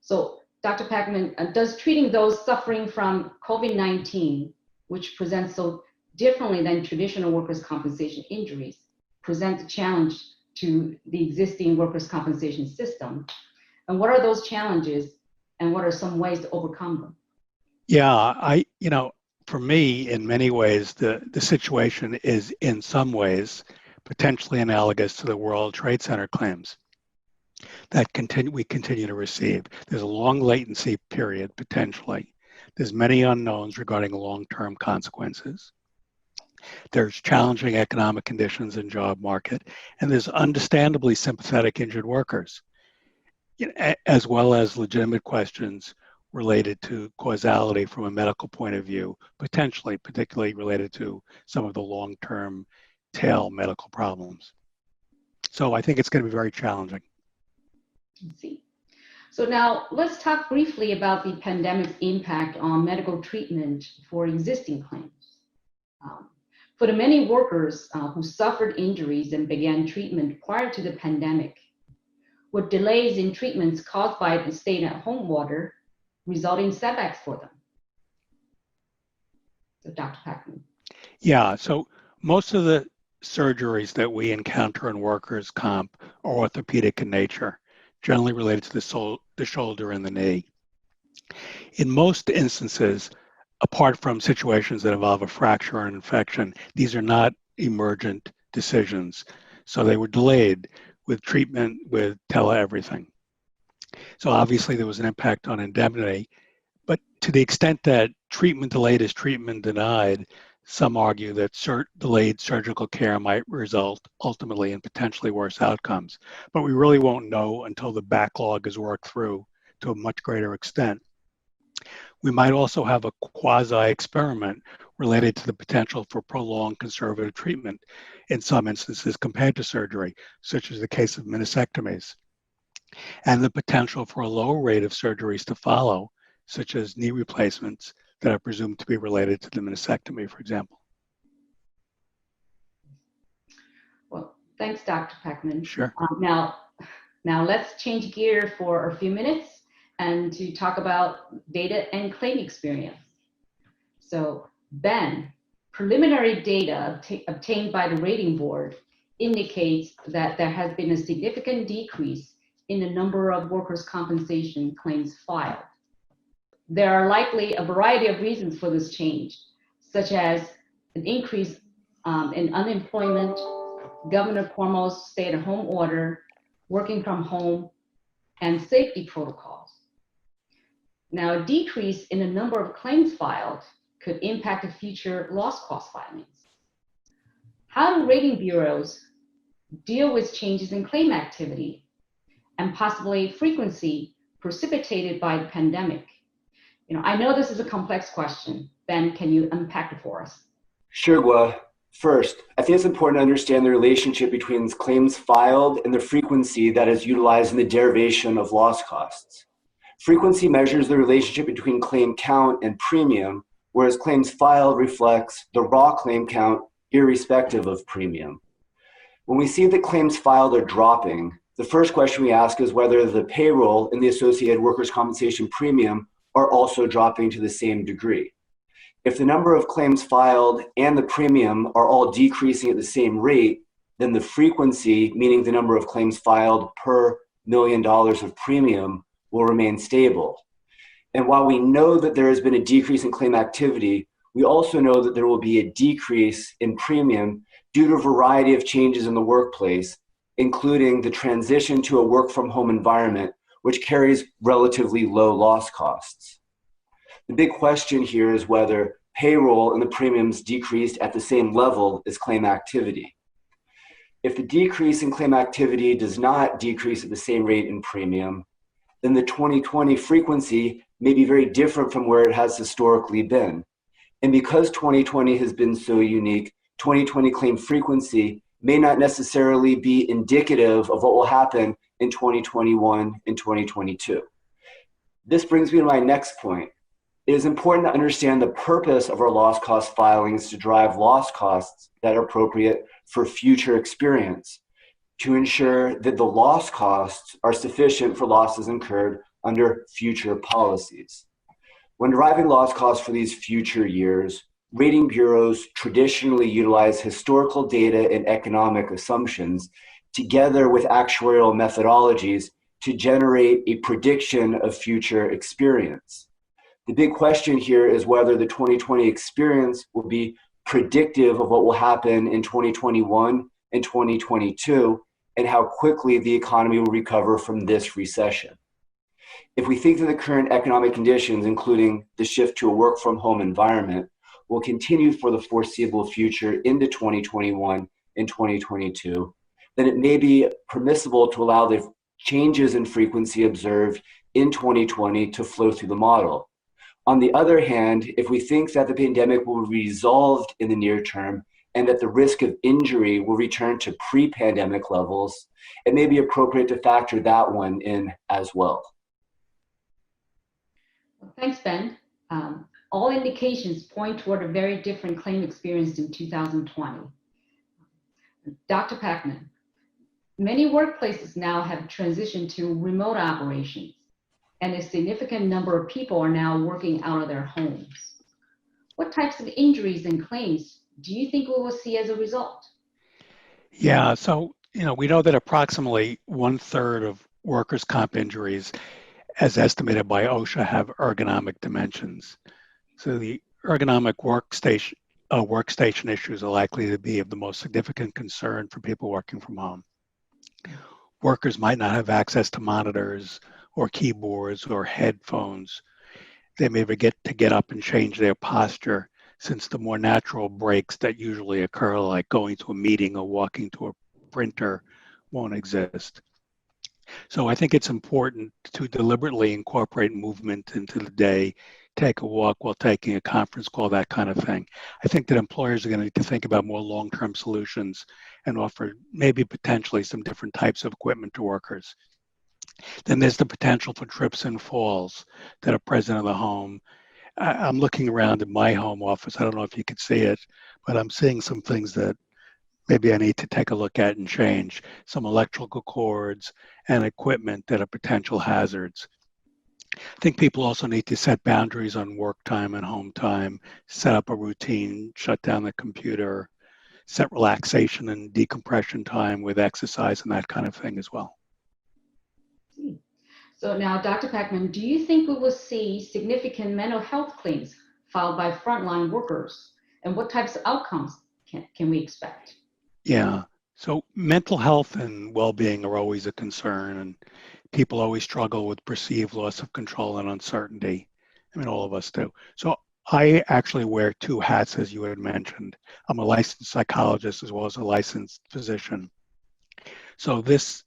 So, Dr. Packman, does treating those suffering from COVID-19, which presents so differently than traditional workers' compensation injuries, present a challenge to the existing workers' compensation system? And what are those challenges, and what are some ways to overcome them? Yeah, for me, in many ways, the situation is in some ways potentially analogous to the World Trade Center claims that we continue to receive. There's a long latency period, potentially. There's many unknowns regarding long-term consequences. There's challenging economic conditions and job market, and there's understandably sympathetic injured workers, as well as legitimate questions related to causality from a medical point of view, potentially, particularly related to some of the long-term tail medical problems. So I think it's going to be very challenging. Let's see. So now let's talk briefly about the pandemic's impact on medical treatment for existing claims. For the many workers who suffered injuries and began treatment prior to the pandemic, with delays in treatments caused by the stay-at-home order, resulting setbacks for them. So Dr. Packman. Yeah, so most of the surgeries that we encounter in workers' comp are orthopedic in nature, generally related to the shoulder and the knee. In most instances, apart from situations that involve a fracture or an infection, these are not emergent decisions. So they were delayed with treatment with tele-everything. So obviously there was an impact on indemnity, but to the extent that treatment delayed is treatment denied, some argue that delayed surgical care might result ultimately in potentially worse outcomes. But we really won't know until the backlog is worked through to a much greater extent. We might also have a quasi-experiment related to the potential for prolonged conservative treatment in some instances compared to surgery, such as the case of meniscectomies, and the potential for a lower rate of surgeries to follow, such as knee replacements that are presumed to be related to the meniscectomy, for example. Well, thanks, Dr. Packman. Sure. Now let's change gear for a few minutes and to talk about data and claim experience. So Ben, preliminary data obtained by the rating board indicates that there has been a significant decrease in the number of workers' compensation claims filed. There are likely a variety of reasons for this change, such as an increase in unemployment, Governor Cuomo's stay-at-home order, working from home, and safety protocols. Now, a decrease in the number of claims filed could impact the future loss cost filings. How do rating bureaus deal with changes in claim activity and possibly frequency precipitated by the pandemic? I know this is a complex question. Ben, can you unpack it for us? Sure, Gua. First, I think it's important to understand the relationship between claims filed and the frequency that is utilized in the derivation of loss costs. Frequency measures the relationship between claim count and premium, whereas claims filed reflects the raw claim count irrespective of premium. When we see that claims filed are dropping, the first question we ask is whether the payroll and the associated workers' compensation premium are also dropping to the same degree. If the number of claims filed and the premium are all decreasing at the same rate, then the frequency, meaning the number of claims filed per $1 million of premium, will remain stable. And while we know that there has been a decrease in claim activity, we also know that there will be a decrease in premium due to a variety of changes in the workplace, including the transition to a work-from-home environment, which carries relatively low loss costs. The big question here is whether payroll and the premiums decreased at the same level as claim activity. If the decrease in claim activity does not decrease at the same rate in premium, then the 2020 frequency may be very different from where it has historically been. And because 2020 has been so unique, 2020 claim frequency may not necessarily be indicative of what will happen in 2021 and 2022. This brings me to my next point. It is important to understand the purpose of our loss cost filings to drive loss costs that are appropriate for future experience, to ensure that the loss costs are sufficient for losses incurred under future policies. When deriving loss costs for these future years, rating bureaus traditionally utilize historical data and economic assumptions together with actuarial methodologies to generate a prediction of future experience. The big question here is whether the 2020 experience will be predictive of what will happen in 2021 and 2022, and how quickly the economy will recover from this recession. If we think that the current economic conditions, including the shift to a work from home environment, will continue for the foreseeable future into 2021 and 2022, then it may be permissible to allow the changes in frequency observed in 2020 to flow through the model. On the other hand, if we think that the pandemic will be resolved in the near term and that the risk of injury will return to pre-pandemic levels, it may be appropriate to factor that one in as well. Thanks, Ben. All indications point toward a very different claim experience in 2020. Dr. Packman, many workplaces now have transitioned to remote operations, and a significant number of people are now working out of their homes. What types of injuries and claims do you think we will see as a result? Yeah, so we know that approximately 1/3 of workers' comp injuries, as estimated by OSHA, have ergonomic dimensions. So the ergonomic workstation issues are likely to be of the most significant concern for people working from home. Workers might not have access to monitors or keyboards or headphones. They may forget to get up and change their posture, since the more natural breaks that usually occur, like going to a meeting or walking to a printer, won't exist. So I think it's important to deliberately incorporate movement into the day, take a walk while taking a conference call, that kind of thing. I think that employers are going to need to think about more long-term solutions and offer maybe potentially some different types of equipment to workers. Then there's the potential for trips and falls that are present in the home. I'm looking around in my home office. I don't know if you could see it, but I'm seeing some things that maybe I need to take a look at and change. Some electrical cords and equipment that are potential hazards. I think people also need to set boundaries on work time and home time, set up a routine, shut down the computer, set relaxation and decompression time with exercise and that kind of thing as well. So now, Dr. Packman, do you think we will see significant mental health claims filed by frontline workers? And what types of outcomes can we expect? Yeah, so mental health and well-being are always a concern, and people always struggle with perceived loss of control and uncertainty. I mean, all of us do. So I actually wear two hats, as you had mentioned. I'm a licensed psychologist as well as a licensed physician. So this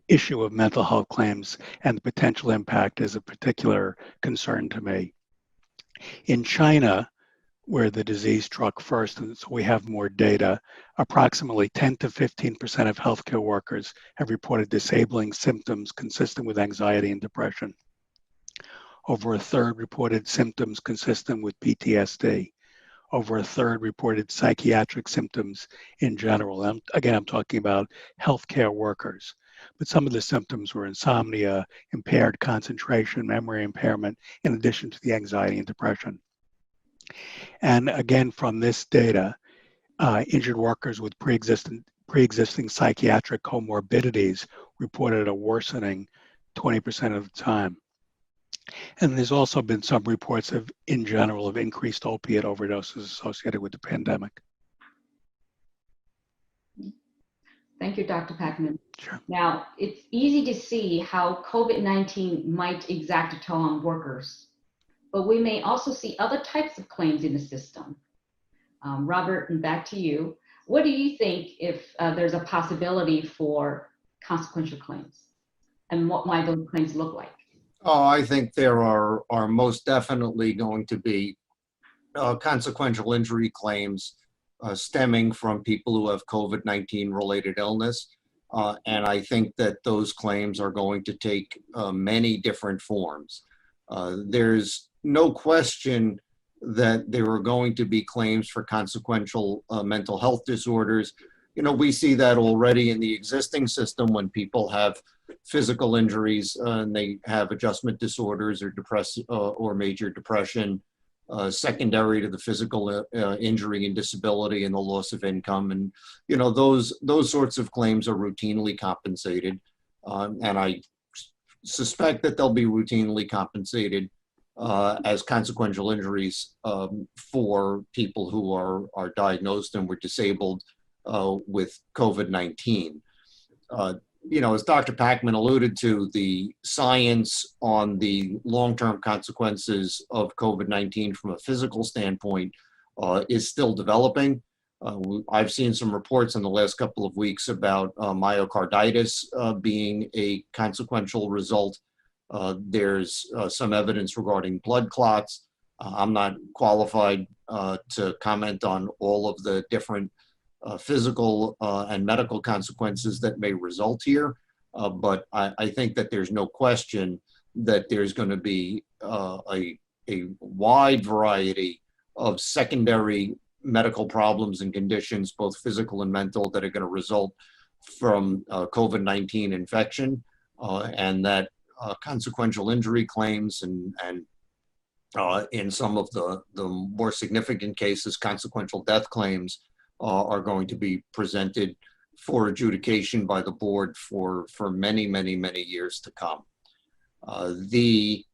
issue of mental health claims and the potential impact is a particular concern to me. In China, where the disease struck first, and so we have more data, approximately 10 to 15% of healthcare workers have reported disabling symptoms consistent with anxiety and depression. Over a third reported symptoms consistent with PTSD. Over a third reported psychiatric symptoms in general. And again, I'm talking about healthcare workers. But some of the symptoms were insomnia, impaired concentration, memory impairment, in addition to the anxiety and depression. And again, from this data, injured workers with pre-existing psychiatric comorbidities reported a worsening 20% of the time. And there's also been some reports of, in general, of increased opiate overdoses associated with the pandemic. Thank you, Dr. Packman. Sure. Now, it's easy to see how COVID-19 might exact a toll on workers, but we may also see other types of claims in the system. Robert, and back to you. What do you think if there's a possibility for consequential claims? And what might those claims look like? Oh, I think there are most definitely going to be consequential injury claims stemming from people who have COVID-19 related illness. And I think that those claims are going to take many different forms. There's no question that there are going to be claims for consequential mental health disorders. We see that already in the existing system when people have physical injuries and they have adjustment disorders or major depression, secondary to the physical injury and disability and the loss of income. And, those sorts of claims are routinely compensated. And I suspect that they'll be routinely compensated as consequential injuries for people who are diagnosed and were disabled with COVID-19. As Dr. Packman alluded to, the science on the long-term consequences of COVID-19 from a physical standpoint is still developing. I've seen some reports in the last couple of weeks about myocarditis being a consequential result. There's some evidence regarding blood clots. I'm not qualified to comment on all of the different physical and medical consequences that may result here. But I think that there's no question that there's going to be a wide variety of secondary medical problems and conditions, both physical and mental, that are going to result from COVID-19 infection, and that consequential injury claims and in some of the more significant cases, consequential death claims are going to be presented for adjudication by the board for many, many, many years to come. The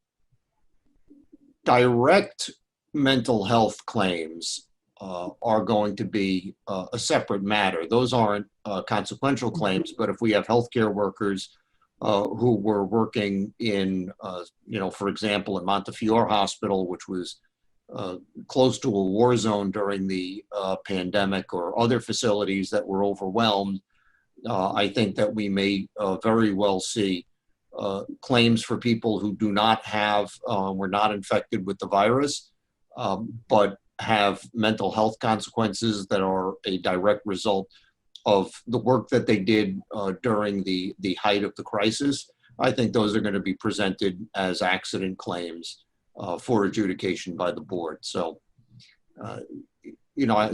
direct mental health claims are going to be a separate matter. Those aren't consequential claims, but if we have healthcare workers who were working in, for example, in Montefiore Hospital, which was close to a war zone during the pandemic, or other facilities that were overwhelmed, I think that we may very well see claims for people who do not have, were not infected with the virus, but have mental health consequences that are a direct result of the work that they did during the height of the crisis. I think those are going to be presented as accident claims for adjudication by the board. So,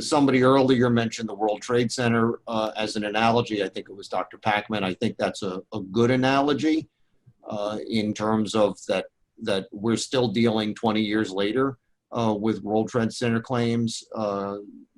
somebody earlier mentioned the World Trade Center as an analogy. I think it was Dr. Packman. I think that's a good analogy in terms of that we're still dealing 20 years later with World Trade Center claims,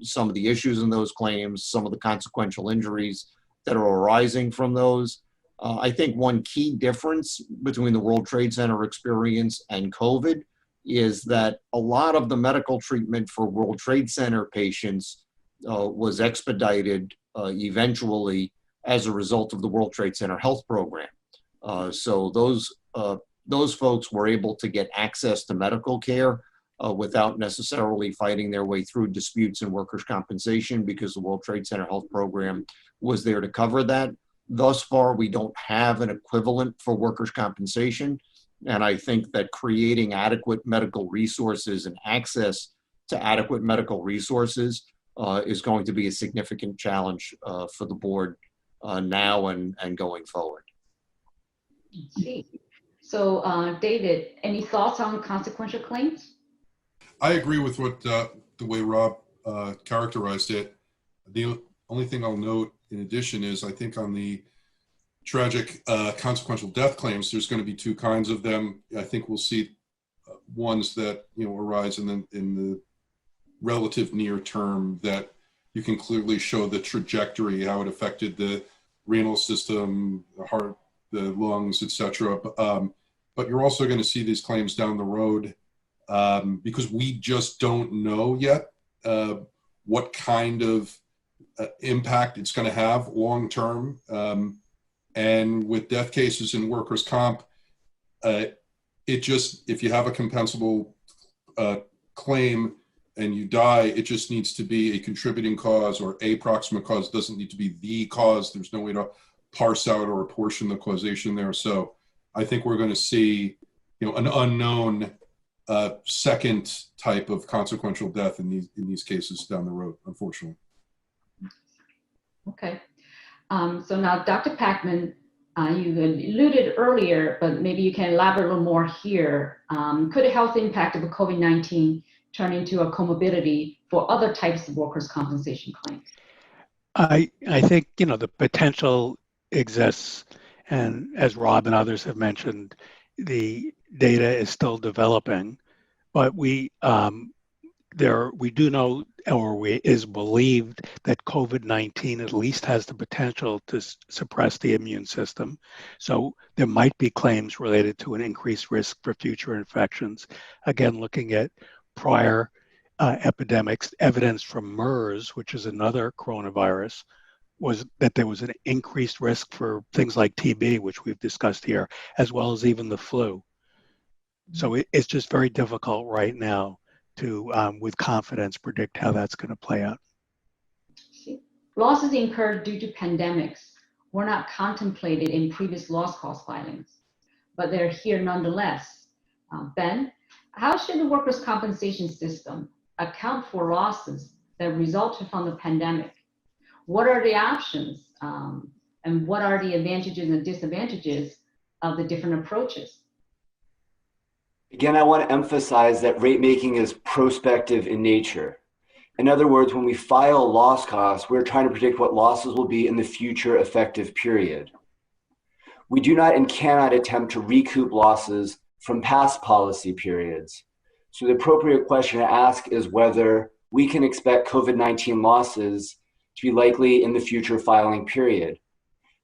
some of the issues in those claims, some of the consequential injuries that are arising from those. I think one key difference between the World Trade Center experience and COVID is that a lot of the medical treatment for World Trade Center patients was expedited eventually as a result of the World Trade Center health program. So those folks were able to get access to medical care without necessarily fighting their way through disputes and workers' compensation, because the World Trade Center health program was there to cover that. Thus far, we don't have an equivalent for workers' compensation. And I think that creating adequate medical resources and access to adequate medical resources is going to be a significant challenge for the board now and going forward. See. So, David, any thoughts on consequential claims? I agree with what the way Rob characterized it. The only thing I'll note in addition is I think on the tragic consequential death claims, there's going to be two kinds of them. I think we'll see ones that arise in the relative near term that you can clearly show the trajectory, how it affected the renal system, the heart, the lungs, etc. But you're also going to see these claims down the road because we just don't know yet what kind of impact it's going to have long term. And with death cases in workers' comp, if you have a compensable claim and you die, it just needs to be a contributing cause or a proximate cause. It doesn't need to be the cause. There's no way to parse out or apportion the causation there. So I think we're going to see, an unknown second type of consequential death in these cases down the road, unfortunately. Okay. So now, Dr. Packman, you alluded earlier, but maybe you can elaborate a little more here. Could a health impact of a COVID-19 turn into a comorbidity for other types of workers' compensation claims? I think, the potential exists, and as Rob and others have mentioned, the data is still developing, but we do know, or is believed, that COVID-19 at least has the potential to suppress the immune system. So there might be claims related to an increased risk for future infections. Again, looking at prior epidemics, evidence from MERS, which is another coronavirus, was that there was an increased risk for things like TB, which we've discussed here, as well as even the flu. So it's just very difficult right now to, with confidence, predict how that's going to play out. Losses incurred due to pandemics were not contemplated in previous loss cost filings, but they're here nonetheless. Ben, how should the workers' compensation system account for losses that resulted from the pandemic? What are the options, and what are the advantages and disadvantages of the different approaches? Again, I want to emphasize that rate making is prospective in nature. In other words, when we file loss costs, we're trying to predict what losses will be in the future effective period. We do not and cannot attempt to recoup losses from past policy periods. So the appropriate question to ask is whether we can expect COVID-19 losses to be likely in the future filing period.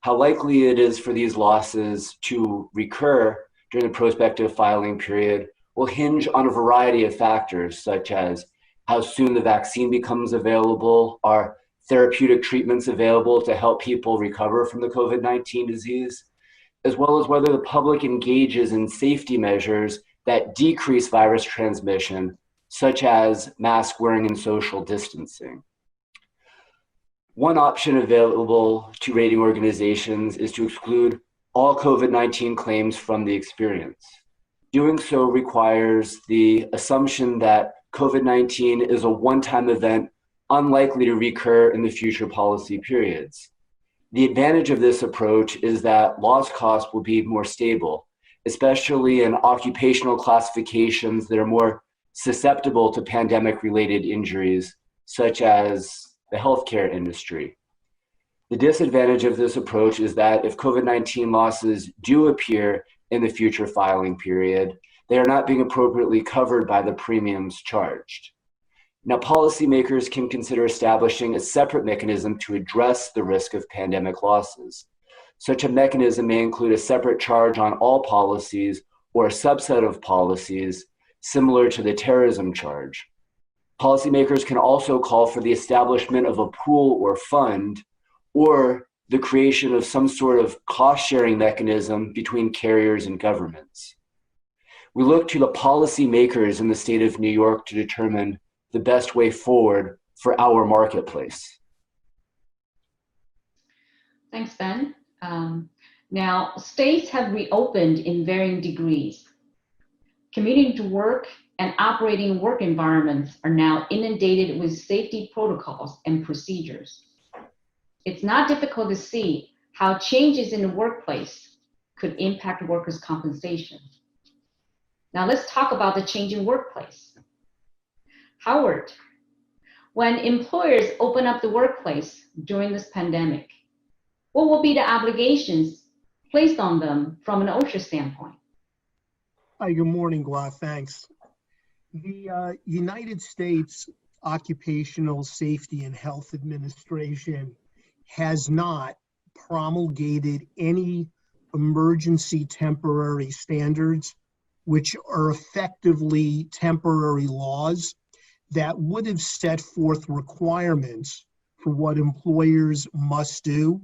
How likely it is for these losses to recur during the prospective filing period will hinge on a variety of factors, such as how soon the vaccine becomes available, are therapeutic treatments available to help people recover from the COVID-19 disease, as well as whether the public engages in safety measures that decrease virus transmission, such as mask wearing and social distancing. One option available to rating organizations is to exclude all COVID-19 claims from the experience. Doing so requires the assumption that COVID-19 is a one-time event unlikely to recur in the future policy periods. The advantage of this approach is that loss costs will be more stable, especially in occupational classifications that are more susceptible to pandemic-related injuries, such as the healthcare industry. The disadvantage of this approach is that if COVID-19 losses do appear in the future filing period, they are not being appropriately covered by the premiums charged. Now, policymakers can consider establishing a separate mechanism to address the risk of pandemic losses. Such a mechanism may include a separate charge on all policies or a subset of policies, similar to the terrorism charge. Policymakers can also call for the establishment of a pool or fund, or the creation of some sort of cost-sharing mechanism between carriers and governments. We look to the policymakers in the state of New York to determine the best way forward for our marketplace. Thanks, Ben. Now, states have reopened in varying degrees. Commuting to work and operating work environments are now inundated with safety protocols and procedures. It's not difficult to see how changes in the workplace could impact workers' compensation. Now let's talk about the changing workplace. Howard, when employers open up the workplace during this pandemic, what will be the obligations placed on them from an OSHA standpoint? Hi, good morning, Gua. Thanks. The United States Occupational Safety and Health Administration has not promulgated any emergency temporary standards, which are effectively temporary laws that would have set forth requirements for what employers must do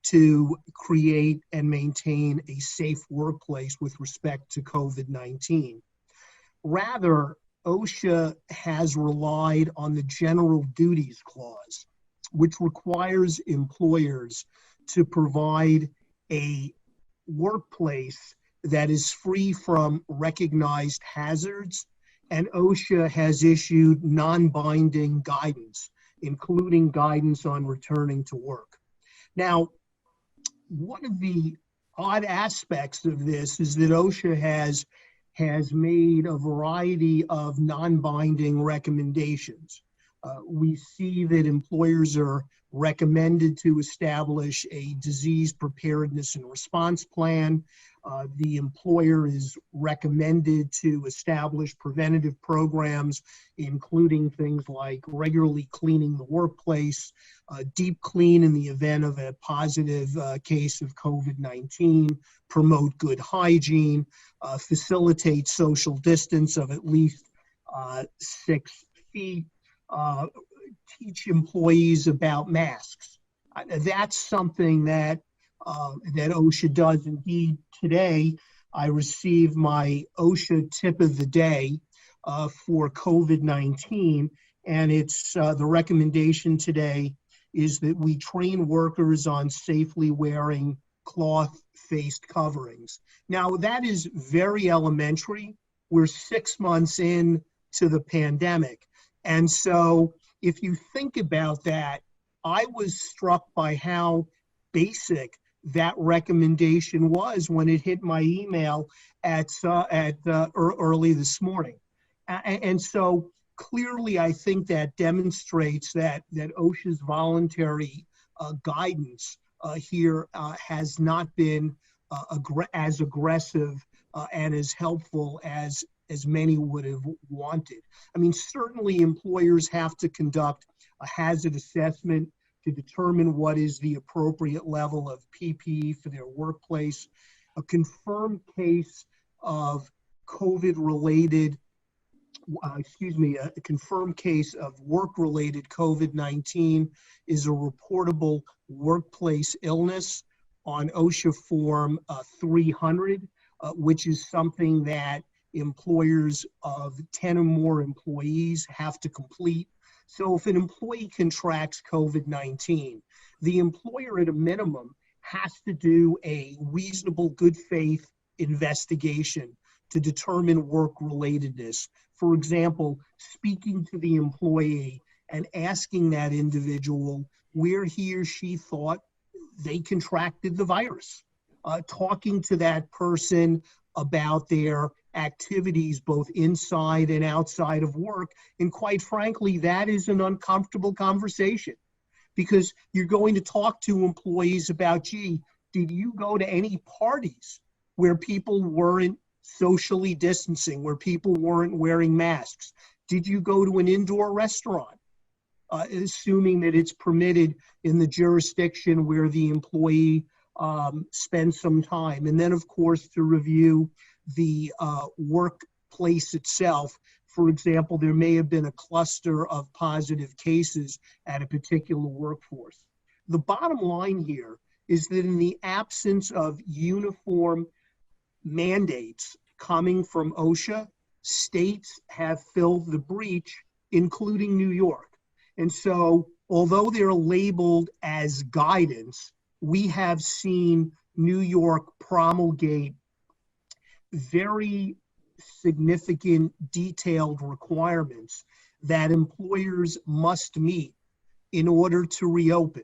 to create and maintain a safe workplace with respect to COVID-19. Rather, OSHA has relied on the General Duties Clause, which requires employers to provide a workplace that is free from recognized hazards, and OSHA has issued non-binding guidance, including guidance on returning to work. Now, one of the odd aspects of this is that OSHA has made a variety of non-binding recommendations. We see that employers are recommended to establish a disease preparedness and response plan. The employer is recommended to establish preventative programs, including things like regularly cleaning the workplace, deep clean in the event of a positive case of COVID-19, promote good hygiene, facilitate social distance of at least 6 feet, teach employees about masks. That's something that OSHA does. Indeed, today I received my OSHA tip of the day for COVID-19, and it's the recommendation today is that we train workers on safely wearing cloth faced coverings. Now, that is very elementary. We're 6 months in to the pandemic. And so if you think about that, I was struck by how basic that recommendation was when it hit my email at early this morning. And so clearly, I think that demonstrates that OSHA's voluntary guidance here has not been as aggressive and as helpful as many would have wanted. I mean, certainly employers have to conduct a hazard assessment to determine what is the appropriate level of PPE for their workplace. A confirmed case of COVID-related, a confirmed case of work-related COVID-19 is a reportable workplace illness on OSHA Form 300, which is something that employers of 10 or more employees have to complete. So if an employee contracts COVID-19, the employer at a minimum has to do a reasonable good faith investigation to determine work-relatedness. For example, speaking to the employee and asking that individual where he or she thought they contracted the virus, talking to that person about their activities both inside and outside of work. And quite frankly, that is an uncomfortable conversation because you're going to talk to employees about, gee, did you go to any parties where people weren't socially distancing, where people weren't wearing masks? Did you go to an indoor restaurant, assuming that it's permitted in the jurisdiction where the employee spends some time? And then, of course, to review the workplace itself. For example, there may have been a cluster of positive cases at a particular workforce. The bottom line here is that in the absence of uniform mandates coming from OSHA, states have filled the breach, including New York. And so, although they're labeled as guidance, we have seen New York promulgate very significant detailed requirements that employers must meet in order to reopen.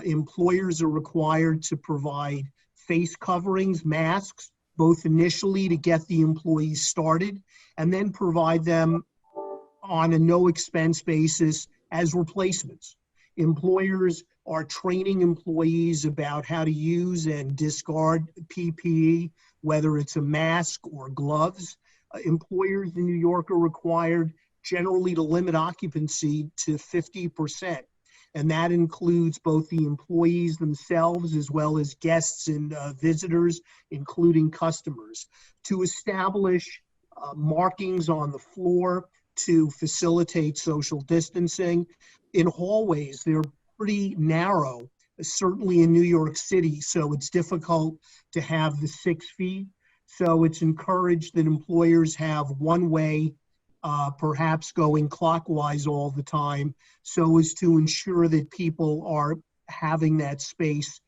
Employers are required to provide face coverings, masks, both initially to get the employees started and then provide them on a no expense basis as replacements. Employers are training employees about how to use and discard PPE, whether it's a mask or gloves. Employers in New York are required generally to limit occupancy to 50%. And that includes both the employees themselves as well as guests and visitors, including customers. To establish markings on the floor to facilitate social distancing. In hallways, they're pretty narrow, certainly in New York City, so it's difficult to have the 6 feet. So it's encouraged that employers have one way, perhaps going clockwise all the time, so as to ensure that people are having that space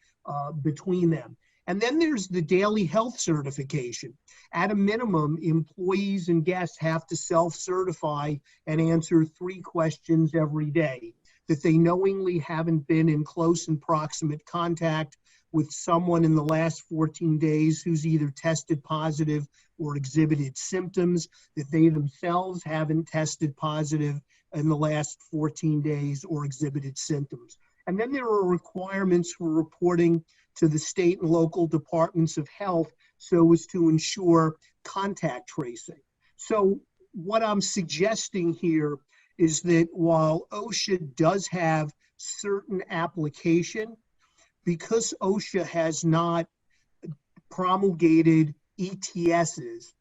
between them. And then there's the daily health certification. At a minimum, employees and guests have to self-certify and answer 3 questions every day. that they knowingly haven't been in close and proximate contact with someone in the last 14 days who's either tested positive or exhibited symptoms, that they themselves haven't tested positive in the last 14 days or exhibited symptoms. And then there are requirements for reporting to the state and local departments of health so as to ensure contact tracing. So what I'm suggesting here is that while OSHA does have certain application, because OSHA has not promulgated ETSs,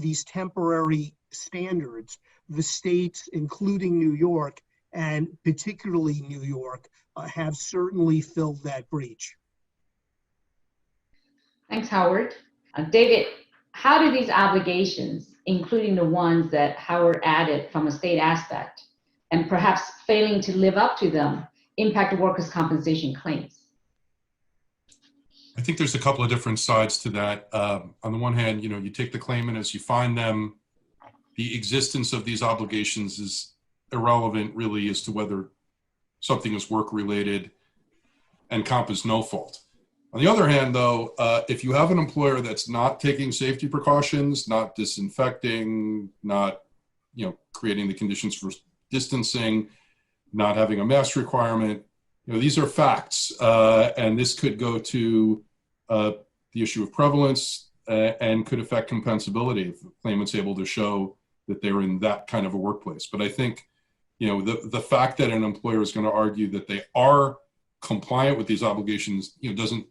these temporary standards, the states, including New York, and particularly New York, have certainly filled that breach. Thanks, Howard. David, how do these obligations, including the ones that Howard added from a state aspect, and perhaps failing to live up to them, impact the workers' compensation claims? I think there's a couple of different sides to that. On the one hand, you take the claimant as you find them. The existence of these obligations is irrelevant really as to whether something is work-related, and comp is no fault. On the other hand, though, if you have an employer that's not taking safety precautions, not disinfecting, not creating the conditions for distancing, not having a mask requirement, these are facts, and this could go to the issue of prevalence and could affect compensability if the claimant's able to show that they're in that kind of a workplace. But I think, the fact that an employer is going to argue that they are compliant with these obligations, doesn't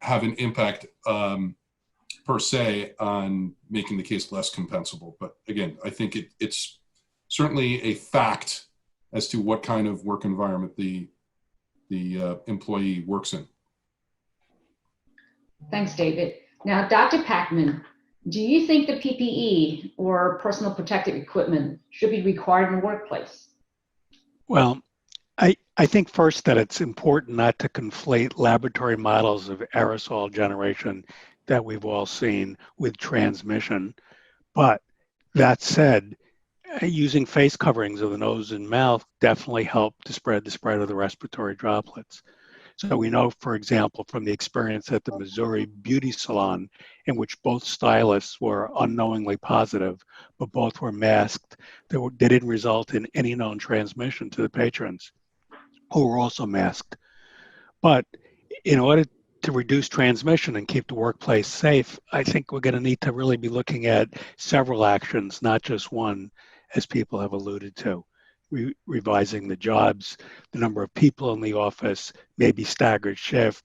have an impact per se on making the case less compensable. But again, I think it's certainly a fact as to what kind of work environment the employee works in. Thanks, David. Now, Dr. Packman, do you think the PPE or personal protective equipment should be required in the workplace? Well, I think first that it's important not to conflate laboratory models of aerosol generation that we've all seen with transmission. But that said, using face coverings of the nose and mouth definitely help to spread the spread of the respiratory droplets. So we know, for example, from the experience at the Missouri Beauty Salon, in which both stylists were unknowingly positive, but both were masked, they didn't result in any known transmission to the patrons, who were also masked. But in order to reduce transmission and keep the workplace safe, I think we're going to need to really be looking at several actions, not just one, as people have alluded to. Revising the jobs, the number of people in the office, maybe staggered shifts,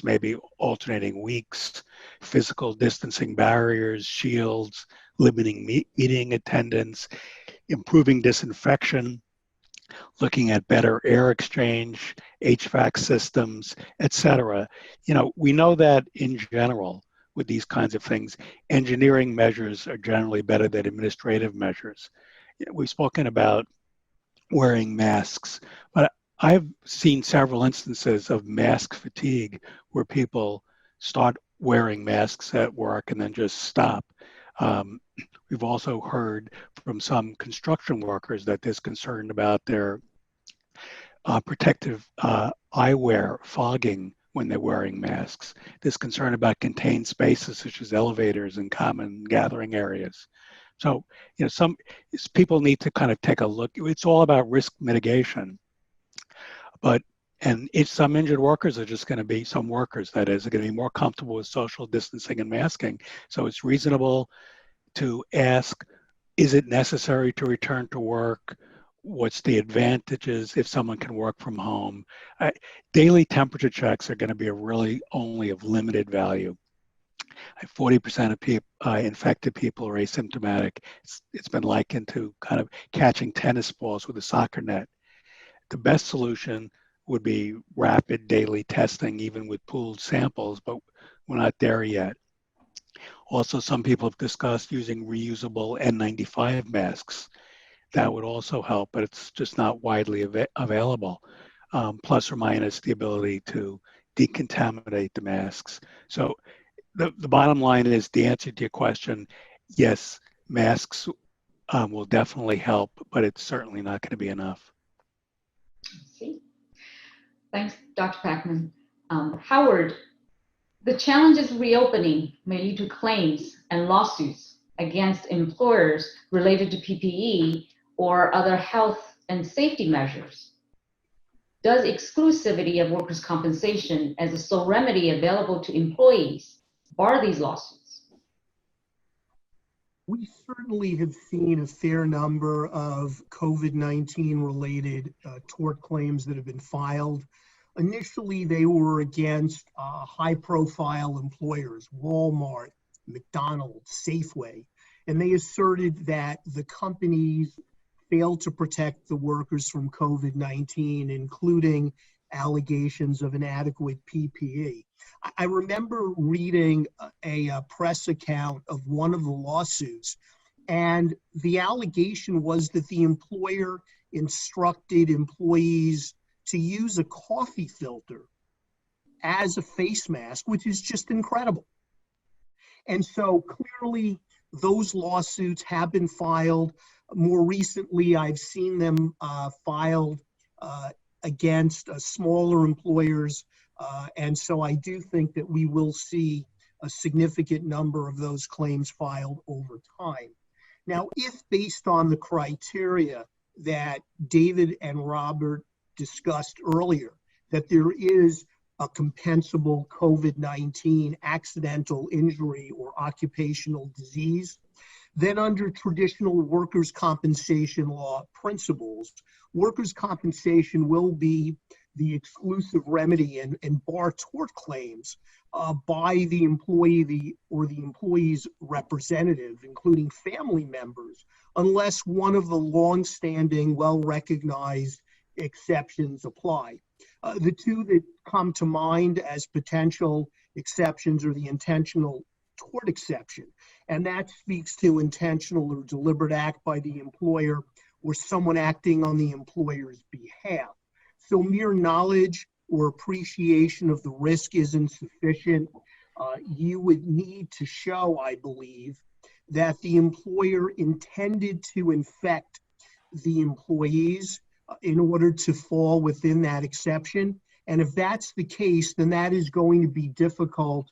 maybe alternating weeks, physical distancing barriers, shields, limiting meeting attendance, improving disinfection, looking at better air exchange, HVAC systems, etc. We know that in general, with these kinds of things, engineering measures are generally better than administrative measures. We've spoken about wearing masks, but I've seen several instances of mask fatigue where people start wearing masks at work and then just stop. We've also heard from some construction workers that there's concern about their protective eyewear fogging when they're wearing masks. There's concern about contained spaces such as elevators and common gathering areas. So, some people need to kind of take a look. It's all about risk mitigation. And if some injured workers are just going to be, some workers that is, are going to be more comfortable with social distancing and masking. So it's reasonable to ask, is it necessary to return to work? What's the advantages if someone can work from home? Daily temperature checks are going to be really only of limited value. 40% of infected people are asymptomatic. It's been likened to kind of catching tennis balls with a soccer net. The best solution would be rapid daily testing, even with pooled samples, but we're not there yet. Also, some people have discussed using reusable N95 masks. That would also help, but it's just not widely available. Plus or minus the ability to decontaminate the masks. So the bottom line is, the answer to your question, yes, masks will definitely help, but it's certainly not going to be enough. See? Thanks, Dr. Packman. Howard, the challenges of reopening may lead to claims and lawsuits against employers related to PPE or other health and safety measures. Does exclusivity of workers' compensation as a sole remedy available to employees bar these lawsuits? We certainly have seen a fair number of COVID-19 related tort claims that have been filed. Initially, they were against high-profile employers, Walmart, McDonald's, Safeway, and they asserted that the companies failed to protect the workers from COVID-19, including allegations of inadequate PPE. I remember reading a press account of one of the lawsuits, and the allegation was that the employer instructed employees to use a coffee filter as a face mask, which is just incredible. And so clearly those lawsuits have been filed. More recently, I've seen them filed against smaller employers. And so I do think that we will see a significant number of those claims filed over time. Now, if based on the criteria that David and Robert discussed earlier, that there is a compensable COVID-19 accidental injury or occupational disease, then under traditional workers' compensation law principles, workers' compensation will be the exclusive remedy and bar tort claims by the employee or the employee's representative, including family members, unless one of the long-standing, well-recognized exceptions apply. The two that come to mind as potential exceptions are the intentional tort exception, and that speaks to intentional or deliberate act by the employer or someone acting on the employer's behalf. So mere knowledge or appreciation of the risk isn't sufficient. You would need to show, I believe, that the employer intended to infect the employees in order to fall within that exception. And if that's the case, then that is going to be difficult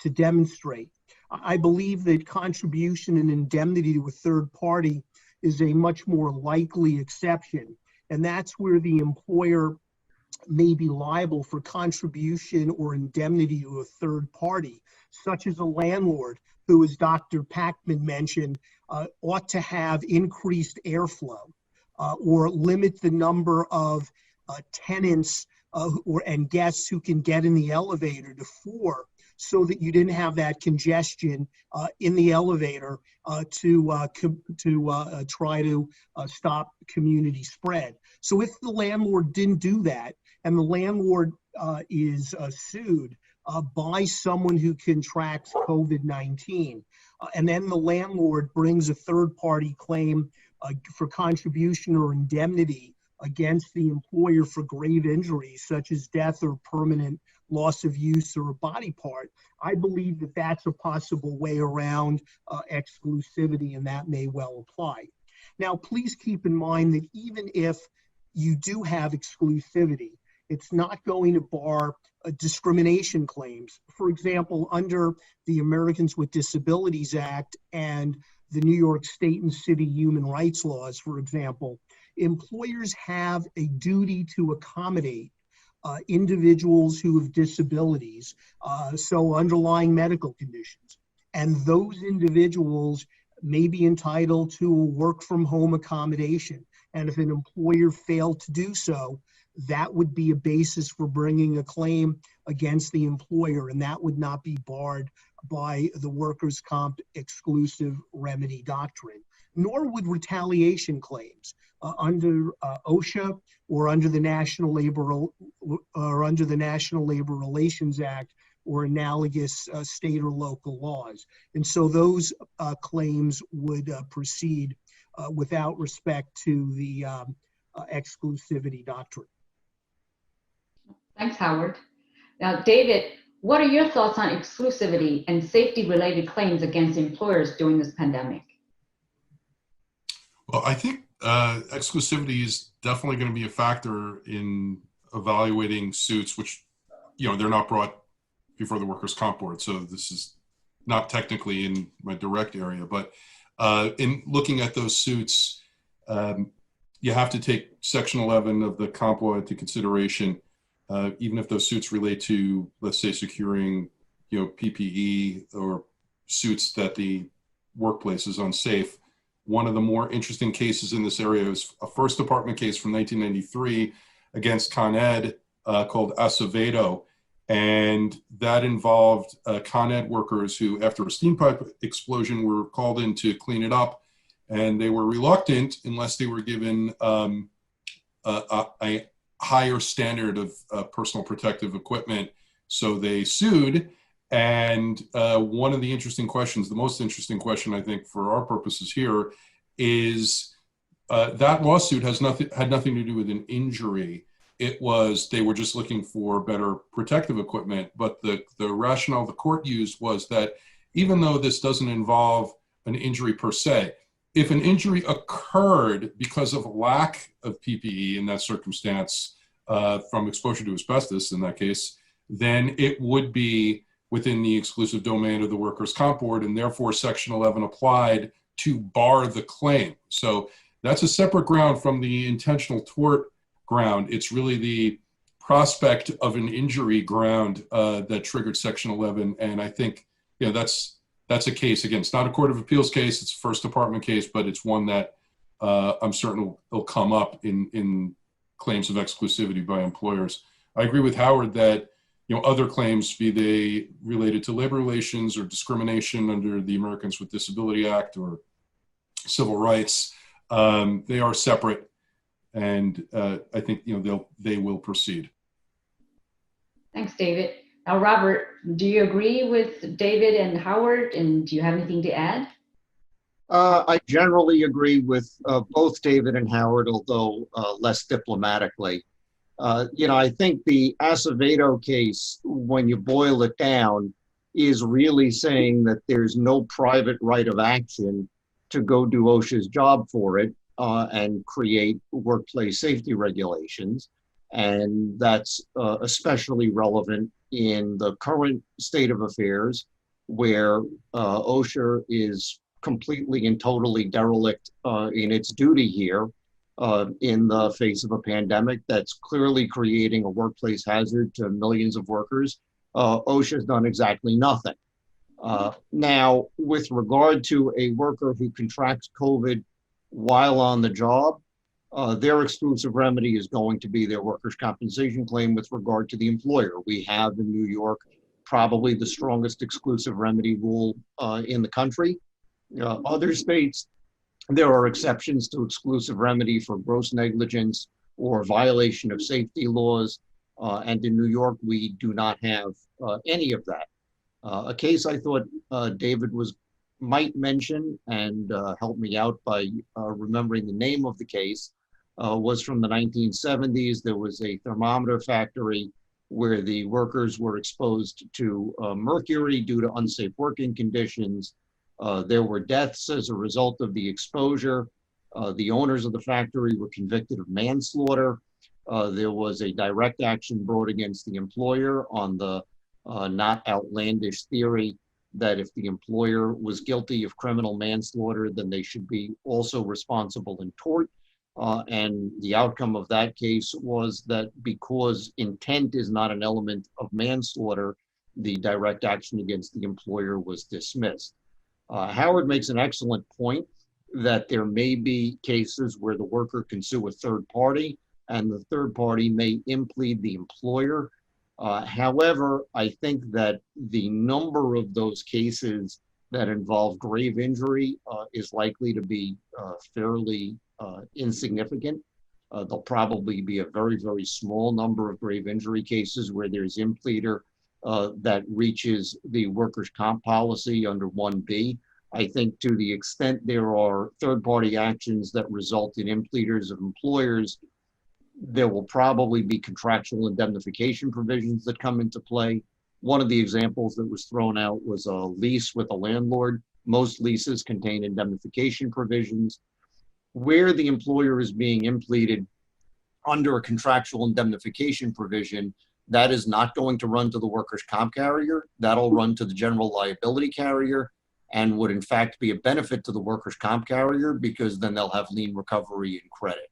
to demonstrate. I believe that contribution and indemnity to a third party is a much more likely exception. And that's where the employer may be liable for contribution or indemnity to a third party, such as a landlord who, as Dr. Packman mentioned, ought to have increased airflow or limit the number of tenants and guests who can get in the elevator to 4, so that you didn't have that congestion in the elevator to try to stop community spread. So if the landlord didn't do that, and the landlord is sued by someone who contracts COVID-19, and then the landlord brings a third-party claim for contribution or indemnity against the employer for grave injuries, such as death or permanent loss of use or a body part, I believe that that's a possible way around exclusivity, and that may well apply. Now, please keep in mind that even if you do have exclusivity, it's not going to bar discrimination claims. For example, under the Americans with Disabilities Act and the New York State and City human rights laws, for example, employers have a duty to accommodate individuals who have disabilities, so underlying medical conditions. And those individuals may be entitled to a work from home accommodation. And if an employer failed to do so, that would be a basis for bringing a claim against the employer, and that would not be barred by the workers' comp exclusive remedy doctrine. Nor would retaliation claims under OSHA or under the National Labor Relations Act or analogous state or local laws. And so those claims would proceed without respect to the exclusivity doctrine. Thanks, Howard. Now, David, what are your thoughts on exclusivity and safety-related claims against employers during this pandemic? Well, I think exclusivity is definitely going to be a factor in evaluating suits, which, they're not brought before the Workers' Comp Board. So this is not technically in my direct area, but in looking at those suits, you have to take Section 11 of the Comp Law into consideration, even if those suits relate to, let's say, securing, PPE or suits that the workplace is unsafe. One of the more interesting cases in this area is a First Department case from 1993 against Con Ed called Acevedo. And that involved Con Ed workers who, after a steam pipe explosion, were called in to clean it up. And they were reluctant unless they were given a higher standard of personal protective equipment. So they sued. And one of the interesting questions, the most interesting question, I think, for our purposes here, is that lawsuit had nothing to do with an injury. It was, they were just looking for better protective equipment. But the rationale the court used was that even though this doesn't involve an injury per se, if an injury occurred because of lack of PPE in that circumstance, from exposure to asbestos in that case, then it would be within the exclusive domain of the Workers' Comp Board, and therefore Section 11 applied to bar the claim. So that's a separate ground from the intentional tort ground. It's really the prospect of an injury ground that triggered Section 11, and I think that's a case. Again, it's not a Court of Appeals case, it's a First Department case, but it's one that I'm certain will come up in claims of exclusivity by employers. I agree with Howard that other claims, be they related to labor relations or discrimination under the Americans with Disability Act or civil rights, they are separate, and I think they will proceed. Thanks, David. Now, Robert, do you agree with David and Howard, and do you have anything to add? I generally agree with both David and Howard, although less diplomatically. I think the Acevedo case, when you boil it down, is really saying that there's no private right of action to go do OSHA's job for it and create workplace safety regulations. And that's especially relevant in the current state of affairs, where OSHA is completely and totally derelict in its duty here. In the face of a pandemic that's clearly creating a workplace hazard to millions of workers, OSHA's done exactly nothing. Now, with regard to a worker who contracts COVID while on the job, their exclusive remedy is going to be their workers' compensation claim with regard to the employer. We have in New York probably the strongest exclusive remedy rule in the country. Other states, there are exceptions to exclusive remedy for gross negligence or violation of safety laws. And in New York, we do not have any of that. A case I thought David might mention and help me out by remembering the name of the case was from the 1970s. There was a thermometer factory where the workers were exposed to mercury due to unsafe working conditions. There were deaths as a result of the exposure. The owners of the factory were convicted of manslaughter. There was a direct action brought against the employer on the not outlandish theory that if the employer was guilty of criminal manslaughter, then they should be also responsible in tort. And the outcome of that case was that because intent is not an element of manslaughter, the direct action against the employer was dismissed. Howard makes an excellent point that there may be cases where the worker can sue a third party and the third party may implead the employer. However, I think that the number of those cases that involve grave injury is likely to be fairly insignificant. There'll probably be a very, very small number of grave injury cases where there's impleader that reaches the workers' comp policy under 1B. I think to the extent there are third-party actions that result in impleaders of employers, there will probably be contractual indemnification provisions that come into play. One of the examples that was thrown out was a lease with a landlord. Most leases contain indemnification provisions. where the employer is being implemented under a contractual indemnification provision, that is not going to run to the workers' comp carrier. That'll run to the general liability carrier and would in fact be a benefit to the workers' comp carrier because then they'll have lien recovery and credit.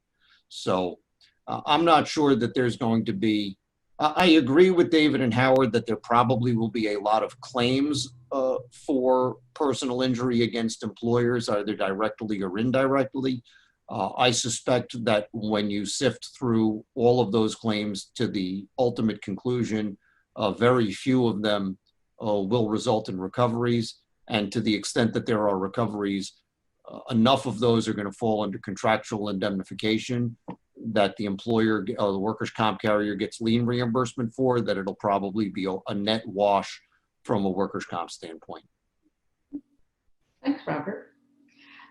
So I'm not sure that there's going to be, I agree with David and Howard that there probably will be a lot of claims for personal injury against employers, either directly or indirectly. I suspect that when you sift through all of those claims to the ultimate conclusion, very few of them will result in recoveries. And to the extent that there are recoveries, enough of those are going to fall under contractual indemnification that the employer, the workers' comp carrier gets lien reimbursement for, that it'll probably be a net wash from a workers' comp standpoint. Thanks, Robert.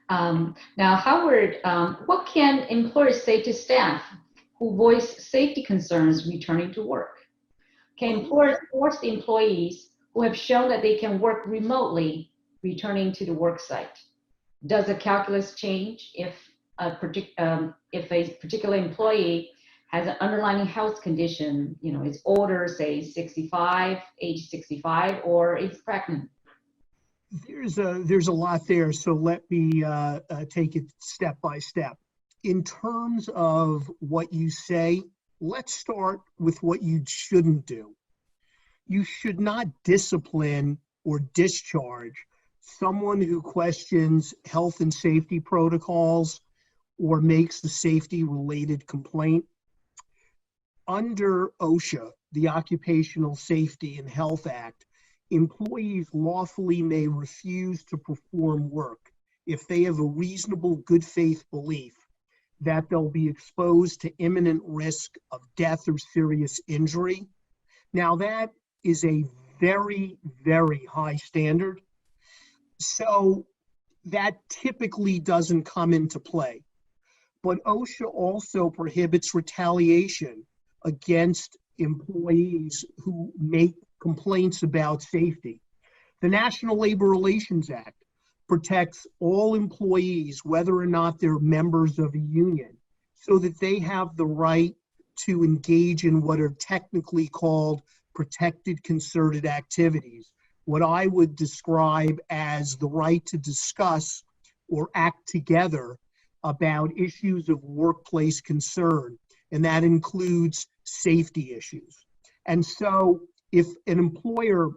Now, Howard, what can employers say to staff who voice safety concerns returning to work? Can employers force the employees who have shown that they can work remotely returning to the work site? Does the calculus change if a particular employee has an underlying health condition, is older, say age 65, or is pregnant? There's a lot there, so let me take it step by step. In terms of what you say, let's start with what you shouldn't do. You should not discipline or discharge someone who questions health and safety protocols or makes the safety-related complaint. Under OSHA, the Occupational Safety and Health Act, employees lawfully may refuse to perform work if they have a reasonable good faith belief that they'll be exposed to imminent risk of death or serious injury. Now, that is a very, very high standard. So that typically doesn't come into play. But OSHA also prohibits retaliation against employees who make complaints about safety. The National Labor Relations Act protects all employees, whether or not they're members of a union, so that they have the right to engage in what are technically called protected concerted activities, what I would describe as the right to discuss or act together about issues of workplace concern, and that includes safety issues. And so if an employer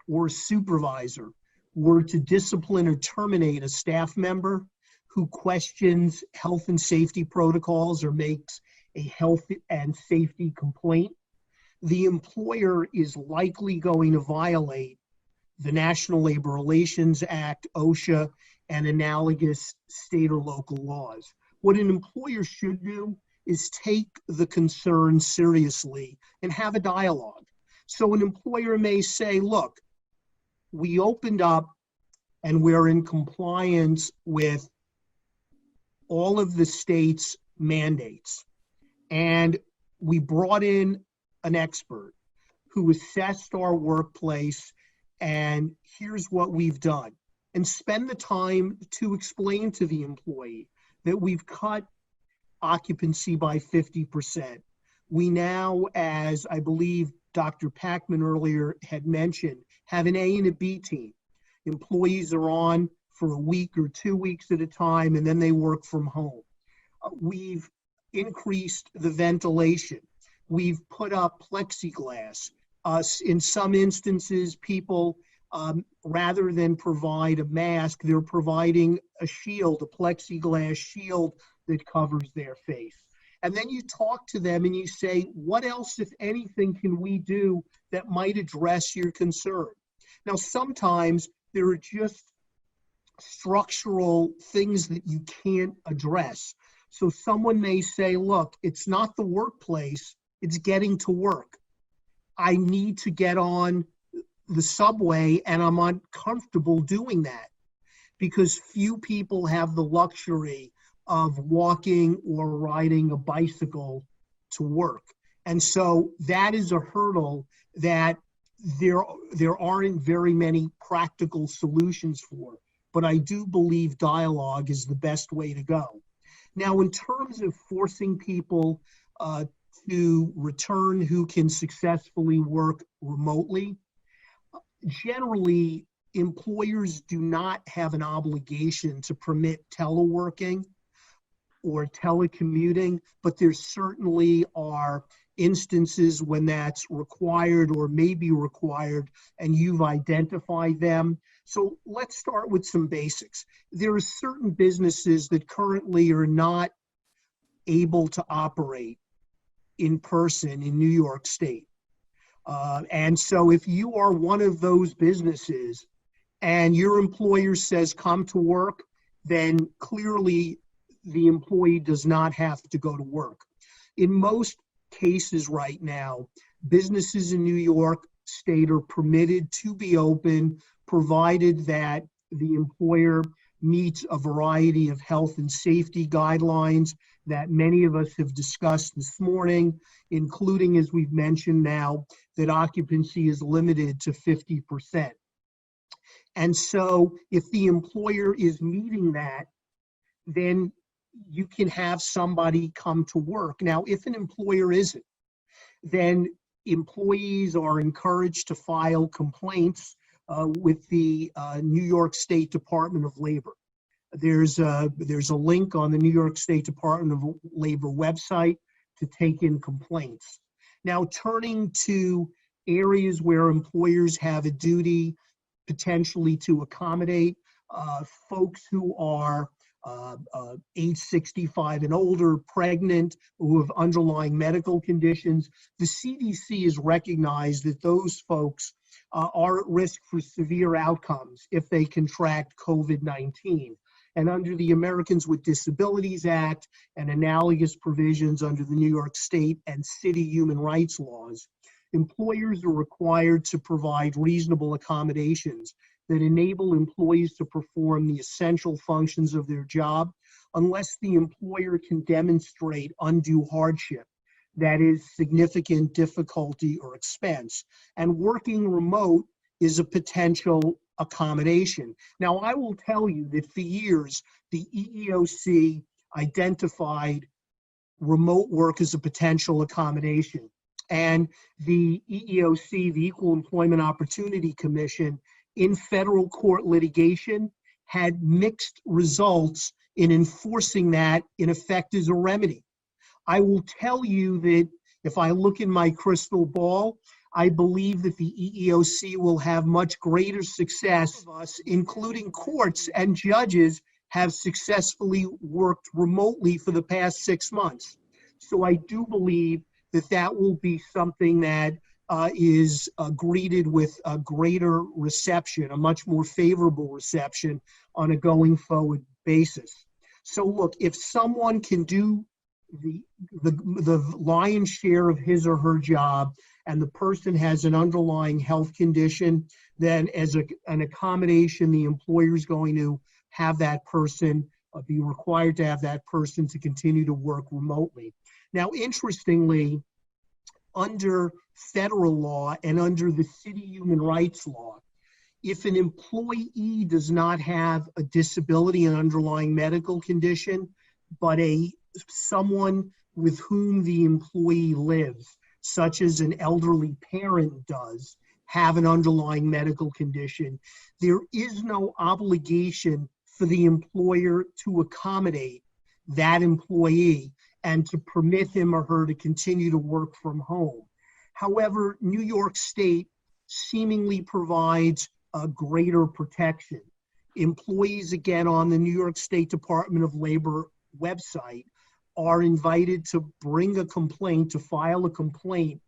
or a supervisor were to discipline or terminate a staff member who questions health and safety protocols or makes a health and safety complaint, the employer is likely going to violate the National Labor Relations Act, OSHA, and analogous state or local laws. What an employer should do is take the concern seriously and have a dialogue. So an employer may say, look, we opened up and we're in compliance with all of the state's mandates. And we brought in an expert who assessed our workplace, and here's what we've done. And spend the time to explain to the employee that we've cut occupancy by 50%. We now, as I believe Dr. Packman earlier had mentioned, have an A and a B team. Employees are on for a week or 2 weeks at a time, and then they work from home. We've increased the ventilation. We've put up plexiglass. In some instances, people, rather than provide a mask, they're providing a shield, a plexiglass shield that covers their face. And then you talk to them and you say, what else, if anything, can we do that might address your concern? Now, sometimes there are just structural things that you can't address. So someone may say, look, it's not the workplace, it's getting to work. I need to get on the subway and I'm uncomfortable doing that because few people have the luxury of walking or riding a bicycle to work. And so that is a hurdle that there aren't very many practical solutions for. But I do believe dialogue is the best way to go. Now, in terms of forcing people to return who can successfully work remotely, generally, employers do not have an obligation to permit teleworking or telecommuting, but there certainly are instances when that's required or may be required, and you've identified them. So let's start with some basics. There are certain businesses that currently are not able to operate in person in New York State. And so if you are one of those businesses and your employer says come to work, then clearly the employee does not have to go to work. In most cases right now, businesses in New York State are permitted to be open, provided that the employer meets a variety of health and safety guidelines that many of us have discussed this morning, including, as we've mentioned now, that occupancy is limited to 50%. And so if the employer is meeting that, then you can have somebody come to work. Now, if an employer isn't, then employees are encouraged to file complaints with the New York State Department of Labor. There's a link on the New York State Department of Labor website to take in complaints. Now, turning to areas where employers have a duty potentially to accommodate folks who are age 65 and older, pregnant, who have underlying medical conditions. The CDC has recognized that those folks are at risk for severe outcomes if they contract COVID-19. And under the Americans with Disabilities Act and analogous provisions under the New York State and city human rights laws, employers are required to provide reasonable accommodations that enable employees to perform the essential functions of their job unless the employer can demonstrate undue hardship, that is, significant difficulty or expense. And working remote is a potential accommodation. Now, I will tell you that for years, the EEOC identified remote work as a potential accommodation. And the EEOC, the Equal Employment Opportunity Commission, in federal court litigation, had mixed results in enforcing that in effect as a remedy. I will tell you that if I look in my crystal ball, I believe that the EEOC will have much greater success. Us, including courts and judges, have successfully worked remotely for the past 6 months. So I do believe that that will be something that is greeted with a greater reception, a much more favorable reception on a going forward basis. So look, if someone can do the lion's share of his or her job and the person has an underlying health condition, then as an accommodation, the employer is going to have that person, be required to have that person to continue to work remotely. Now, interestingly, under federal law and under the city human rights law, if an employee does not have a disability and underlying medical condition, but someone with whom the employee lives, such as an elderly parent does, have an underlying medical condition, there is no obligation for the employer to accommodate that employee and to permit him or her to continue to work from home. However, New York State seemingly provides a greater protection. Employees, again, on the New York State Department of Labor website are invited to bring a complaint, to file a complaint,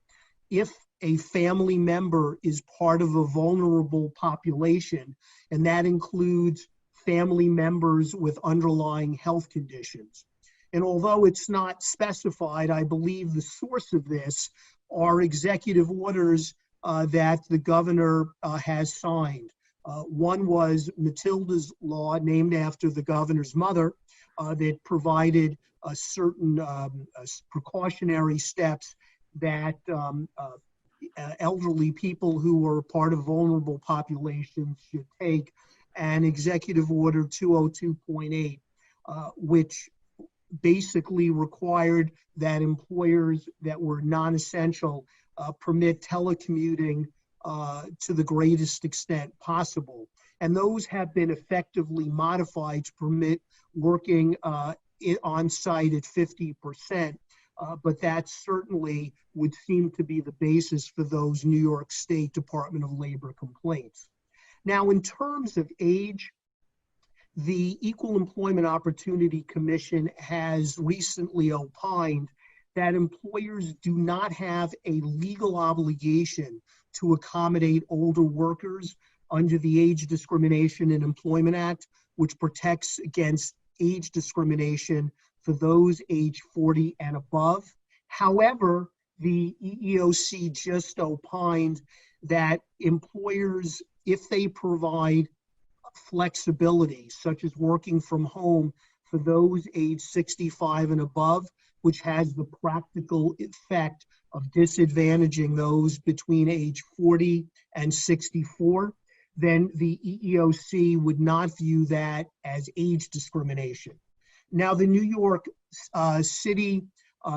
if a family member is part of a vulnerable population, and that includes family members with underlying health conditions. And although it's not specified, I believe the source of this are executive orders that the governor has signed. One was Matilda's Law, named after the governor's mother, that provided certain precautionary steps that elderly people who are part of vulnerable populations should take, and Executive Order 202.8, which basically required that employers that were non-essential permit telecommuting to the greatest extent possible. And those have been effectively modified to permit working on site at 50%. But that certainly would seem to be the basis for those New York State Department of Labor complaints. Now, in terms of age, the Equal Employment Opportunity Commission has recently opined that employers do not have a legal obligation to accommodate older workers under the Age Discrimination in Employment Act, which protects against age discrimination for those age 40 and above. However, the EEOC just opined that employers, if they provide flexibility, such as working from home for those age 65 and above, which has the practical effect of disadvantaging those between age 40 and 64, then the EEOC would not view that as age discrimination. Now, the New York City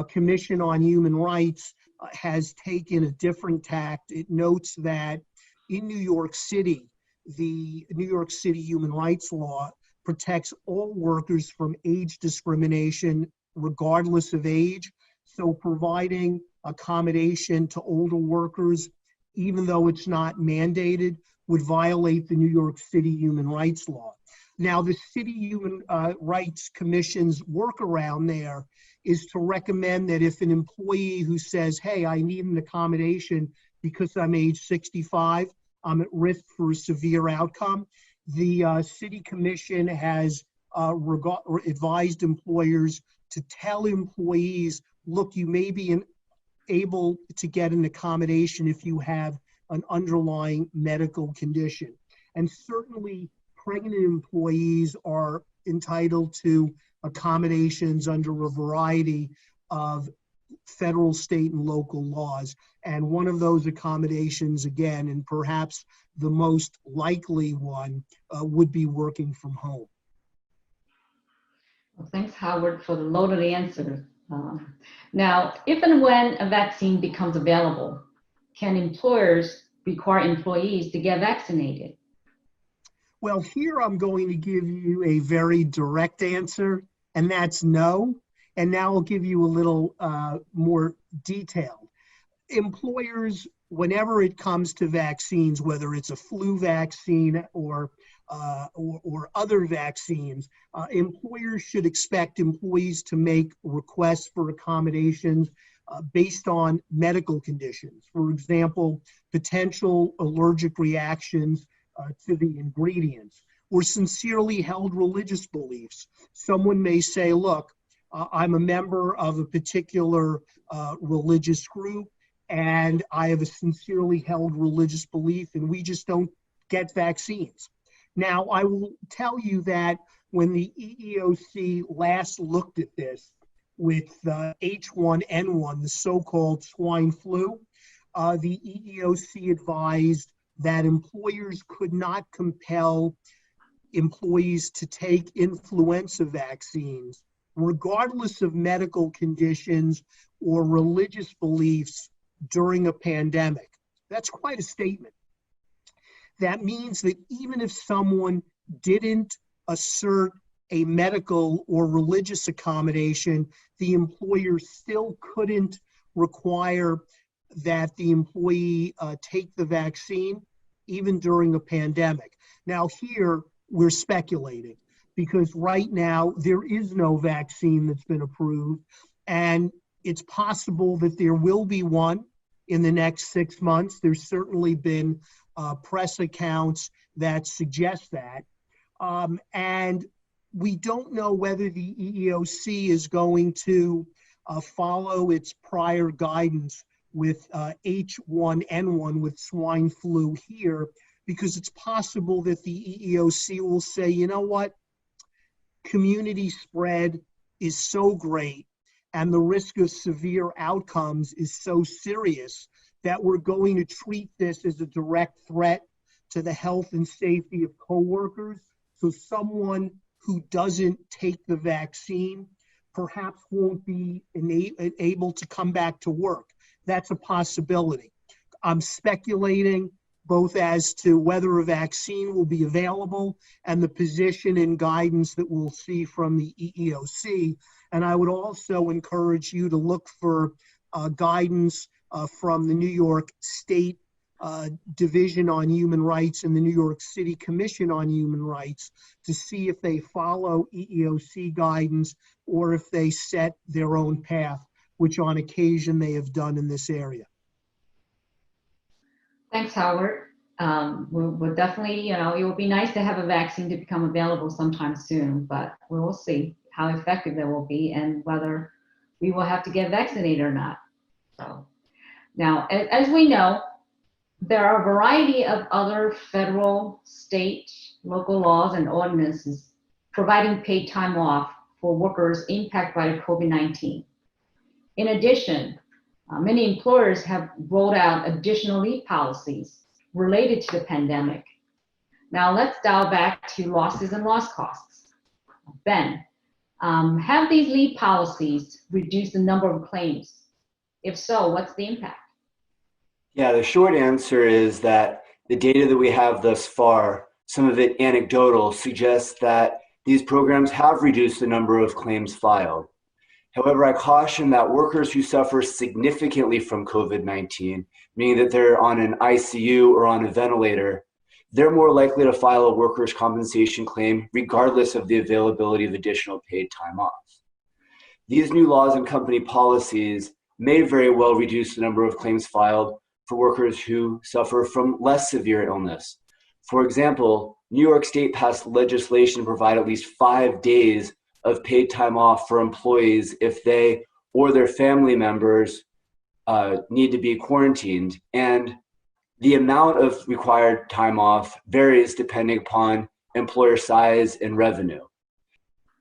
Commission on Human Rights has taken a different tact. It notes that in New York City, the New York City human rights law protects all workers from age discrimination regardless of age. So providing accommodation to older workers, even though it's not mandated, would violate the New York City human rights law. Now, the City Human Rights Commission's workaround there is to recommend that if an employee who says, hey, I need an accommodation because I'm age 65, I'm at risk for a severe outcome, the City Commission has advised employers to tell employees, look, you may be able to get an accommodation if you have an underlying medical condition. And certainly pregnant employees are entitled to accommodations under a variety of federal, state, and local laws. And one of those accommodations, again, and perhaps the most likely one, would be working from home. Well, thanks, Howard, for the loaded answer. Now, if and when a vaccine becomes available, can employers require employees to get vaccinated? Well, here I'm going to give you a very direct answer, and that's no. And now I'll give you a little more detailed. Employers, whenever it comes to vaccines, whether it's a flu vaccine or other vaccines, employers should expect employees to make requests for accommodations based on medical conditions. For example, potential allergic reactions to the ingredients, or sincerely held religious beliefs. Someone may say, look, I'm a member of a particular religious group, and I have a sincerely held religious belief, and we just don't get vaccines. Now, I will tell you that when the EEOC last looked at this with H1N1, the so-called swine flu, the EEOC advised that employers could not compel employees to take influenza vaccines, regardless of medical conditions or religious beliefs during a pandemic. That's quite a statement. That means that even if someone didn't assert a medical or religious accommodation, the employer still couldn't require that the employee take the vaccine, even during a pandemic. Now here, we're speculating, because right now there is no vaccine that's been approved, and it's possible that there will be one in the next 6 months. There's certainly been press accounts that suggest that. And we don't know whether the EEOC is going to follow its prior guidance with H1N1 with swine flu here, because it's possible that the EEOC will say, you know what, community spread is so great and the risk of severe outcomes is so serious that we're going to treat this as a direct threat to the health and safety of coworkers. So someone who doesn't take the vaccine perhaps won't be able to come back to work. That's a possibility. I'm speculating both as to whether a vaccine will be available and the position and guidance that we'll see from the EEOC. And I would also encourage you to look for guidance from the New York State Division on Human Rights and the New York City Commission on Human Rights to see if they follow EEOC guidance or if they set their own path, which on occasion they have done in this area. Thanks, Howard. We'll definitely, it would be nice to have a vaccine to become available sometime soon, but we will see how effective it will be and whether we will have to get vaccinated or not. So now, as we know, there are a variety of other federal, state, local laws and ordinances providing paid time off for workers impacted by COVID-19. In addition, many employers have rolled out additional leave policies related to the pandemic. Now let's dial back to losses and loss costs. Ben, have these leave policies reduced the number of claims? If so, what's the impact? Yeah, the short answer is that the data that we have thus far, some of it anecdotal, suggests that these programs have reduced the number of claims filed. However, I caution that workers who suffer significantly from COVID-19, meaning that they're on an ICU or on a ventilator, they're more likely to file a workers' compensation claim regardless of the availability of additional paid time off. These new laws and company policies may very well reduce the number of claims filed for workers who suffer from less severe illness. For example, New York State passed legislation to provide at least 5 days of paid time off for employees if they or their family members need to be quarantined. And the amount of required time off varies depending upon employer size and revenue.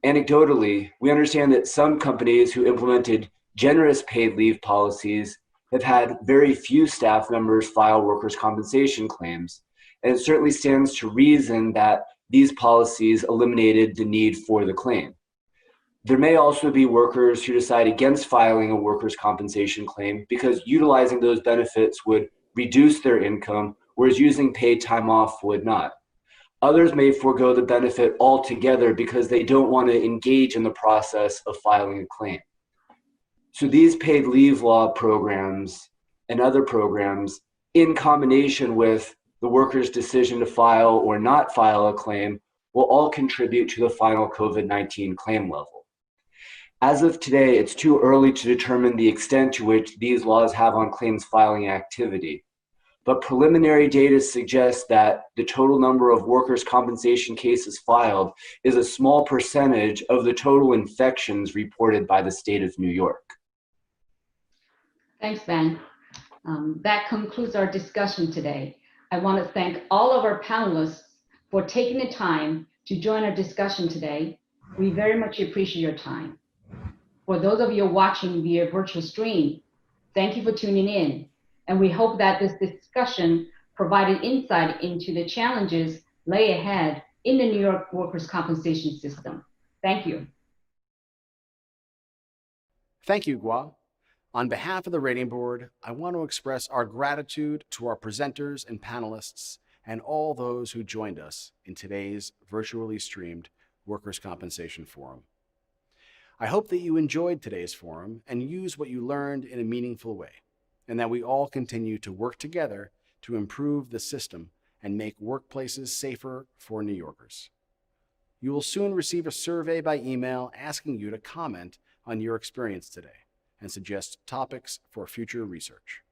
Anecdotally, we understand that some companies who implemented generous paid leave policies have had very few staff members file workers' compensation claims, and it certainly stands to reason that these policies eliminated the need for the claim. There may also be workers who decide against filing a workers' compensation claim because utilizing those benefits would reduce their income, whereas using paid time off would not. Others may forego the benefit altogether because they don't want to engage in the process of filing a claim. So these paid leave law programs and other programs, in combination with the worker's decision to file or not file a claim, will all contribute to the final COVID-19 claim level. As of today, it's too early to determine the extent to which these laws have on claims filing activity. But preliminary data suggests that the total number of workers' compensation cases filed is a small percentage of the total infections reported by the state of New York. Thanks, Ben. That concludes our discussion today. I want to thank all of our panelists for taking the time to join our discussion today. We very much appreciate your time. For those of you watching via virtual stream, thank you for tuning in. And we hope that this discussion provided insight into the challenges lay ahead in the New York workers' compensation system. Thank you. Thank you, Gua. On behalf of the Rating Board, I want to express our gratitude to our presenters and panelists and all those who joined us in today's virtually streamed Workers' Compensation Forum. I hope that you enjoyed today's forum and used what you learned in a meaningful way, and that we all continue to work together to improve the system and make workplaces safer for New Yorkers. You will soon receive a survey by email asking you to comment on your experience today and suggest topics for future research.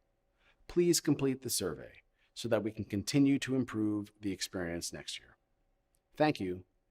Please complete the survey so that we can continue to improve the experience next year. Thank you,